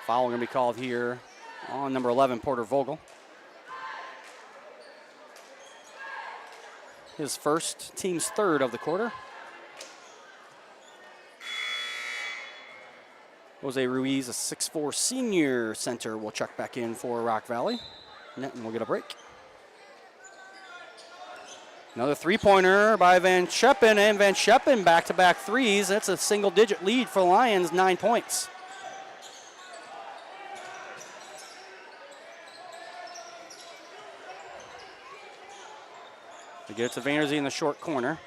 Foul going to be called here on number 11, Porter Vogel. His first, team's third of the quarter. Jose Ruiz, a 6'4" senior center, will check back in for Rock Valley. Netton will get a break. Another three-pointer by Van Scheppen, and Van Scheppen back-to-back threes. That's a single-digit lead for the Lions, 9 points. They get it to Vanderzee in the short corner.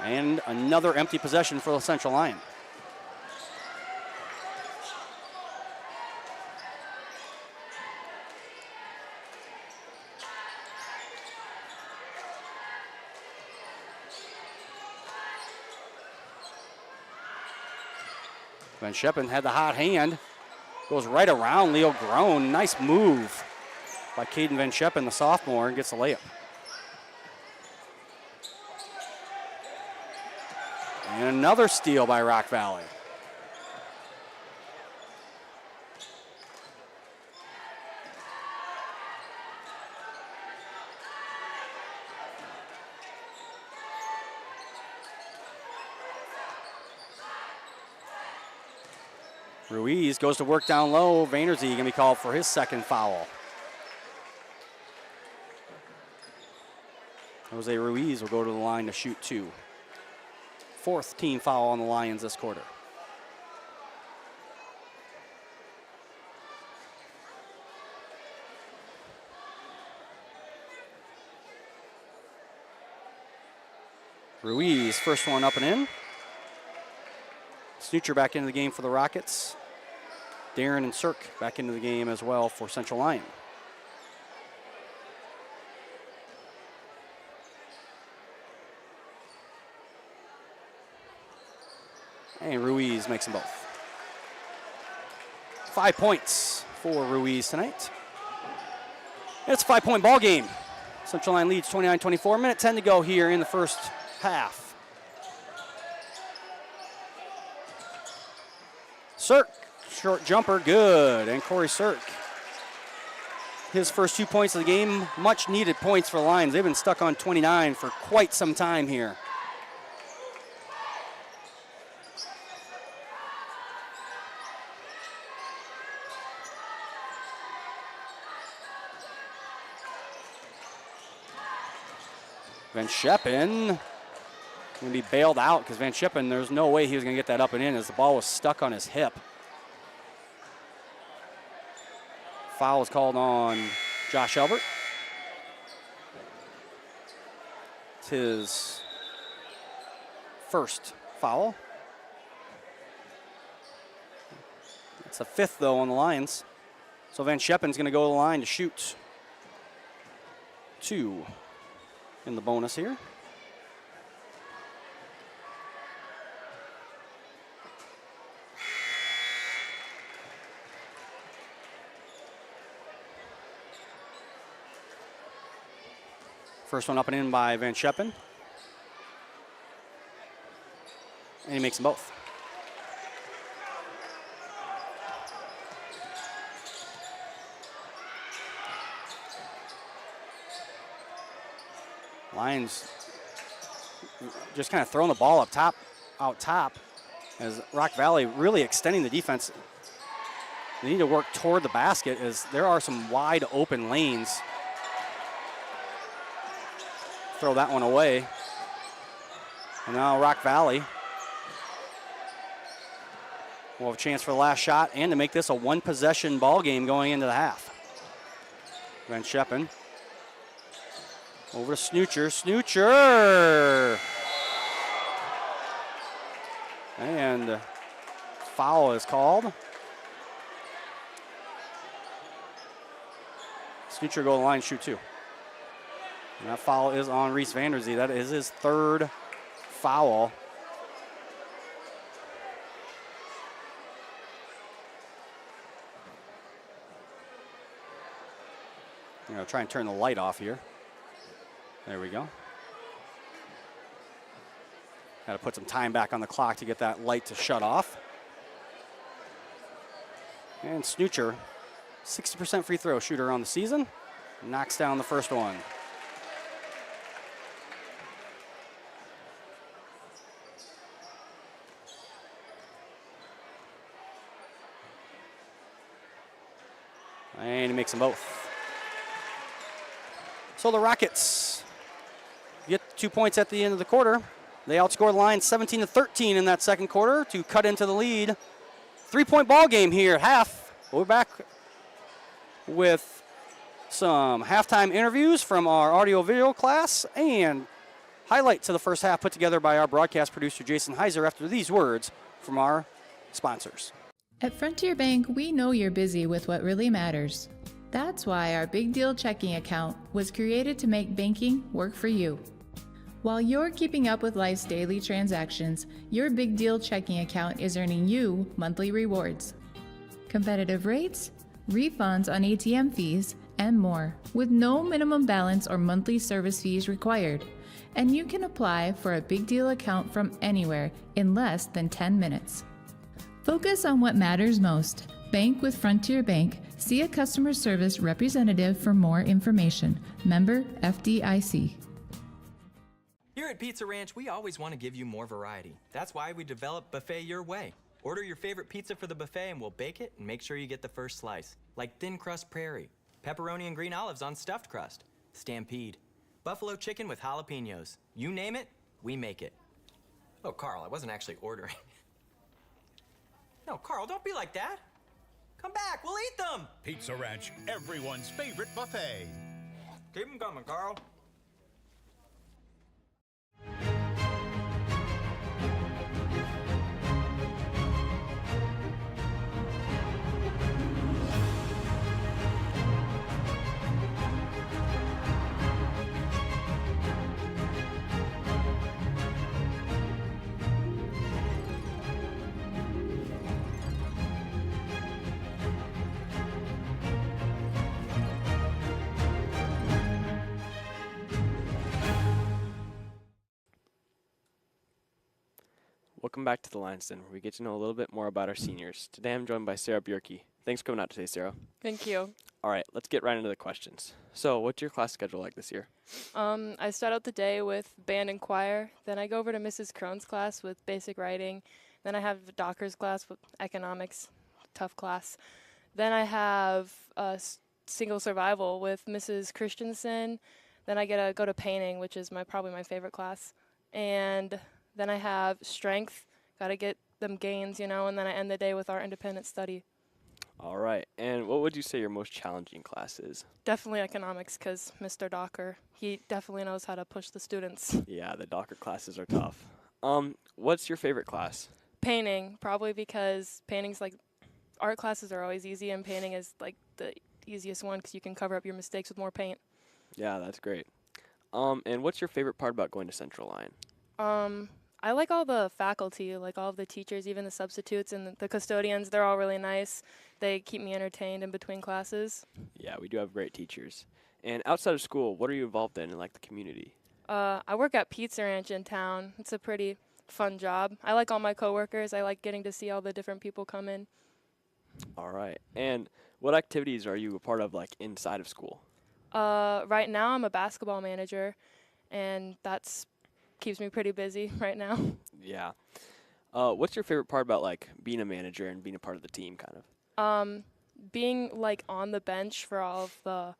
And another empty possession for the Central Lyon. Van Scheppen had the hot hand. Goes right around Leo Groen. Nice move by Caden Van Scheppen, the sophomore, and gets a layup. And another steal by Rock Valley. Ruiz goes to work down low. Vanderzee going to be called for his second foul. Jose Ruiz will go to the line to shoot 2. Fourth team foul on the Lions this quarter. Ruiz, first one up and in. Snoocher back into the game for the Rockets. Darren and Cirque back into the game as well for Central Lyon. And Ruiz makes them both. 5 points for Ruiz tonight. It's a 5-point ball game. Central Lyon leads 29-24. Minute 10 to go here in the first half. Cirque, short jumper, good. And Corey Cirque, his first 2 points of the game, much needed points for the Lions. They've been stuck on 29 for quite some time here. Van Scheppen going to be bailed out because Van Scheppen, there's no way he was going to get that up and in as the ball was stuck on his hip. Foul was called on Josh Elbert. It's his first foul. It's the fifth, though, on the Lions. So Van Scheppen's going to go to the line to shoot 2 in the bonus here. First one up and in by Van Scheppen. And he makes them both. Lions just kind of throwing the ball out top, as Rock Valley really extending the defense. They need to work toward the basket as there are some wide open lanes. Throw that one away. And now Rock Valley will have a chance for the last shot and to make this a one-possession ball game going into the half. Van Scheppen Over to Snoocher. Snoocher! And foul is called. Snoocher go to the line, shoot 2. And that foul is on Reese Vanderzee. That is his 3rd foul. I'm going to try and turn the light off here. There we go. Got to put some time back on the clock to get that light to shut off. And Snoocher, 60% free throw shooter on the season, knocks down the first one. And he makes them both. So the Rockets get 2 points at the end of the quarter. They outscore the Lions 17-13 in that second quarter to cut into the lead. 3-point ball game here at half. We're back with some halftime interviews from our audio-video class and highlights of the first half put together by our broadcast producer, Jason Heiser, after these words from our sponsors. At Frontier Bank, we know you're busy with what really matters. That's why our Big Deal checking account was created to make banking work for you. While you're keeping up with life's daily transactions, your Big Deal checking account is earning you monthly rewards. Competitive rates, refunds on ATM fees, and more, with no minimum balance or monthly service fees required. And you can apply for a Big Deal account from anywhere in less than 10 minutes. Focus on what matters most. Bank with Frontier Bank. See a customer service representative for more information. Member FDIC. Here at Pizza Ranch, we always want to give you more variety. That's why we developed Buffet Your Way. Order your favorite pizza for the buffet and we'll bake it and make sure you get the first slice. Like thin crust prairie, pepperoni and green olives on stuffed crust, stampede, buffalo chicken with jalapenos. You name it, we make it. Oh, Carl, I wasn't actually ordering. No, Carl, don't be like that. Come back, we'll eat them. Pizza Ranch, everyone's favorite buffet. Keep them coming, Carl. Welcome back to the Lions Den, where we get to know a little bit more about our seniors. Today I'm joined by Sarah Bjerke. Thanks for coming out today, Sarah. Thank you. All right, let's get right into the questions. So, what's your class schedule like this year? I start out the day with band and choir. Then I go over to Mrs. Crone's class with basic writing. Then I have Docker's class with economics, tough class. Then I have single survival with Mrs. Christensen. Then I get to go to painting, which is probably my favorite class. And then I have strength, got to get them gains, and then I end the day with our independent study. All right, and what would you say your most challenging class is? Definitely economics, because Mr. Docker, he definitely knows how to push the students. Yeah, the Docker classes are tough. What's your favorite class? Painting, probably because painting's art classes are always easy, and painting is the easiest one because you can cover up your mistakes with more paint. Yeah, that's great. And what's your favorite part about going to Central Lyon? I like all the faculty, like all of the teachers, even the substitutes and the custodians. They're all really nice. They keep me entertained in between classes. Yeah, we do have great teachers. And outside of school, what are you involved in the community? I work at Pizza Ranch in town. It's a pretty fun job. I like all my coworkers. I like getting to see all the different people come in. All right. And what activities are you a part of inside of school? Right now I'm a basketball manager, and that's keeps me pretty busy right now. Yeah. What's your favorite part about being a manager and being a part of the team kind of? Being on the bench for all of the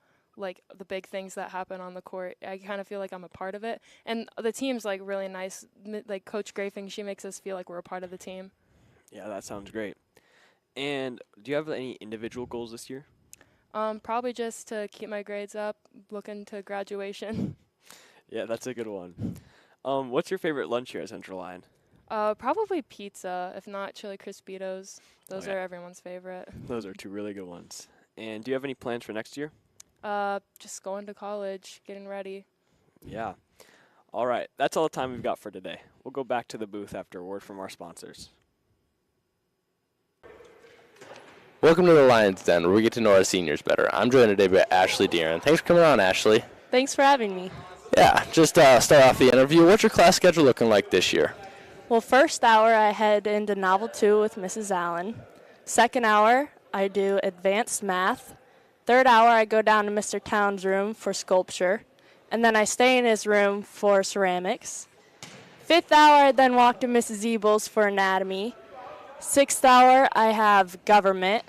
the big things that happen on the court. I kind of feel like I'm a part of it. And the team's really nice. Coach Grafing, she makes us feel like we're a part of the team. Yeah, that sounds great. And do you have any individual goals this year? Probably just to keep my grades up, looking to graduation. Yeah, that's a good one. What's your favorite lunch here at Central Lyon? Probably pizza, if not chili Crispitos. Those yeah. are everyone's favorite. Those are two really good ones. And do you have any plans for next year? Just going to college, getting ready. Yeah. All right, that's all the time we've got for today. We'll go back to the booth after a word from our sponsors. Welcome to the Lion's Den, where we get to know our seniors better. I'm joined today by Ashley Deeren. Thanks for coming on, Ashley. Thanks for having me. Yeah, just start off the interview. What's your class schedule looking like this year? Well, first hour I head into Novel 2 with Mrs. Allen. Second hour I do advanced math. Third hour I go down to Mr. Town's room for sculpture. And then I stay in his room for ceramics. Fifth hour I then walk to Mrs. Ebel's for anatomy. Sixth hour I have government.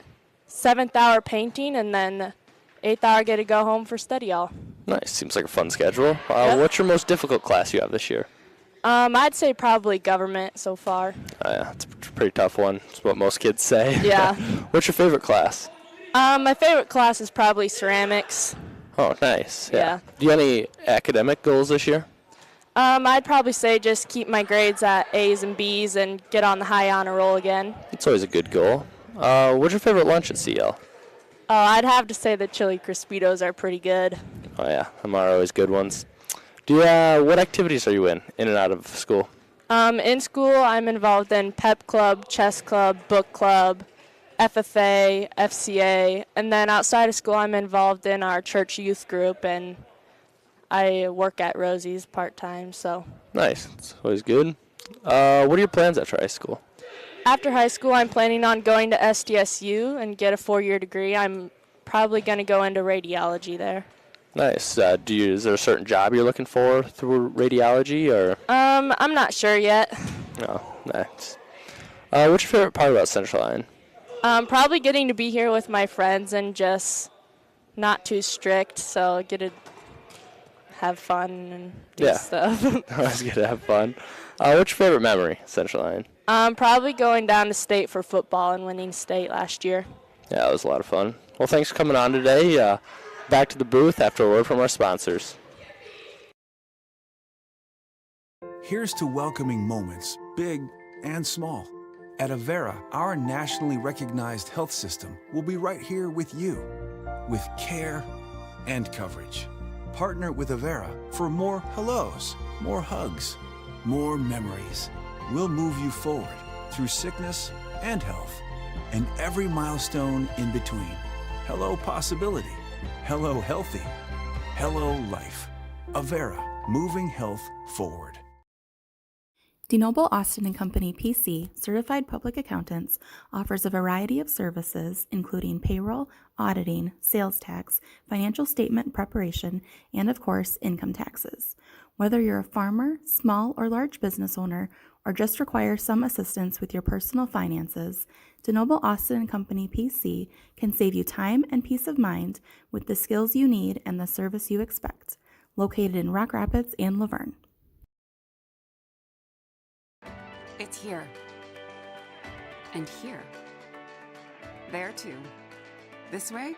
Seventh hour painting, and then eighth hour I get to go home for study hall. Nice. Seems like a fun schedule. Yep. What's your most difficult class you have this year? I'd say probably government so far. Oh, yeah, it's a pretty tough one. It's what most kids say. Yeah. What's your favorite class? My favorite class is probably ceramics. Oh, nice. Yeah. Do you have any academic goals this year? I'd probably say just keep my grades at A's and B's and get on the high honor roll again. It's always a good goal. What's your favorite lunch at CL? I'd have to say the chili Crispitos are pretty good. Oh, yeah, them are always good ones. What activities are you in and out of school? In school, I'm involved in pep club, chess club, book club, FFA, FCA, and then outside of school, I'm involved in our church youth group, and I work at Rosie's part-time, so. Nice. It's always good. What are your plans after high school? After high school, I'm planning on going to SDSU and get a 4-year degree. I'm probably going to go into radiology there. Nice. Is there a certain job you're looking for through radiology, or? I'm not sure yet. No, nice. What's your favorite part about Central Lyon? Probably getting to be here with my friends and just not too strict, so I get to have fun and do stuff. Always good to have fun. What's your favorite memory, Central Lyon? Probably going down to state for football and winning state last year. Yeah, that was a lot of fun. Well, thanks for coming on today. Back to the booth after a word from our sponsors. Here's to welcoming moments, big and small. At Avera, our nationally recognized health system will be right here with you, with care and coverage. Partner with Avera for more hellos, more hugs, more memories. We'll move you forward through sickness and health, and every milestone in between. Hello possibility. Hello healthy. Hello life. Avera, moving health forward. DeNoble Austin & Company PC, certified public accountants, offers a variety of services including payroll, auditing, sales tax, financial statement preparation, and of course, income taxes. Whether you're a farmer, small or large business owner, or just require some assistance with your personal finances, DeNoble Austin & Company PC can save you time and peace of mind with the skills you need and the service you expect. Located in Rock Rapids and Laverne. It's here. And here. There too. This way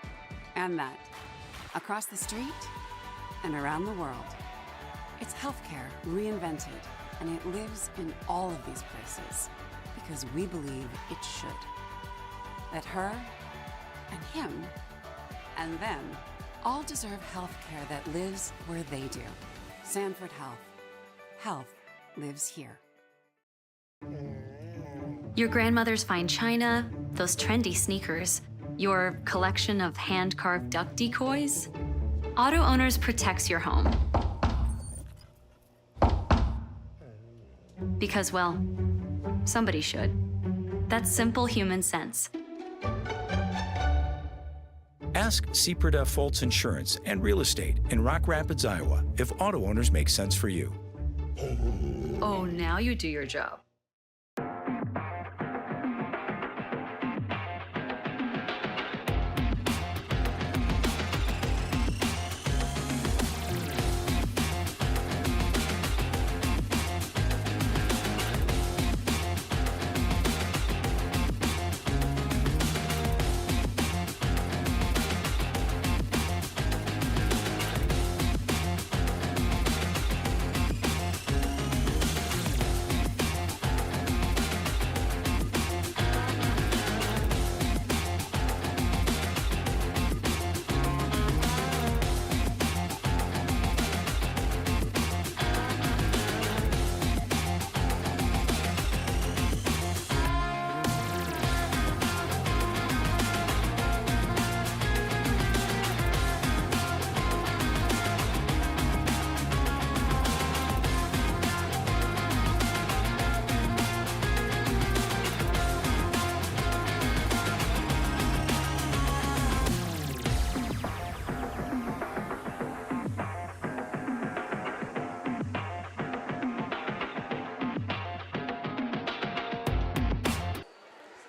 and that. Across the street and around the world. It's healthcare reinvented, and it lives in all of these places because we believe it should. That her and him and them all deserve healthcare that lives where they do. Sanford Health. Health lives here. Your grandmother's fine china, those trendy sneakers, your collection of hand-carved duck decoys. Auto Owners protects your home. Because, well, somebody should. That's simple human sense. Ask Seaperda Foltz Insurance and Real Estate in Rock Rapids, Iowa, if auto owners make sense for you. Oh, now you do your job.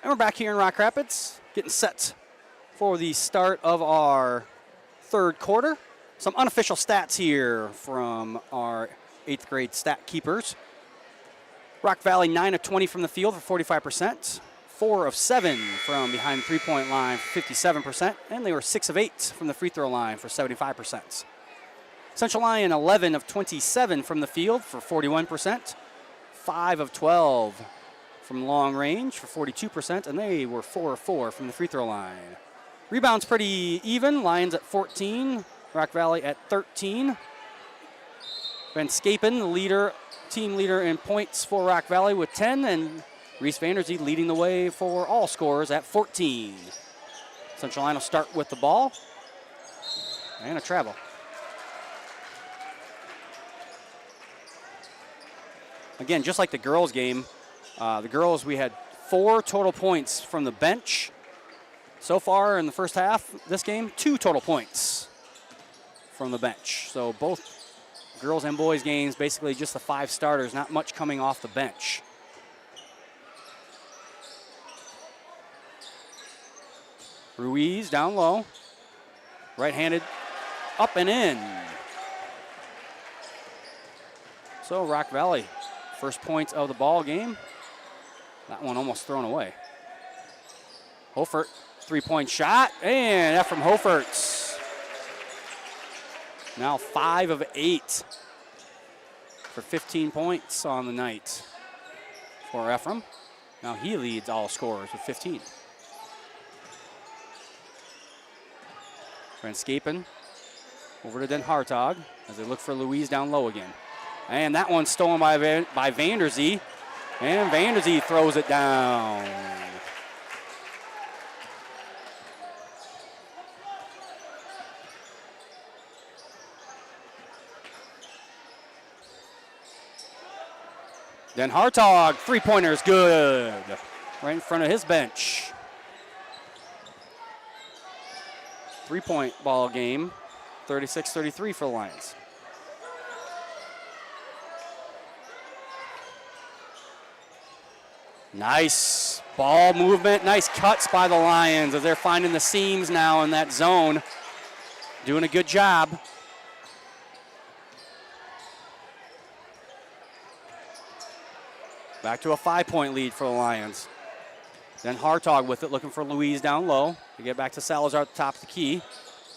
And we're back here in Rock Rapids, getting set for the start of our third quarter. Some unofficial stats here from our 8th grade stat keepers. Rock Valley 9 of 20 from the field for 45%, 4 of 7 from behind the three-point line for 57%, and they were 6 of 8 from the free throw line for 75%. Central Lyon 11 of 27 from the field for 41%, 5 of 12 from long range for 42%, and they were 4 of 4 from the free throw line. Rebounds pretty even. Lions at 14, Rock Valley at 13. Van Scapen, the team leader in points for Rock Valley with 10, and Reese Vanderzee leading the way for all scorers at 14. Central Lyon will start with the ball and a travel. Again, just like the girls' game, the girls, we had 4 total points from the bench. So far in the first half, this game, 2 total points from the bench. So both girls and boys games, basically just the 5 starters, not much coming off the bench. Ruiz down low, right-handed, up and in. So Rock Valley, first points of the ball game. That one almost thrown away. Hofert, 3-point shot, and that from Hofert's. Now 5 of 8 for 15 points on the night for Ephraim. Now he leads all scorers with 15. Van Scapen over to Den Hartog as they look for Louise down low again. And that one's stolen by Vanderzee. And Vanderzee throws it down. Den Hartog, 3-pointer's good. Right in front of his bench. 3-point ball game, 36-33 for the Lions. Nice ball movement, nice cuts by the Lions as they're finding the seams now in that zone. Doing a good job. Back to a 5-point lead for the Lions. Den Hartog with it, looking for Louise down low. To get back to Salazar at the top of the key.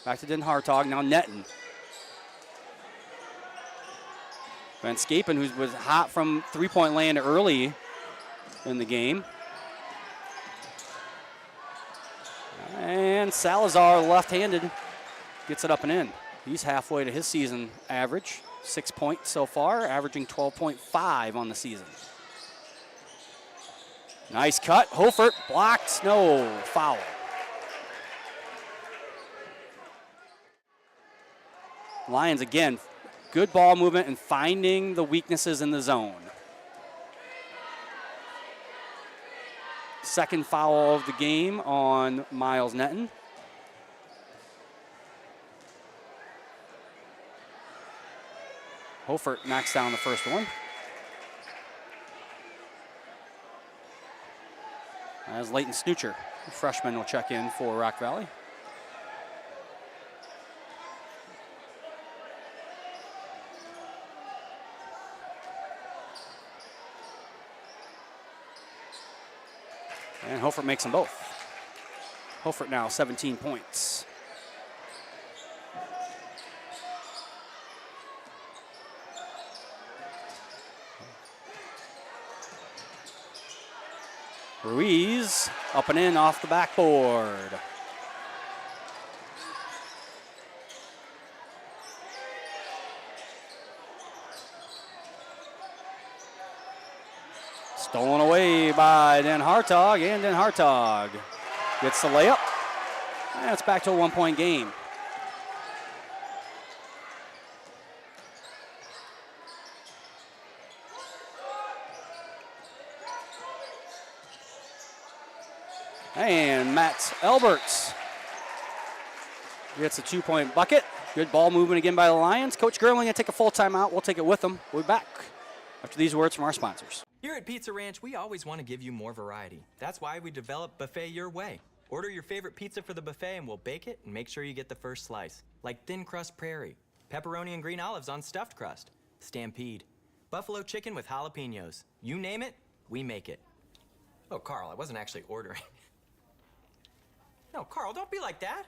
Back to Den Hartog, now Netton. Van Scapen, who was hot from 3-point land early in the game. And Salazar, left-handed, gets it up and in. He's halfway to his season average. 6 points so far, averaging 12.5 on the season. Nice cut. Hofert blocked. No foul. Lions again, good ball movement and finding the weaknesses in the zone. Second foul of the game on Miles Netton. Hofert knocks down the first one. As Leighton Snoocher, the freshman, will check in for Rock Valley. And Hofert makes them both. Hofert now 17 points. Ruiz up and in off the backboard. Stolen away by Den Hartog, and Den Hartog gets the layup. And it's back to a 1-point game. And Matt Alberts gets a 2-point bucket. Good ball movement again by the Lions. Coach Gerling will take a full timeout. We'll take it with them. We'll be back after these words from our sponsors. Here at Pizza Ranch, we always want to give you more variety. That's why we developed Buffet Your Way. Order your favorite pizza for the buffet and we'll bake it and make sure you get the first slice. Like thin crust prairie, pepperoni and green olives on stuffed crust, stampede, buffalo chicken with jalapenos. You name it, we make it. Oh, Carl, I wasn't actually ordering. No, Carl, don't be like that.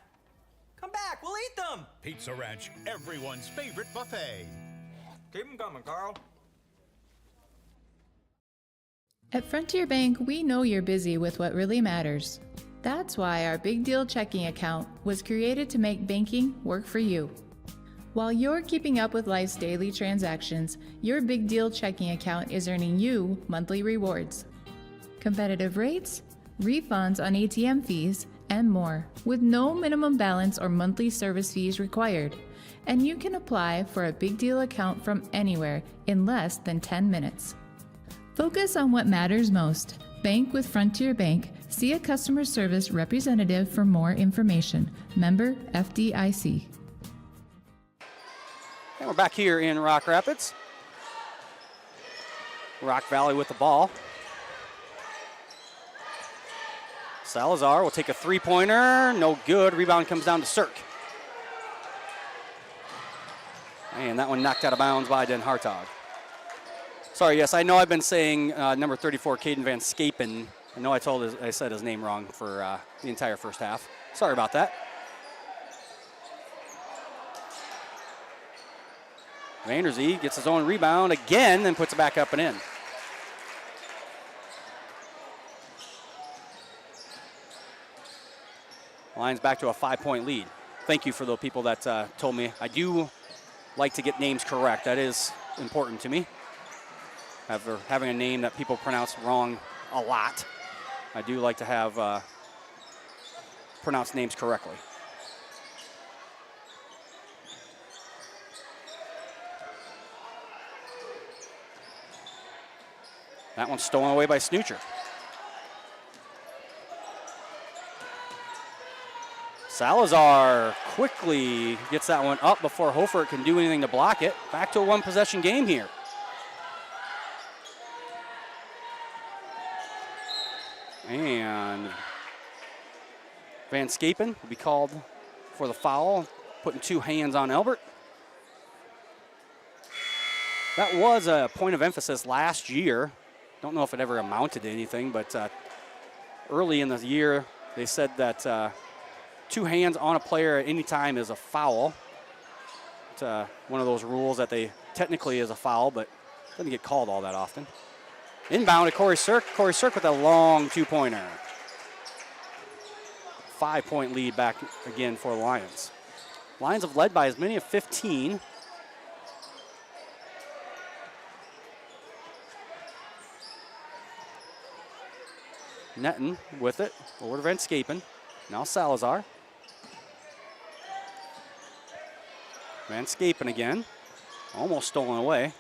Come back, we'll eat them. Pizza Ranch, everyone's favorite buffet. Keep them coming, Carl. At Frontier Bank, we know you're busy with what really matters. That's why our Big Deal checking account was created to make banking work for you. While you're keeping up with life's daily transactions, your Big Deal checking account is earning you monthly rewards. Competitive rates, refunds on ATM fees, and more, with no minimum balance or monthly service fees required. And you can apply for a Big Deal account from anywhere in less than 10 minutes. Focus on what matters most. Bank with Frontier Bank. See a customer service representative for more information. Member FDIC. And we're back here in Rock Rapids. Rock Valley with the ball. Salazar will take a three-pointer. No good. Rebound comes down to Cirque. And that one knocked out of bounds by Den Hartog. Sorry, yes, I know I've been saying number 34, Caden Van Scapen. I know I said his name wrong for the entire first half. Sorry about that. Vanderzee gets his own rebound again and puts it back up and in. Lions back to a 5-point lead. Thank you for the people that told me. I do like to get names correct. That is important to me. After having a name that people pronounce wrong a lot, I do like to have pronounced names correctly. That one's stolen away by Snoocher. Salazar quickly gets that one up before Hofer can do anything to block it. Back to a one-possession game here. And Van Scapen will be called for the foul, putting two hands on Elbert. That was a point of emphasis last year. Don't know if it ever amounted to anything, but early in the year, they said that two hands on a player at any time is a foul. It's one of those rules that they technically is a foul, but doesn't get called all that often. Inbound to Corey Cirque. Corey Cirque with a long two-pointer. 5-point lead back again for the Lions. Lions have led by as many as 15. Netton with it over to Van Scapen. Now Salazar. Van Scapen again. Almost stolen away.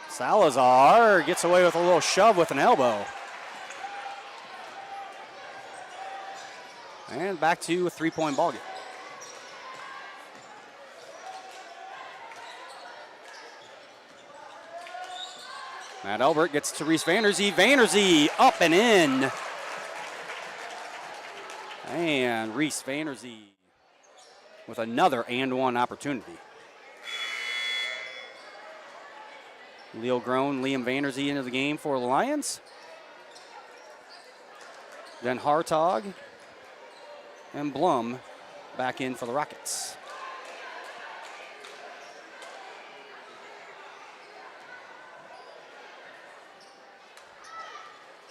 Salazar gets away with a little shove with an elbow. And back to a three-point ball game. Matt Elbert gets to Reese Vanderzee. Vanderzee up and in. And Reese Vanderzee with another and one opportunity. Leo Groen, Liam Vanderzee into the game for the Lions. Then Hartog and Blum back in for the Rockets.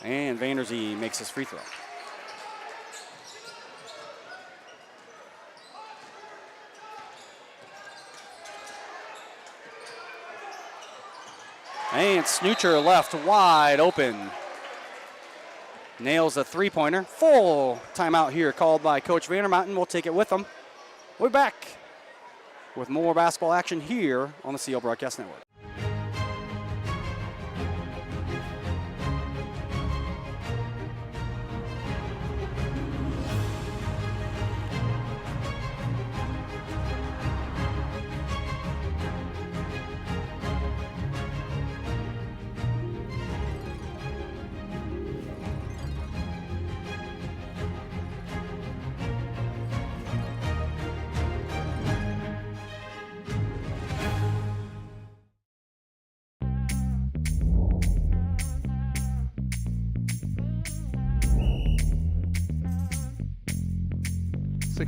And Vanderzee makes his free throw. And Snoocher left wide open. Nails a three-pointer. Full timeout here called by Coach Vandermountain. We'll take it with them. We're back with more basketball action here on the CL Broadcast Network.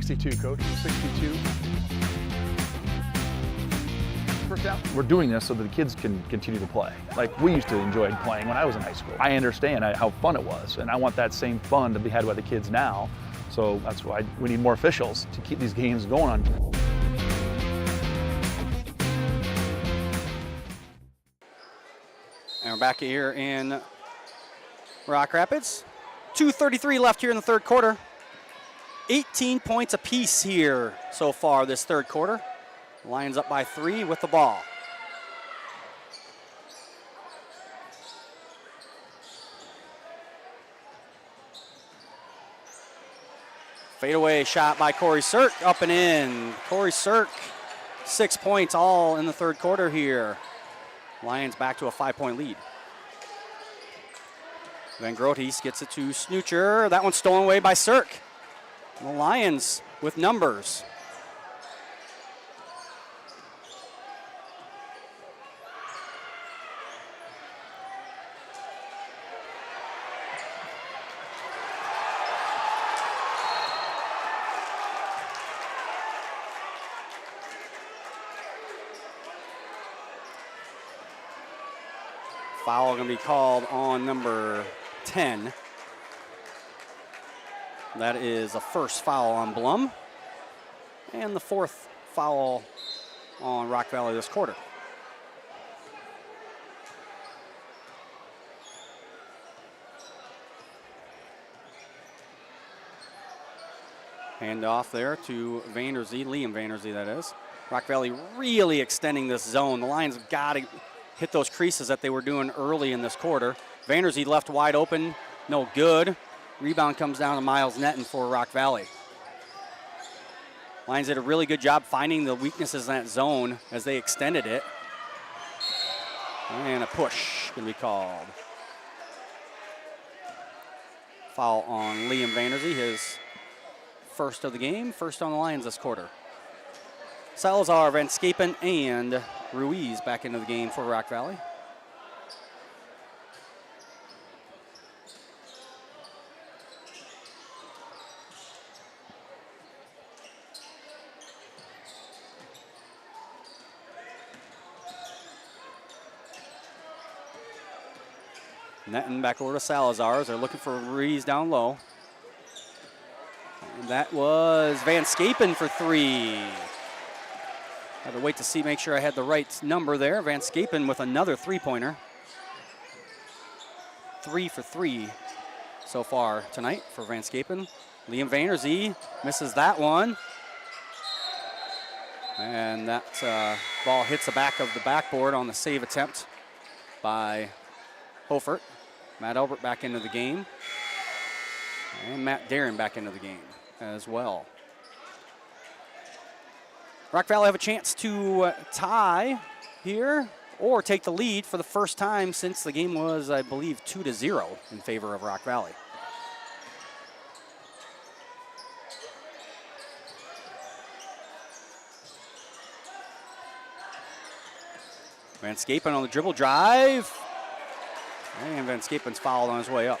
62, Coach. 62. First down. We're doing this so that the kids can continue to play. Like we used to enjoy playing when I was in high school. I understand how fun it was, and I want that same fun to be had by the kids now. So that's why we need more officials to keep these games going on. And we're back here in Rock Rapids. 2:33 left here in the third quarter. 18 points apiece here so far this third quarter. Lions up by 3 with the ball. Fadeaway shot by Corey Sirk, up and in. Corey Sirk, 6 points all in the third quarter here. Lions back to a 5-point lead. Van Groothuis gets it to Snoocher. That one's stolen away by Sirk. The Lions with numbers. Foul going to be called on number 10. That is a first foul on Blum. And the 4th foul on Rock Valley this quarter. Hand off there to Vanderzee, Liam Vanderzee that is. Rock Valley really extending this zone. The Lions have got to hit those creases that they were doing early in this quarter. Vanderzee left wide open, no good. Rebound comes down to Miles Netton for Rock Valley. Lions did a really good job finding the weaknesses in that zone as they extended it. And a push going to be called. Foul on Liam Vanderzee, his first of the game, first on the Lions this quarter. Salazar, Van Scapen, and Ruiz back into the game for Rock Valley. Netton back over to Salazar. They're looking for Ruiz down low. And that was Van Scapen for 3. Had to wait to see, make sure I had the right number there. Van Scapen with another 3-pointer. 3 for 3 so far tonight for Van Scapen. Liam Vanderzee misses that one. And that ball hits the back of the backboard on the save attempt by Hofert. Matt Albert back into the game. And Matt Darren back into the game as well. Rock Valley have a chance to tie here or take the lead for the first time since the game was, I believe, 2-0 in favor of Rock Valley. Van Scapen on the dribble drive. And Van Scapen's fouled on his way up.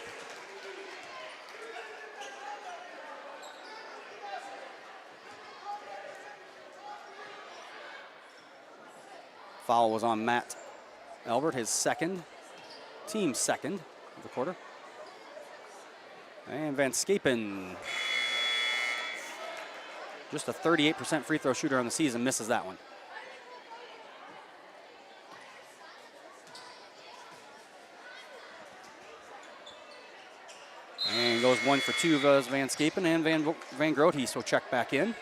Foul was on Matt Albert, his second, team second of the quarter. And Van Scapen, just a 38% free throw shooter on the season, misses that one. And goes 1 for 2 of Van Scapen, and Van Groothuis will check back in.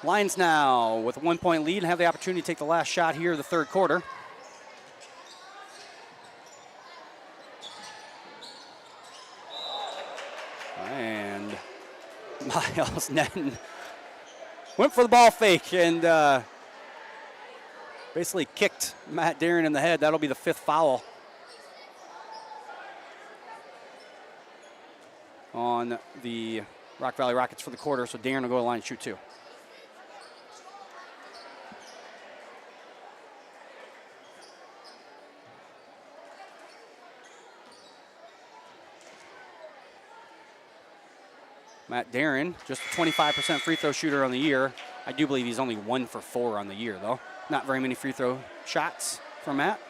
Lions now with a 1-point lead and have the opportunity to take the last shot here of the third quarter. And Miles Netton went for the ball fake and basically kicked Matt Darren in the head. That'll be the 5th foul on the Rock Valley Rockets for the quarter, so Darren will go to the line and shoot 2. Matt Darren, just a 25% free throw shooter on the year. I do believe he's only 1 for 4 on the year, though. Not very many free throw shots from Matt.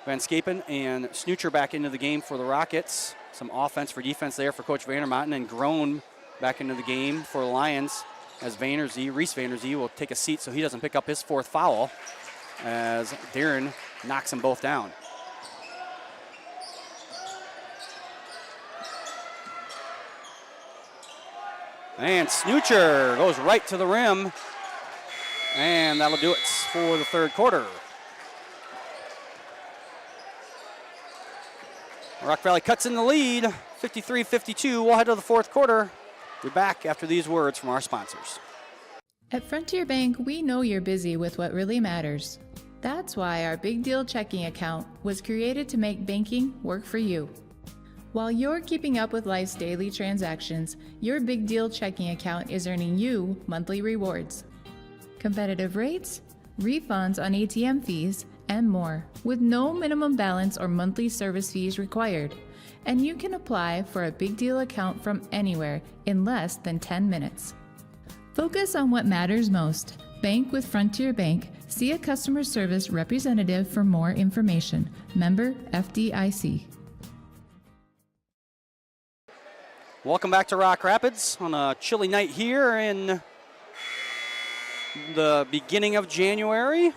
Van Scapen and Snoocher back into the game for the Rockets. Some offense for defense there for Coach Vandermotten, and Groen back into the game for the Lions as Reese Vanderzee will take a seat so he doesn't pick up his 4th foul as Darren knocks them both down. And Snoocher goes right to the rim, and that'll do it for the 3rd quarter. Rock Valley cuts in the lead, 53-52. We'll head to the 4th quarter. We're back after these words from our sponsors. At Frontier Bank, we know you're busy with what really matters. That's why our Big Deal checking account was created to make banking work for you. While you're keeping up with life's daily transactions, your Big Deal checking account is earning you monthly rewards. Competitive rates, refunds on ATM fees, and more, with no minimum balance or monthly service fees required. And you can apply for a Big Deal account from anywhere in less than 10 minutes. Focus on what matters most. Bank with Frontier Bank. See a customer service representative for more information. Member FDIC. Welcome back to Rock Rapids on a chilly night here in the beginning of January,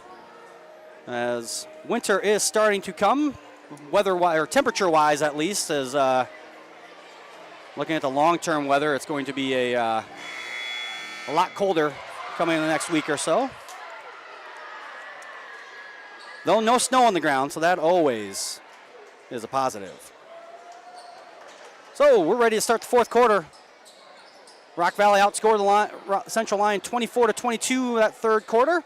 as winter is starting to come, weather-wise, or temperature-wise at least, as looking at the long-term weather, it's going to be a lot colder coming in the next week or so. Though no snow on the ground, so that always is a positive. So we're ready to start the 4th quarter. Rock Valley outscored the Central Lyon 24-22 that 3rd quarter,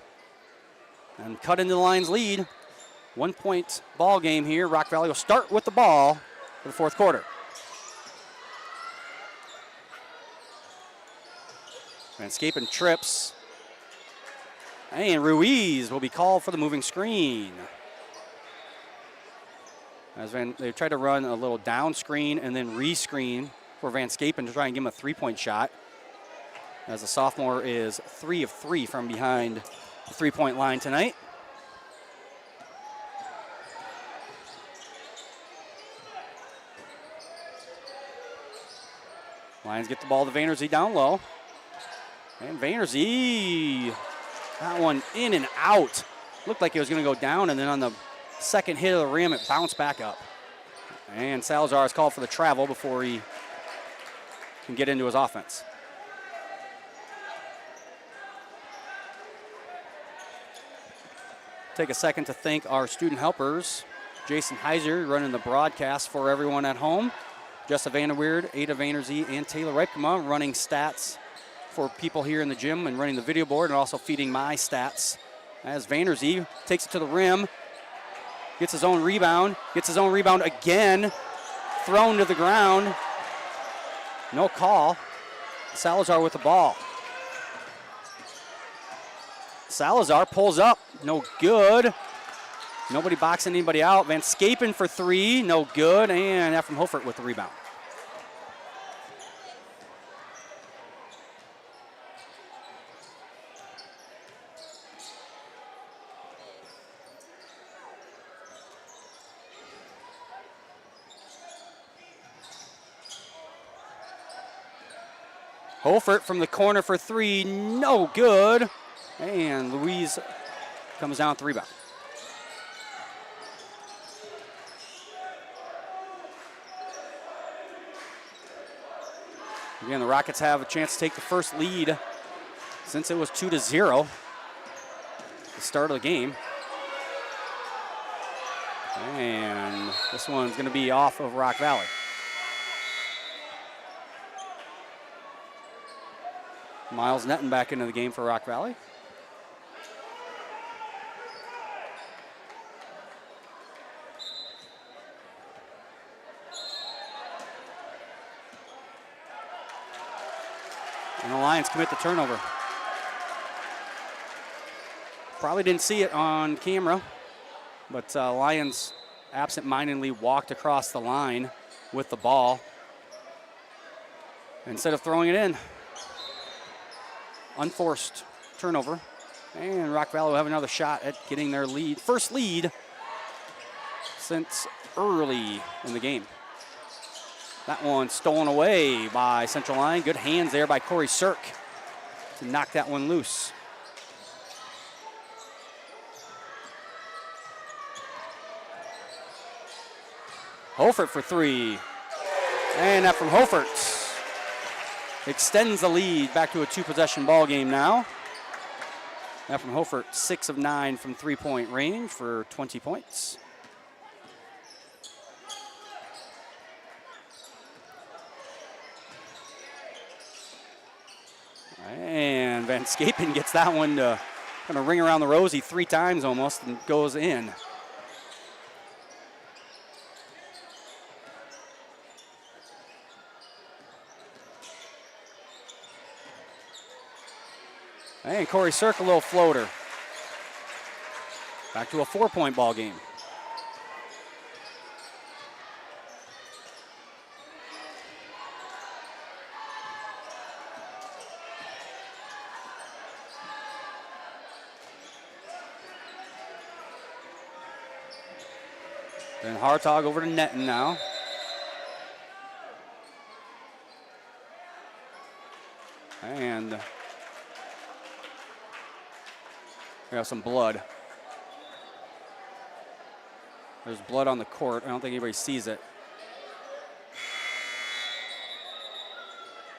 and cut into the Lions' lead. 1-point ball game here. Rock Valley will start with the ball for the 4th quarter. Van Scapen trips. And Ruiz will be called for the moving screen. As they tried to run a little down screen and then re-screen for Van Scapen to try and give him a 3-point shot. As the sophomore is 3 of 3 from behind the 3-point line tonight. Lions get the ball to Vanderzee down low. And Vanderzee, that one in and out. Looked like it was going to go down, and then on the second hit of the rim, it bounced back up. And Salazar is called for the travel before he can get into his offense. Take a second to thank our student helpers. Jason Heiser running the broadcast for everyone at home. Jessa Vanderweerd, Ada Vanderzee, and Taylor Ripkema running stats for people here in the gym and running the video board and also feeding my stats. As Vanderzee takes it to the rim, gets his own rebound again, thrown to the ground. No call. Salazar with the ball. Salazar pulls up, no good. Nobody boxing anybody out. Van Scapen for 3, no good. And Ephraim Hofert with the rebound. Hofert from the corner for 3, no good. And Louise comes down with the rebound. Again, the Rockets have a chance to take the first lead since it was 2-0 at the start of the game. And this one's going to be off of Rock Valley. Miles Netton back into the game for Rock Valley. And the Lions commit the turnover. Probably didn't see it on camera, but Lions absent-mindedly walked across the line with the ball. Instead of throwing it in. Unforced turnover. And Rock Valley will have another shot at getting their lead. First lead since early in the game. That one stolen away by Central Lyon. Good hands there by Corey Sirk to knock that one loose. Hofert for three. And that from Hofert. Extends the lead back to a two-possession ball game now. That from Hofert, 6 of 9 from three-point range for 20 points. And Van Scapen gets that one to kind of ring around the rosy 3 times almost and goes in. And Corey Sirk, a little floater. Back to a 4-point ball game. Then Hartog over to Netton now. And we have some blood. There's blood on the court. I don't think anybody sees it.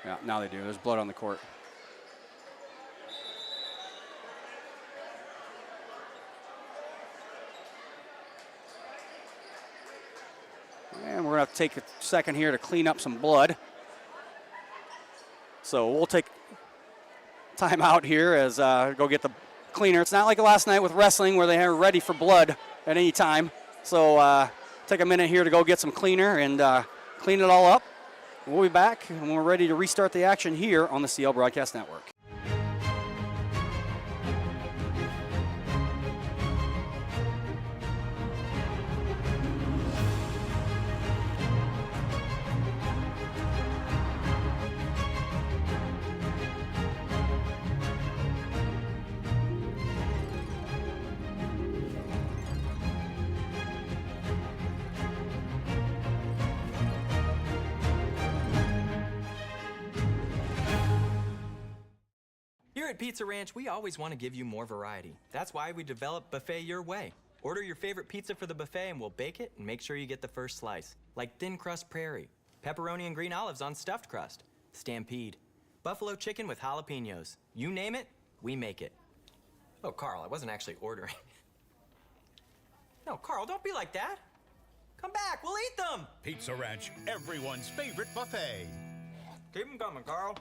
Yeah, now they do. There's blood on the court. And we're going to have to take a second here to clean up some blood. So we'll take time out here as go get the cleaner. It's not like last night with wrestling where they are ready for blood at any time. So take a minute here to go get some cleaner and clean it all up. We'll be back when we're ready to restart the action here on the CL Broadcast Network. Here at Pizza Ranch, we always want to give you more variety. That's why we developed Buffet Your Way. Order your favorite pizza for the buffet and we'll bake it and make sure you get the first slice. Like thin crust prairie, pepperoni and green olives on stuffed crust, stampede, buffalo chicken with jalapenos. You name it, we make it. Oh, Carl, I wasn't actually ordering. No, Carl, don't be like that. Come back, we'll eat them. Pizza Ranch, everyone's favorite buffet. Keep them coming, Carl.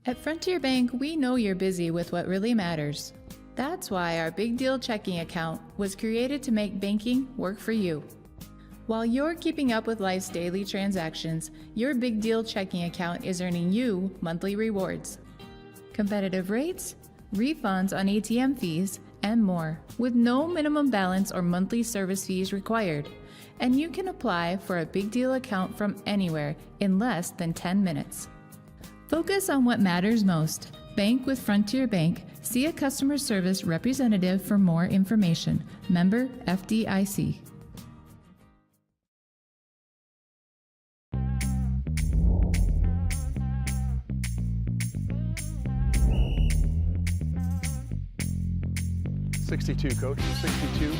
At Frontier Bank, we know you're busy with what really matters. That's why our Big Deal checking account was created to make banking work for you. While you're keeping up with life's daily transactions, your Big Deal checking account is earning you monthly rewards. Competitive rates, refunds on ATM fees, and more, with no minimum balance or monthly service fees required. And you can apply for a Big Deal account from anywhere in less than 10 minutes. Focus on what matters most. Bank with Frontier Bank. See a customer service representative for more information. Member FDIC. .62, Coach. 62.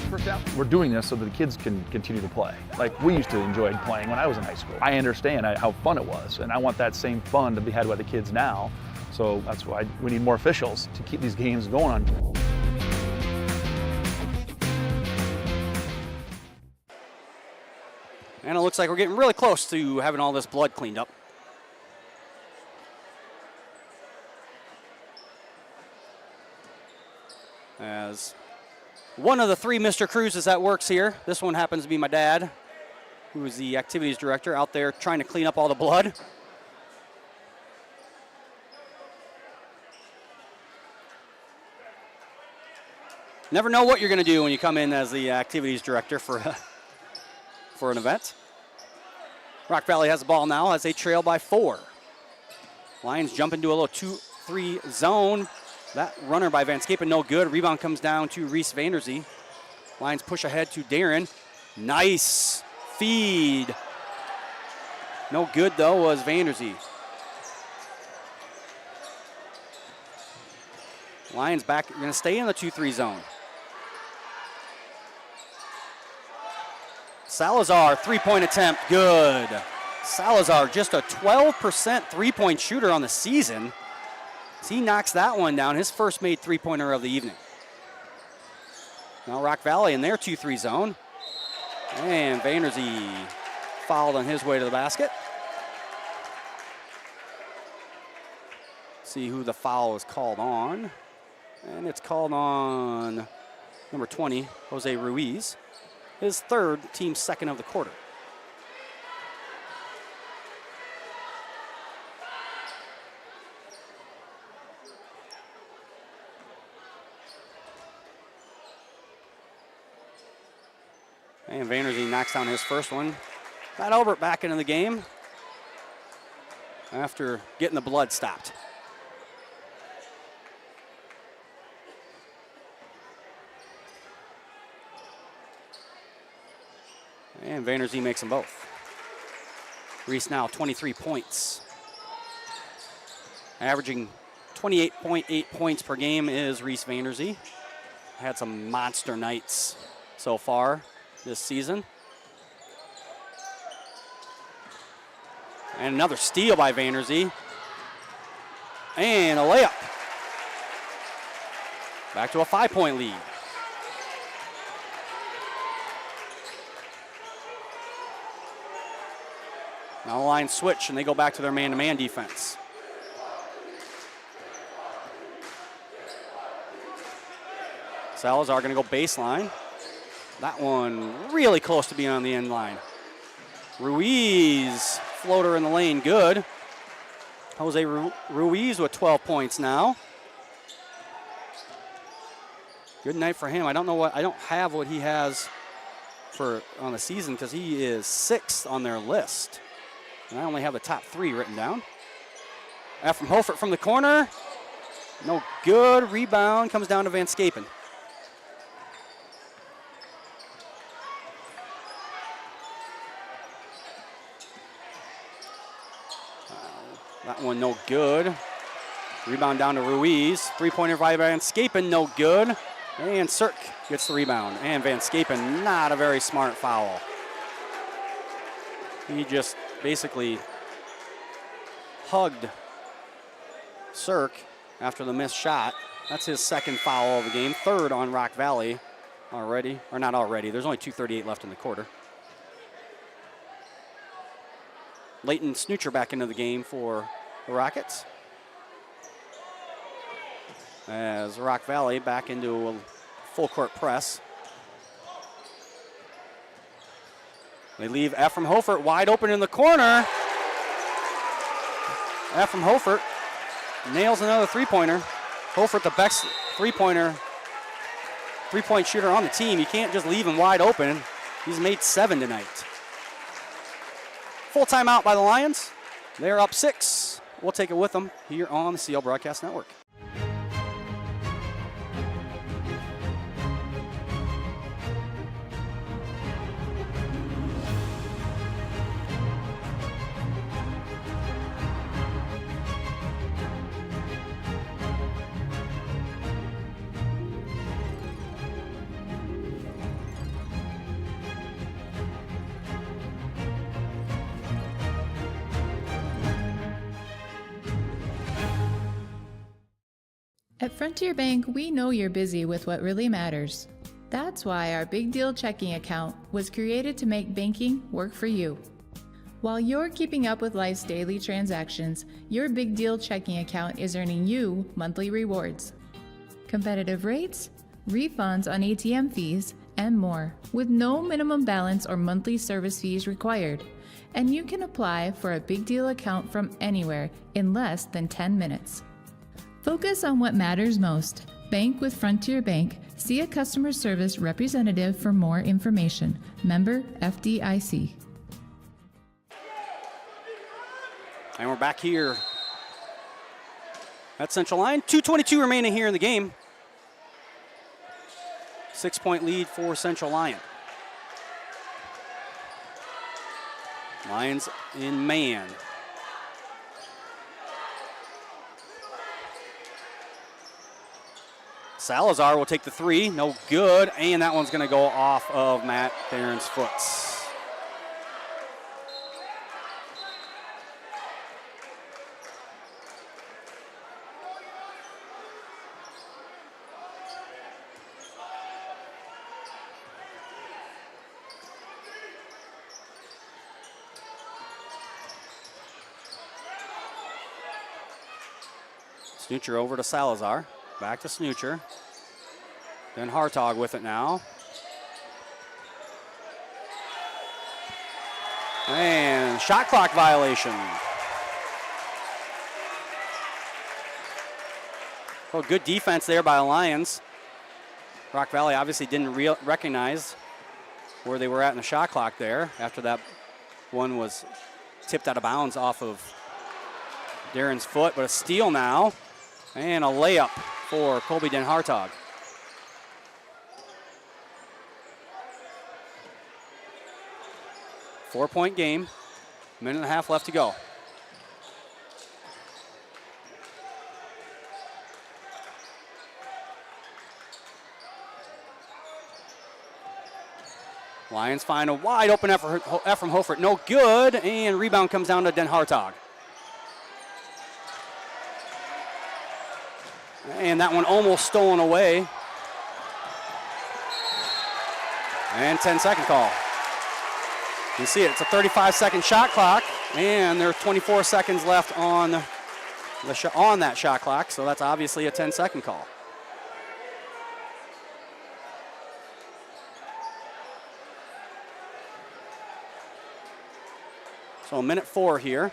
First down. We're doing this so that the kids can continue to play. Like we used to enjoy playing when I was in high school. I understand how fun it was, and I want that same fun to be had by the kids now. So that's why we need more officials to keep these games going on. And it looks like we're getting really close to having all this blood cleaned up. As one of the 3 Mr. Cruzes that works here, this one happens to be my dad, who is the activities director out there trying to clean up all the blood. Never know what you're going to do when you come in as the activities director for for an event. Rock Valley has the ball now as they trail by 4. Lions jump into a little 2-3 zone. That runner by Van Scapen, no good. Rebound comes down to Reese Vanderzee. Lions push ahead to Darren. Nice feed. No good, though, was Vanderzee. Lions back, going to stay in the 2-3 zone. Salazar, three-point attempt, good. Salazar, just a 12% three-point shooter on the season. He knocks that one down, his first made three-pointer of the evening. Now Rock Valley in their 2-3 zone. And Vanderzee fouled on his way to the basket. See who the foul is called on. And it's called on number 20, Jose Ruiz. His third, team second of the quarter. And Vanderzee knocks down his first one. Matt Albert back into the game after getting the blood stopped. And Vanderzee makes them both. Reese now 23 points. Averaging 28.8 points per game is Reese Vanderzee. Had some monster nights so far this season. And another steal by Vanderzee. And a layup. Back to a 5-point lead. Now the Lions switch and they go back to their man-to-man defense. Salazar going to go baseline. That one really close to being on the end line. Ruiz, floater in the lane, good. Jose Ruiz with 12 points now. Good night for him. I don't have what he has for on the season because he is 6th on their list. And I only have the top 3 written down. From Hofert from the corner. No good. Rebound comes down to Van Scapen. That one no good. Rebound down to Ruiz. Three-pointer by Van Scapen, no good. And Cirk gets the rebound. And Van Scapen, not a very smart foul. He just basically hugged Cirk after the missed shot. That's his second foul of the game. Third on Rock Valley already. Or not already. There's only 2:38 left in the quarter. Leighton Snoocher back into the game for the Rockets. As Rock Valley back into a full court press. They leave Ephraim Hofert wide open in the corner. Ephraim Hofert nails another three-pointer. Hofert the best three-point shooter on the team. You can't just leave him wide open. He's made 7 tonight. Full timeout by the Lions. They're up 6. We'll take it with them here on the CL Broadcast Network. At Frontier Bank, we know you're busy with what really matters. That's why our Big Deal checking account was created to make banking work for you. While you're keeping up with life's daily transactions, your Big Deal checking account is earning you monthly rewards. Competitive rates, refunds on ATM fees, and more, with no minimum balance or monthly service fees required. And you can apply for a Big Deal account from anywhere in less than 10 minutes. Focus on what matters most Bank with Frontier Bank. See a customer service representative for more information. Member FDIC. And we're back here at Central Lyon. 2:22 remaining here in the game. 6-point lead for Central Lyon. Lions in man. Salazar will take the three, no good, and that one's going to go off of Matt Theron's foot. Snoocher over to Salazar. Back to Snoocher. Then Hartog with it now. And shot clock violation. Well, good defense there by the Lions. Rock Valley obviously didn't recognize where they were at in the shot clock there after that one was tipped out of bounds off of Darren's foot, but a steal now. And a layup for Colby Den Hartog. Four-point game, minute and a half left to go. Lions find a wide open effort from Hofert, no good, and rebound comes down to Den Hartog. And that one almost stolen away. And 10-second call. You see it, it's a 35-second shot clock, and there are 24 seconds left on that shot clock, so that's obviously a 10-second call. So minute 4 here.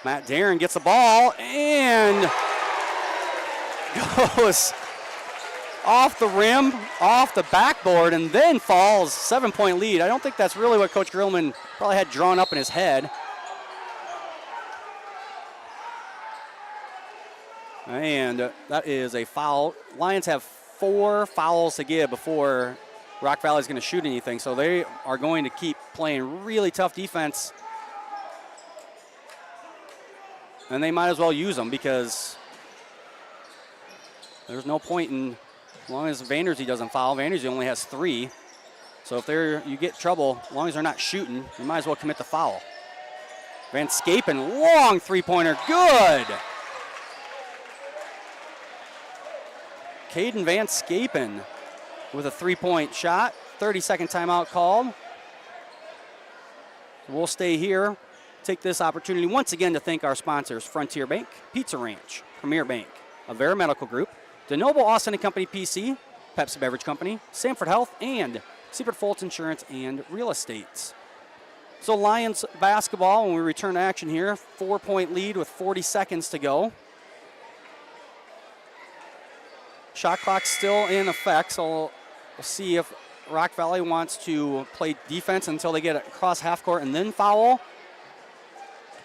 Matt Darren gets the ball and goes off the rim, off the backboard, and then falls. 7-point lead. I don't think that's really what Coach Grillman probably had drawn up in his head. And that is a foul. Lions have 4 fouls to give before Rock Valley is going to shoot anything, so they are going to keep playing really tough defense. And they might as well use them because there's no point in, as long as Vandersey doesn't foul. Vandersey only has 3. So if you get trouble, as long as they're not shooting, you might as well commit the foul. Van Scapen, long three-pointer, good. Caden Van Scapen with a 3-point shot. 30-second timeout called. We'll stay here. Take this opportunity once again to thank our sponsors, Frontier Bank, Pizza Ranch, Premier Bank, Avera Medical Group, DeNoble Austin and Company PC, Pepsi Beverage Company, Sanford Health, and Seabird Fultz Insurance and Real Estate. So Lions basketball, when we return to action here, 4-point lead with 40 seconds to go. Shot clock still in effect, so we'll see if Rock Valley wants to play defense until they get across half court and then foul.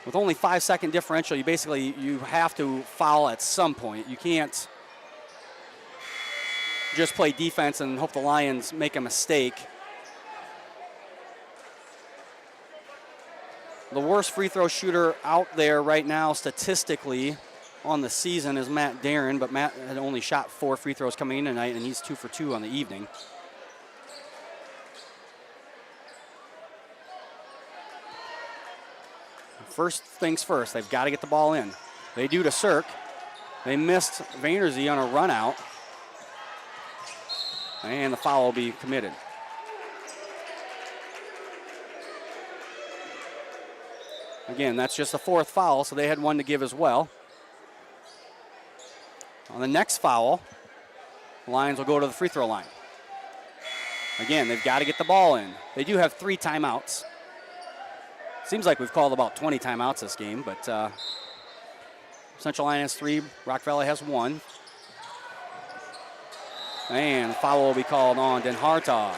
With only 5-second differential, you have to foul at some point. You can't just play defense and hope the Lions make a mistake. The worst free throw shooter out there right now statistically on the season is Matt Darren, but Matt had only shot 4 free throws coming in tonight, and he's 2 for 2 on the evening. First things first, they've got to get the ball in. They do to Cirque. They missed Vandersey on a run out. And the foul will be committed. Again, that's just the 4th foul, so they had 1 to give as well. On the next foul, the Lions will go to the free throw line. Again, they've got to get the ball in. They do have 3 timeouts. Seems like we've called about 20 timeouts this game, but Central Lyon has 3. Rock Valley has 1. And foul will be called on Den Hartog.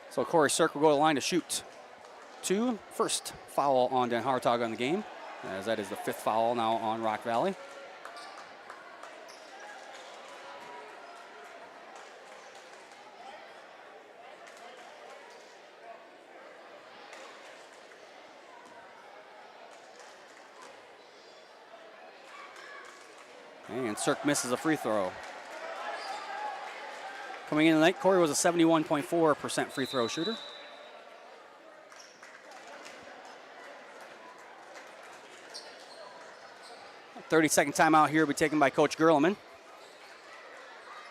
So Corey Cirk will go to the line to shoot 2. First foul on Den Hartog on the game, as that is the 5th foul now on Rock Valley. And Cirk misses a free throw. Coming in tonight, Corey was a 71.4% free throw shooter. A 30-second timeout here will be taken by Coach Gerleman.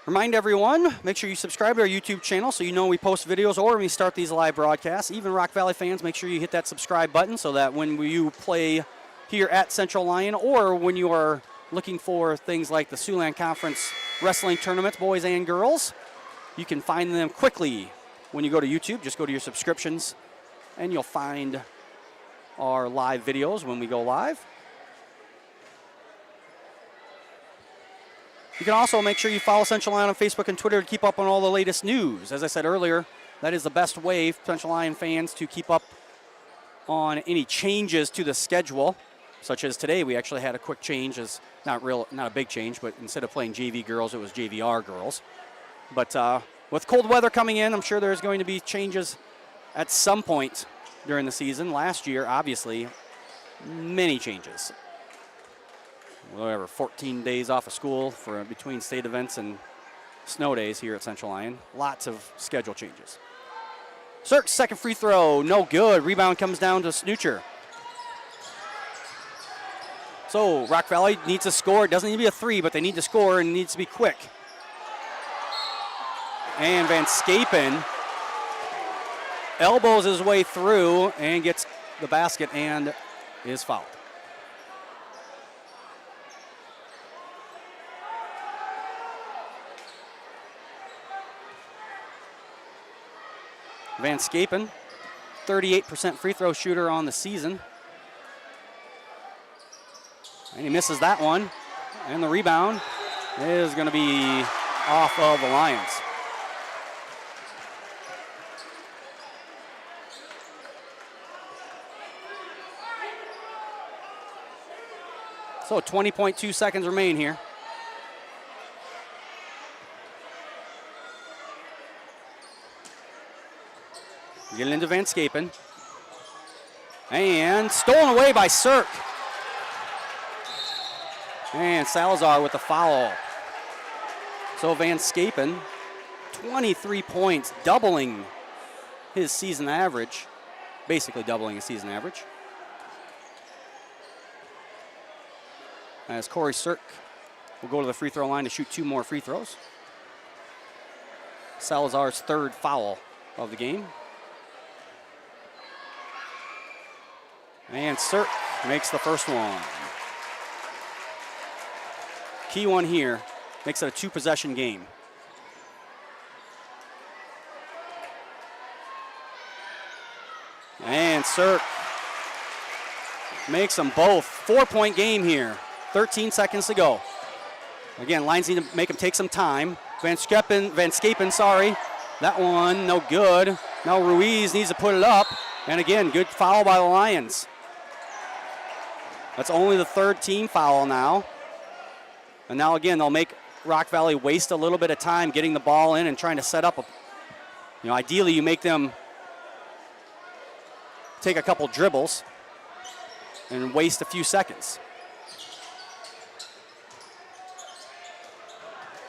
Remind everyone, make sure you subscribe to our YouTube channel so you know when we post videos or when we start these live broadcasts. Even Rock Valley fans, make sure you hit that subscribe button so that when you play here at Central Lyon or when you are looking for things like the Siouxland Conference wrestling tournaments, boys and girls, you can find them quickly when you go to YouTube. Just go to your subscriptions and you'll find our live videos when we go live. You can also make sure you follow Central Lyon on Facebook and Twitter to keep up on all the latest news. As I said earlier, that is the best way for Central Lyon fans to keep up on any changes to the schedule, such as today we actually had a quick change, as not a big change, but instead of playing JV girls, it was JVR girls. But with cold weather coming in, I'm sure there's going to be changes at some point during the season. Last year, obviously, many changes. Whatever, 14 days off of school for between state events and snow days here at Central Lyon. Lots of schedule changes. Cirk's second free throw, no good. Rebound comes down to Snoocher. So Rock Valley needs to score. It doesn't need to be a 3, but they need to score and it needs to be quick. And Van Scapen elbows his way through and gets the basket and is fouled. Van Scapen, 38% free throw shooter on the season. And he misses that one. And the rebound is going to be off of the Lions. So 20.2 seconds remain here. Get it into Van Scapen. And stolen away by Cirk. And Salazar with the foul. So Van Scapen, 23 points, doubling his season average. Basically doubling his season average. As Corey Cirk will go to the free throw line to shoot 2 more free throws. Salazar's 3rd foul of the game. And Cirk makes the first one. Key one here, makes it a 2-possession game. And Cirk makes them both. 4-point game here. 13 seconds to go. Again, Lions need to make him take some time. Van Scapen, sorry. That one, no good. Now Ruiz needs to put it up. And again, good foul by the Lions. That's only the 3rd team foul now. And now again, they'll make Rock Valley waste a little bit of time getting the ball in and trying to set up. Ideally you make them take a couple dribbles and waste a few seconds.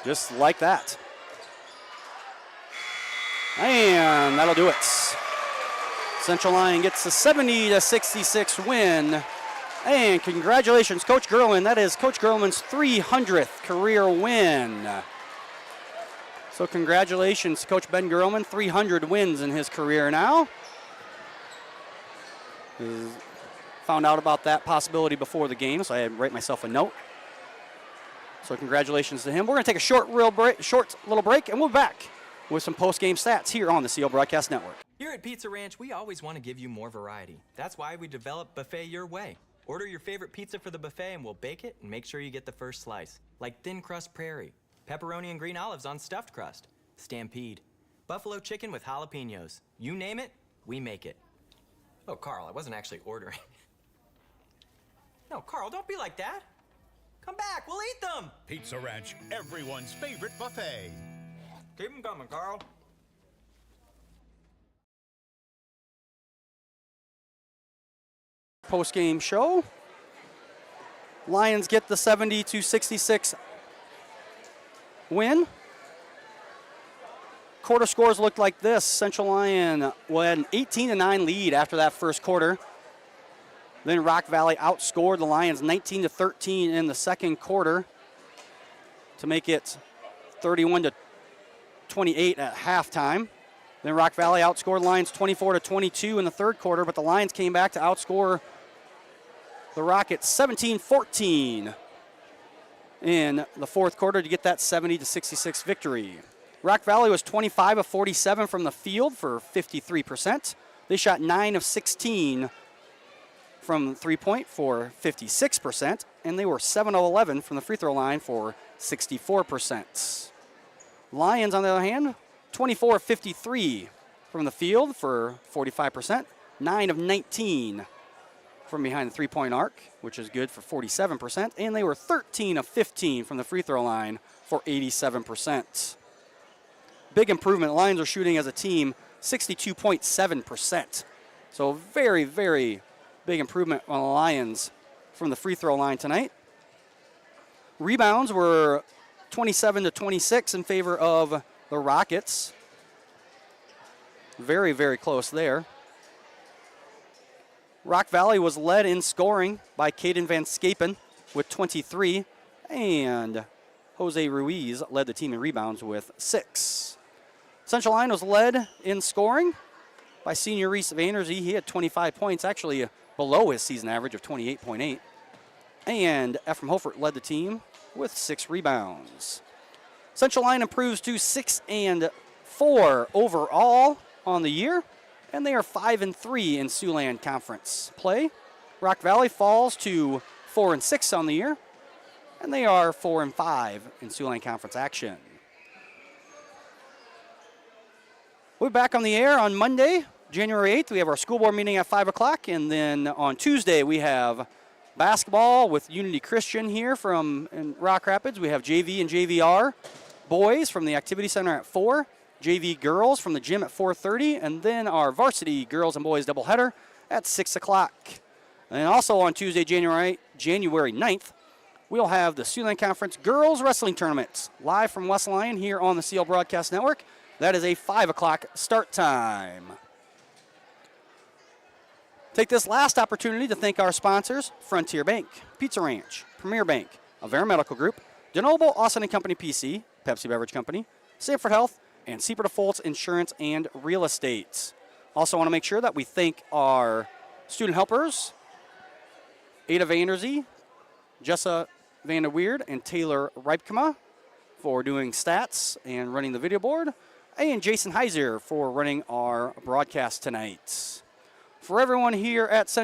Just like that. And that'll do it. Central Lyon gets a 70-66 win. And congratulations, Coach Gerleman. That is Coach Gerleman's 300th career win. So congratulations, Coach Ben Gerleman. 300 wins in his career now. Found out about that possibility before the game, so I had to write myself a note. So congratulations to him. We're going to take a short little break, and we'll be back with some post-game stats here on the CL Broadcast Network. Here at Pizza Ranch, we always want to give you more variety. That's why we developed Buffet Your Way. Order your favorite pizza for the buffet and we'll bake it and make sure you get the first slice. Like thin crust prairie, pepperoni and green olives on stuffed crust, stampede, buffalo chicken with jalapenos. You name it, we make it. Oh, Carl, I wasn't actually ordering. No, Carl, don't be like that. Come back, we'll eat them. Pizza Ranch, everyone's favorite buffet. Keep them coming, Carl. Post-game show. Lions get the 70-66 win. Quarter scores looked like this. Central Lyon had an 18-9 lead after that first quarter. Then Rock Valley outscored the Lions 19-13 in the second quarter to make it 31-28 at halftime. Then Rock Valley outscored the Lions 24-22 in the third quarter, but the Lions came back to outscore the Rockets 17-14 in the fourth quarter to get that 70-66 victory. Rock Valley was 25 of 47 from the field for 53%. They shot 9 of 16 from three-point for 56%, and they were 7 of 11 from the free throw line for 64%. Lions, on the other hand, 24 of 53 from the field for 45%, 9 of 19 from behind the three-point arc, which is good for 47%, and they were 13 of 15 from the free throw line for 87%. Big improvement. Lions are shooting as a team 62.7%. So very, very big improvement on the Lions from the free throw line tonight. Rebounds were 27-26 in favor of the Rockets. Very, very close there. Rock Valley was led in scoring by Caden Van Scapen with 23, and Jose Ruiz led the team in rebounds with 6. Central Lyon was led in scoring by senior Reese Vanderzee. He had 25 points, actually below his season average of 28.8. And Ephraim Hofert led the team with 6 rebounds. Central Lyon improves to 6-4 overall on the year, and they are 5-3 in Siouxland Conference play. Rock Valley falls to 4-6 on the year, and they are 4-5 in Siouxland Conference action. We'll be back on the air on Monday, January 8th. We have our school board meeting at 5 o'clock, and then on Tuesday we have basketball with Unity Christian here from in Rock Rapids. We have JV and JVR boys from the Activity Center at 4, JV girls from the gym at 4:30, and then our varsity girls and boys doubleheader at 6 o'clock. And also on Tuesday, January 9th, we'll have the Siouxland Conference Girls Wrestling Tournament live from West Lyon here on the CL Broadcast Network. That is a 5 o'clock start time. Take this last opportunity to thank our sponsors, Frontier Bank, Pizza Ranch, Premier Bank, Avera Medical Group, DeNoble, Austin & Company PC, Pepsi Beverage Company, Sanford Health, and Seaport Defaults Insurance and Real Estate. Also want to make sure that we thank our student helpers, Ada Vanderzee, Jessa Vanderweerd, and Taylor Ripkema for doing stats and running the video board, and Jason Heiser for running our broadcast tonight. For everyone here at